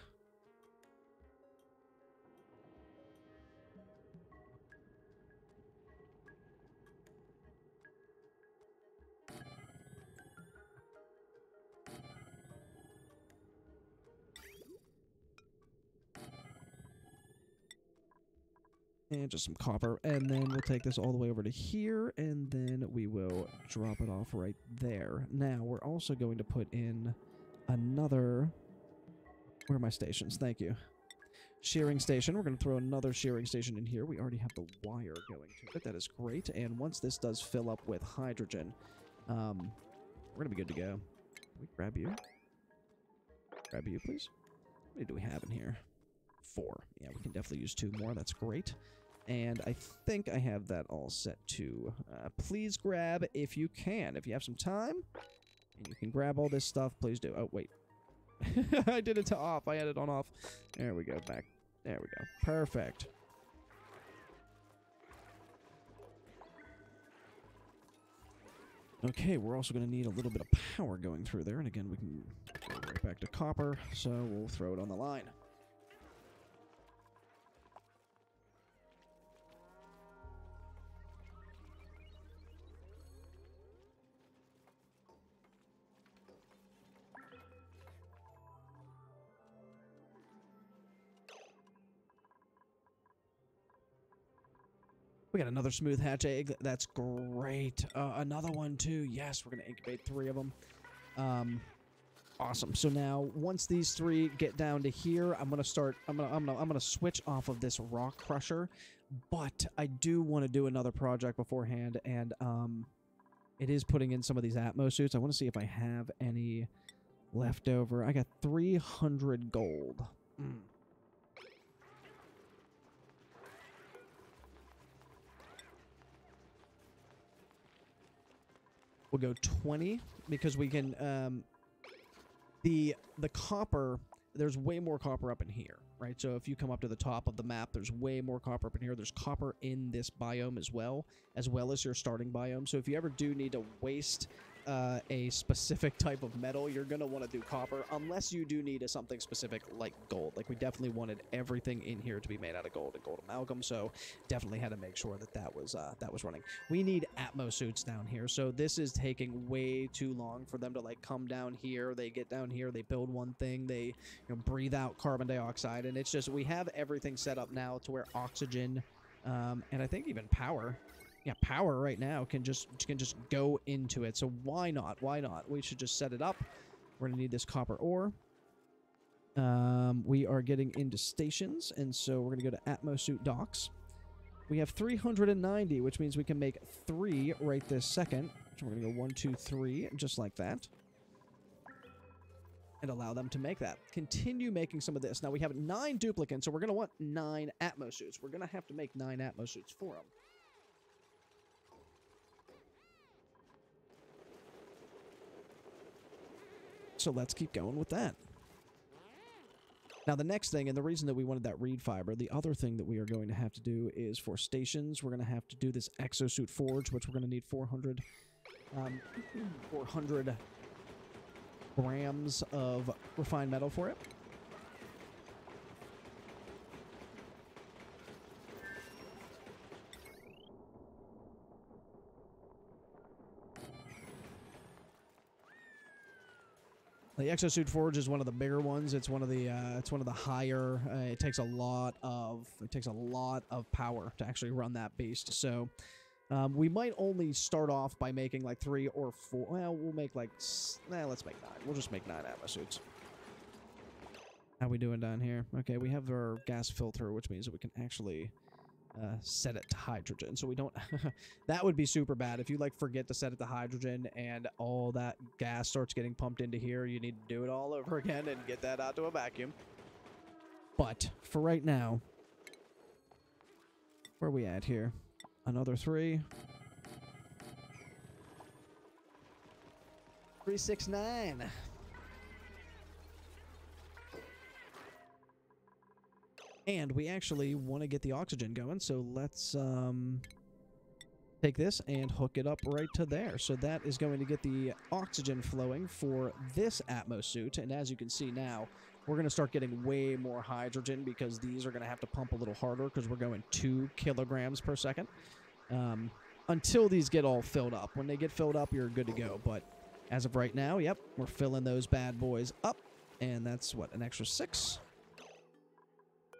And just some copper, and then we'll take this all the way over to here, and then we will drop it off right there. Now, we're also going to put in another... Where are my stations? Thank you. Shearing station. We're going to throw another shearing station in here. We already have the wire going to it. That is great. And once this does fill up with hydrogen, we're going to be good to go. Can we grab you? Grab you, please. How many do we have in here? 4. Yeah, we can definitely use 2 more. That's great. And I think I have that all set too. Please grab if you can. If you have some time and you can grab all this stuff, please do. Oh, wait. I did it to off. I had it on off. There we go. Back. There we go. Perfect. Okay, we're also going to need a little bit of power going through there. And again, we can go right back to copper. So we'll throw it on the line. We got another smooth hatch egg. That's great. Another one too. Yes, we're gonna incubate 3 of them. Awesome. So now, once these 3 get down to here, I'm gonna start. I'm gonna switch off of this rock crusher, but I do want to do another project beforehand, and it is putting in some of these Atmos suits. I want to see if I have any left over. I got 300 gold. We'll go 20 because we can the copper, there's way more copper up in here, right? So if you come up to the top of the map, there's way more copper up in here. There's copper in this biome as well as your starting biome. So if you ever do need to waste a specific type of metal, you're going to want to do copper, unless you do need something specific like gold. Like, we definitely wanted everything in here to be made out of gold and gold amalgam, so definitely had to make sure that that was running. We need Atmos suits down here, so this is taking way too long for them to, like, come down here. They get down here, they build one thing, they, you know, breathe out carbon dioxide, and it's just, we have everything set up now to where oxygen, and I think even power... Yeah, power right now can just go into it. So why not? Why not? We should just set it up. We're going to need this copper ore. We are getting into stations, and so we're going to go to Atmosuit docks. We have 390, which means we can make 3 right this second. So we're going to go 1, 2, 3, just like that. And allow them to make that. Continue making some of this. Now we have 9 duplicates, so we're going to want 9 Atmosuits. We're going to have to make 9 Atmosuits for them. So let's keep going with that. Now the next thing, and the reason that we wanted that reed fiber, the other thing that we are going to have to do is for stations, we're going to have to do this exosuit forge, which we're going to need 400 grams of refined metal for it. The exosuit forge is one of the bigger ones. It's one of the higher. It takes a lot of power to actually run that beast. So we might only start off by making like 3 or 4. Well, we'll make like let's make 9. We'll just make 9 Atmosuits. How we doing down here? Okay, we have our gas filter, which means that we can actually set it to hydrogen, so we don't that would be super bad if you like forget to set it to hydrogen and all that gas starts getting pumped into here. You need to do it all over again and get that out to a vacuum. But for right now, where are we at here? Another 3. 369. And we actually want to get the oxygen going, so let's take this and hook it up right to there. So that is going to get the oxygen flowing for this Atmos suit. And as you can see now, we're going to start getting way more hydrogen because these are going to have to pump a little harder because we're going 2 kilograms per second until these get all filled up. When they get filled up, you're good to go. But as of right now, yep, we're filling those bad boys up. And that's, what, an extra 6?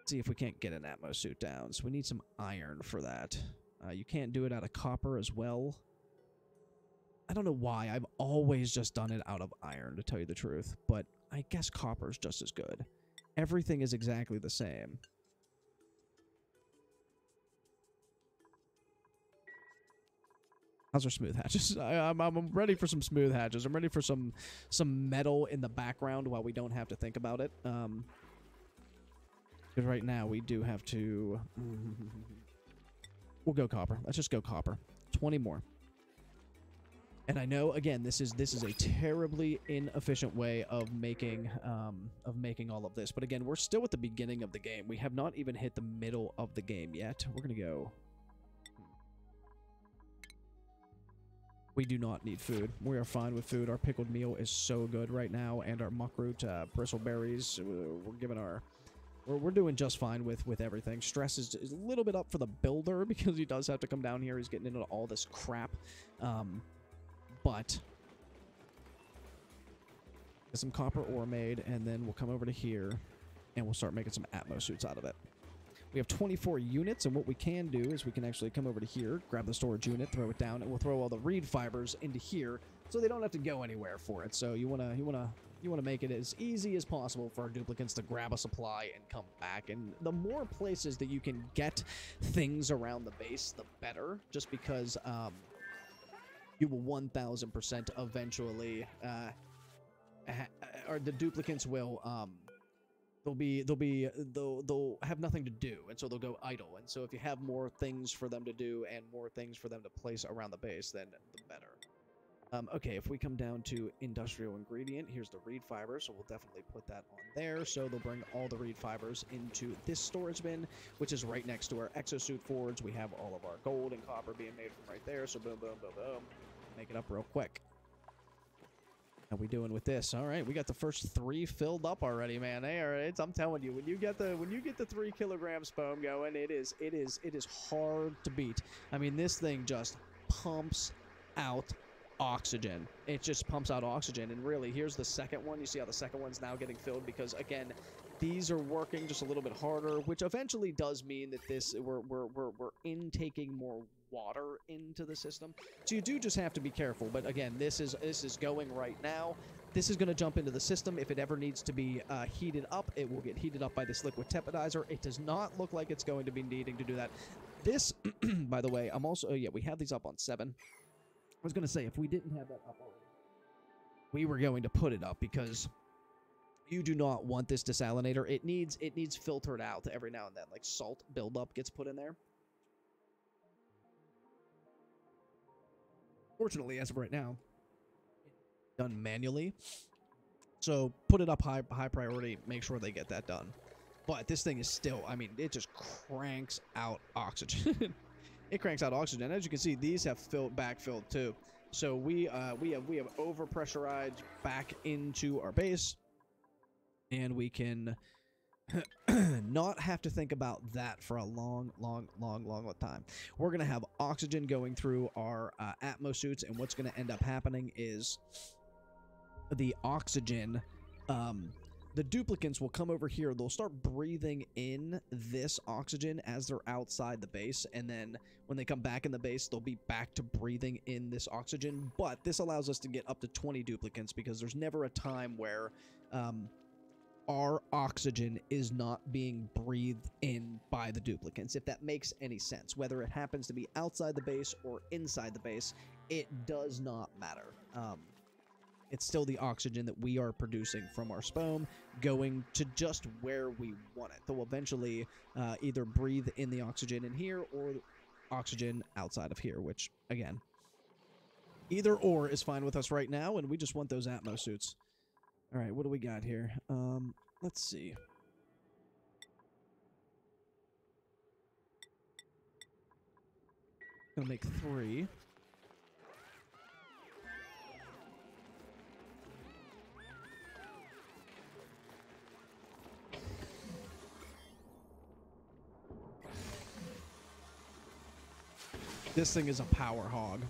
See if we can't get an Atmos suit down. So we need some iron for that. You can't do it out of copper as well. I don't know why. I've always just done it out of iron, to tell you the truth. But I guess copper is just as good. Everything is exactly the same. How's our smooth hatches? I'm ready for some smooth hatches. I'm ready for some metal in the background while we don't have to think about it. Because right now we do have to... We'll go copper. Let's just go copper. 20 more. And I know, again, this is a terribly inefficient way of making all of this. But again, we're still at the beginning of the game. We have not even hit the middle of the game yet. We're going to go... We do not need food. We are fine with food. Our pickled meal is so good right now, and our muckroot bristleberries. We're giving our... We're doing just fine with everything. Stress is a little bit up for the builder because he does have to come down here. He's getting into all this crap. But get some copper ore made, and then we'll come over to here, and we'll start making some Atmos suits out of it. We have 24 units, and what we can do is we can actually come over to here, grab the storage unit, throw it down, and we'll throw all the reed fibers into here, so they don't have to go anywhere for it. So you wanna make it as easy as possible for our duplicants to grab a supply and come back. And the more places that you can get things around the base, the better. Just because you will 1000% eventually, or the duplicants will they'll have nothing to do, and so they'll go idle. And so if you have more things for them to do and more things for them to place around the base, then the better. Okay, if we come down to industrial ingredient, here's the reed fiber, so we'll definitely put that on there. So they'll bring all the reed fibers into this storage bin, which is right next to our exosuit forge. We have all of our gold and copper being made from right there, so boom, boom, boom, boom. Make it up real quick. How we doing with this? All right, we got the first 3 filled up already, man. Hey, all right, I'm telling you, when you get the 3 kilogram SPOM going, it is hard to beat. I mean, this thing just pumps out oxygen. It just pumps out oxygen. And really, here's the second one. You see how the second one's now getting filled because, again, these are working just a little bit harder, which eventually does mean that we're intaking more water into the system. So you do just have to be careful. But again, this is going right now. This is going to jump into the system. If it ever needs to be heated up, it will get heated up by this liquid tepidizer. It does not look like it's going to be needing to do that. This, by the way, I'm also, yeah, we have these up on 7. I was going to say, if we didn't have that up already, we were going to put it up because you do not want this desalinator. It needs filtered out every now and then. Like salt buildup gets put in there. Fortunately, as of right now, it's done manually. So put it up high priority. Make sure they get that done. But this thing is still, I mean, it just cranks out oxygen. It cranks out oxygen. As you can see, these have backfilled too. So we have overpressurized back into our base, and we can not have to think about that for a long time. We're gonna have oxygen going through our Atmos suits, and what's gonna end up happening is the oxygen. The duplicants will come over here. They'll start breathing in this oxygen as they're outside the base. And then when they come back in the base, they'll be back to breathing in this oxygen. But this allows us to get up to 20 duplicants because there's never a time where our oxygen is not being breathed in by the duplicants, if that makes any sense. Whether it happens to be outside the base or inside the base, it does not matter. It's still the oxygen that we are producing from our SPOM going to just where we want it. They'll eventually either breathe in the oxygen in here or oxygen outside of here, which, again, either or is fine with us right now, and we just want those Atmos suits. All right, what do we got here? Let's see. Gonna make 3. This thing is a power hog.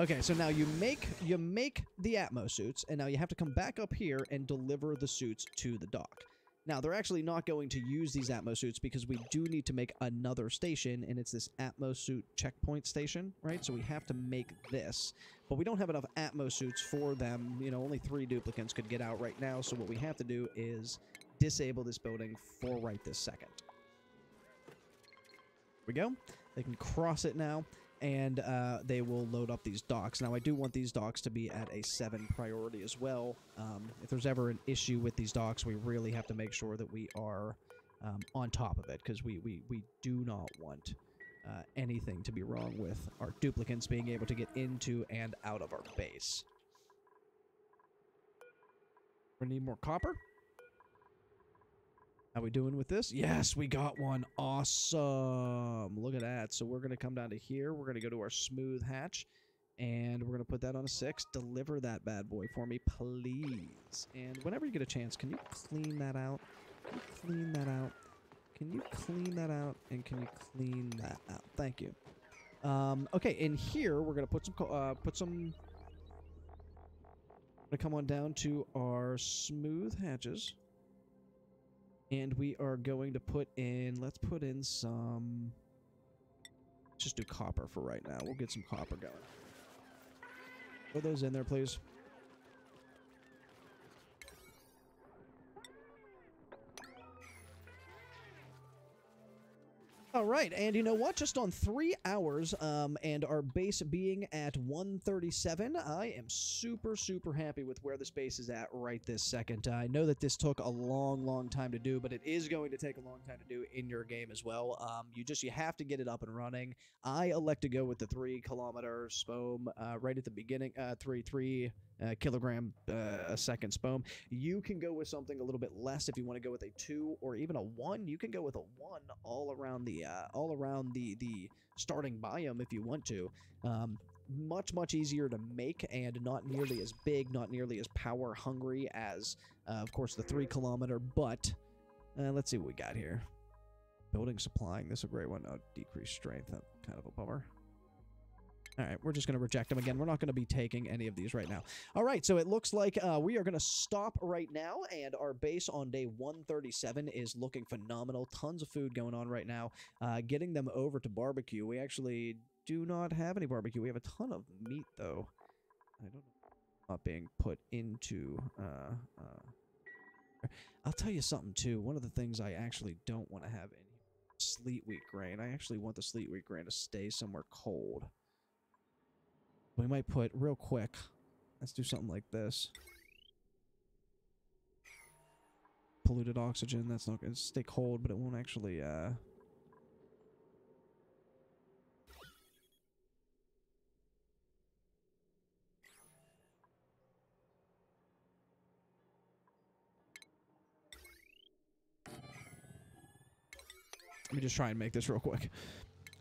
Okay, so now you make the Atmos suits, and now you have to come back up here and deliver the suits to the dock. Now, they're actually not going to use these Atmos suits because we do need to make another station, and it's this Atmos suit checkpoint station, right? So we have to make this, but we don't have enough Atmos suits for them. You know, only 3 duplicants could get out right now, so what we have to do is disable this building for right this second. Here we go. They can cross it now, and they will load up these docks. Now, I do want these docks to be at a 7 priority as well. If there's ever an issue with these docks, we really have to make sure that we are on top of it, because we do not want anything to be wrong with our duplicants being able to get into and out of our base. We need more copper. How we doing with this? Yes, we got one. Awesome. Look at that. So we're going to come down to here. We're going to go to our smooth hatch, and we're going to put that on a 6. Deliver that bad boy for me, please. And whenever you get a chance, can you clean that out? Can you clean that out? Can you clean that out? And can you clean that out? Thank you. Okay, in here, we're going to put some... We're going to come on down to our smooth hatches. And we are going to put in, let's put in some, let's just do copper for right now. We'll get some copper going. Throw those in there, please. All right, and you know what? Just on 3 hours, and our base being at 137, I am super, super happy with where this base is at right this second. I know that this took a long, long time to do, but it is going to take a long time to do in your game as well. You have to get it up and running. I elect to go with the 3 kilometer SPOM right at the beginning, 3 kilogram a second SPOM. You can go with something a little bit less if you want to go with a 2 or even a 1. You can go with a 1 all around the starting biome if you want to. Much easier to make and not nearly as big, not nearly as power hungry as of course the 3 kilometer, but let's see what we got here. Building supplying, this is a great one. Oh, decreased strength, that's kind of a bummer. All right, we're just going to reject them again. We're not going to be taking any of these right now. All right, so it looks like we are going to stop right now, and our base on day 137 is looking phenomenal. Tons of food going on right now. Getting them over to barbecue. We actually do not have any barbecue. We have a ton of meat, though. I don't know. Not being put into... I'll tell you something, too. One of the things I actually don't want to have in here, sleet wheat grain. I actually want the sleet wheat grain to stay somewhere cold. We might put, real quick, let's do something like this. Polluted oxygen, that's not going to stay cold, but it won't actually, Let me just try and make this real quick.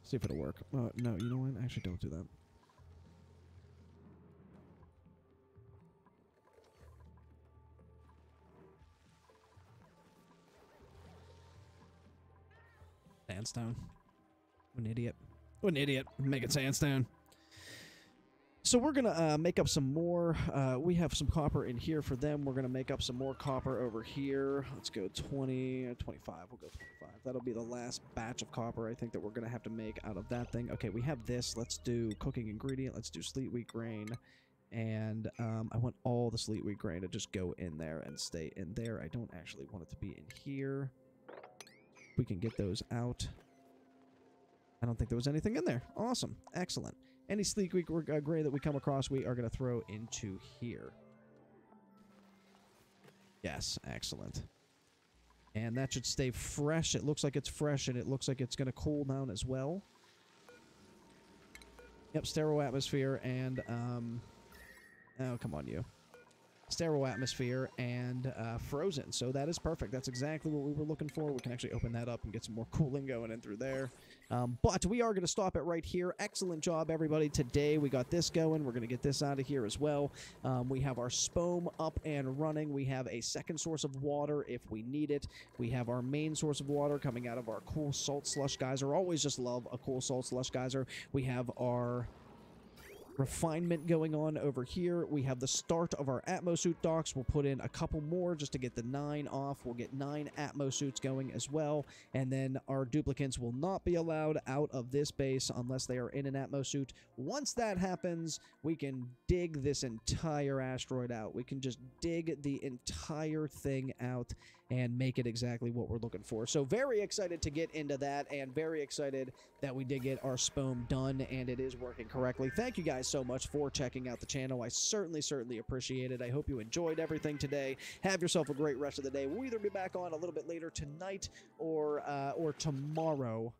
See if it'll work. No, you know what? Actually, don't do that. Sandstone. What an idiot. What an idiot. Make it sandstone. So we're going to make up some more. We have some copper in here for them. We're going to make up some more copper over here. Let's go 20, 25. We'll go 25. That'll be the last batch of copper I think that we're going to have to make out of that thing. Okay, we have this. Let's do cooking ingredient. Let's do sleet wheat grain. And I want all the sleet wheat grain to just go in there and stay in there. I don't actually want it to be in here. We can get those out. I don't think there was anything in there. Awesome. Excellent. Any sleek wheat grain that we come across, we are going to throw into here. Yes, excellent. And that should stay fresh. It looks like it's fresh, and it looks like it's going to cool down as well. Yep, sterile atmosphere and... oh, come on, you. Sterile atmosphere and frozen. So that is perfect. That's exactly what we were looking for. We can actually open that up and get some more cooling going in through there. But we are going to stop it right here. Excellent job, everybody. Today we got this going. We're going to get this out of here as well. We have our SPOM up and running. We have a second source of water if we need it. We have our main source of water coming out of our cool salt slush geyser. Always just love a cool salt slush geyser. We have our... refinement going on over here. We have the start of our atmosuit docks. We'll put in a couple more just to get the 9 off. We'll get 9 atmosuits going as well. And then our duplicants will not be allowed out of this base unless they are in an atmosuit. Once that happens, we can dig this entire asteroid out. We can just dig the entire thing out and make it exactly what we're looking for. So very excited to get into that, and very excited that we did get our SPOM done, and it is working correctly. Thank you guys so much for checking out the channel. I certainly appreciate it. I hope you enjoyed everything today. Have yourself a great rest of the day. We'll either be back on a little bit later tonight or tomorrow,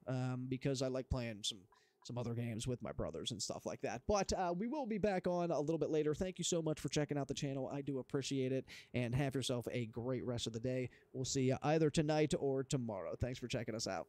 because I like playing some other games with my brothers and stuff like that. But we will be back on a little bit later. Thank you so much for checking out the channel. I do appreciate it, and have yourself a great rest of the day. We'll see you either tonight or tomorrow. Thanks for checking us out.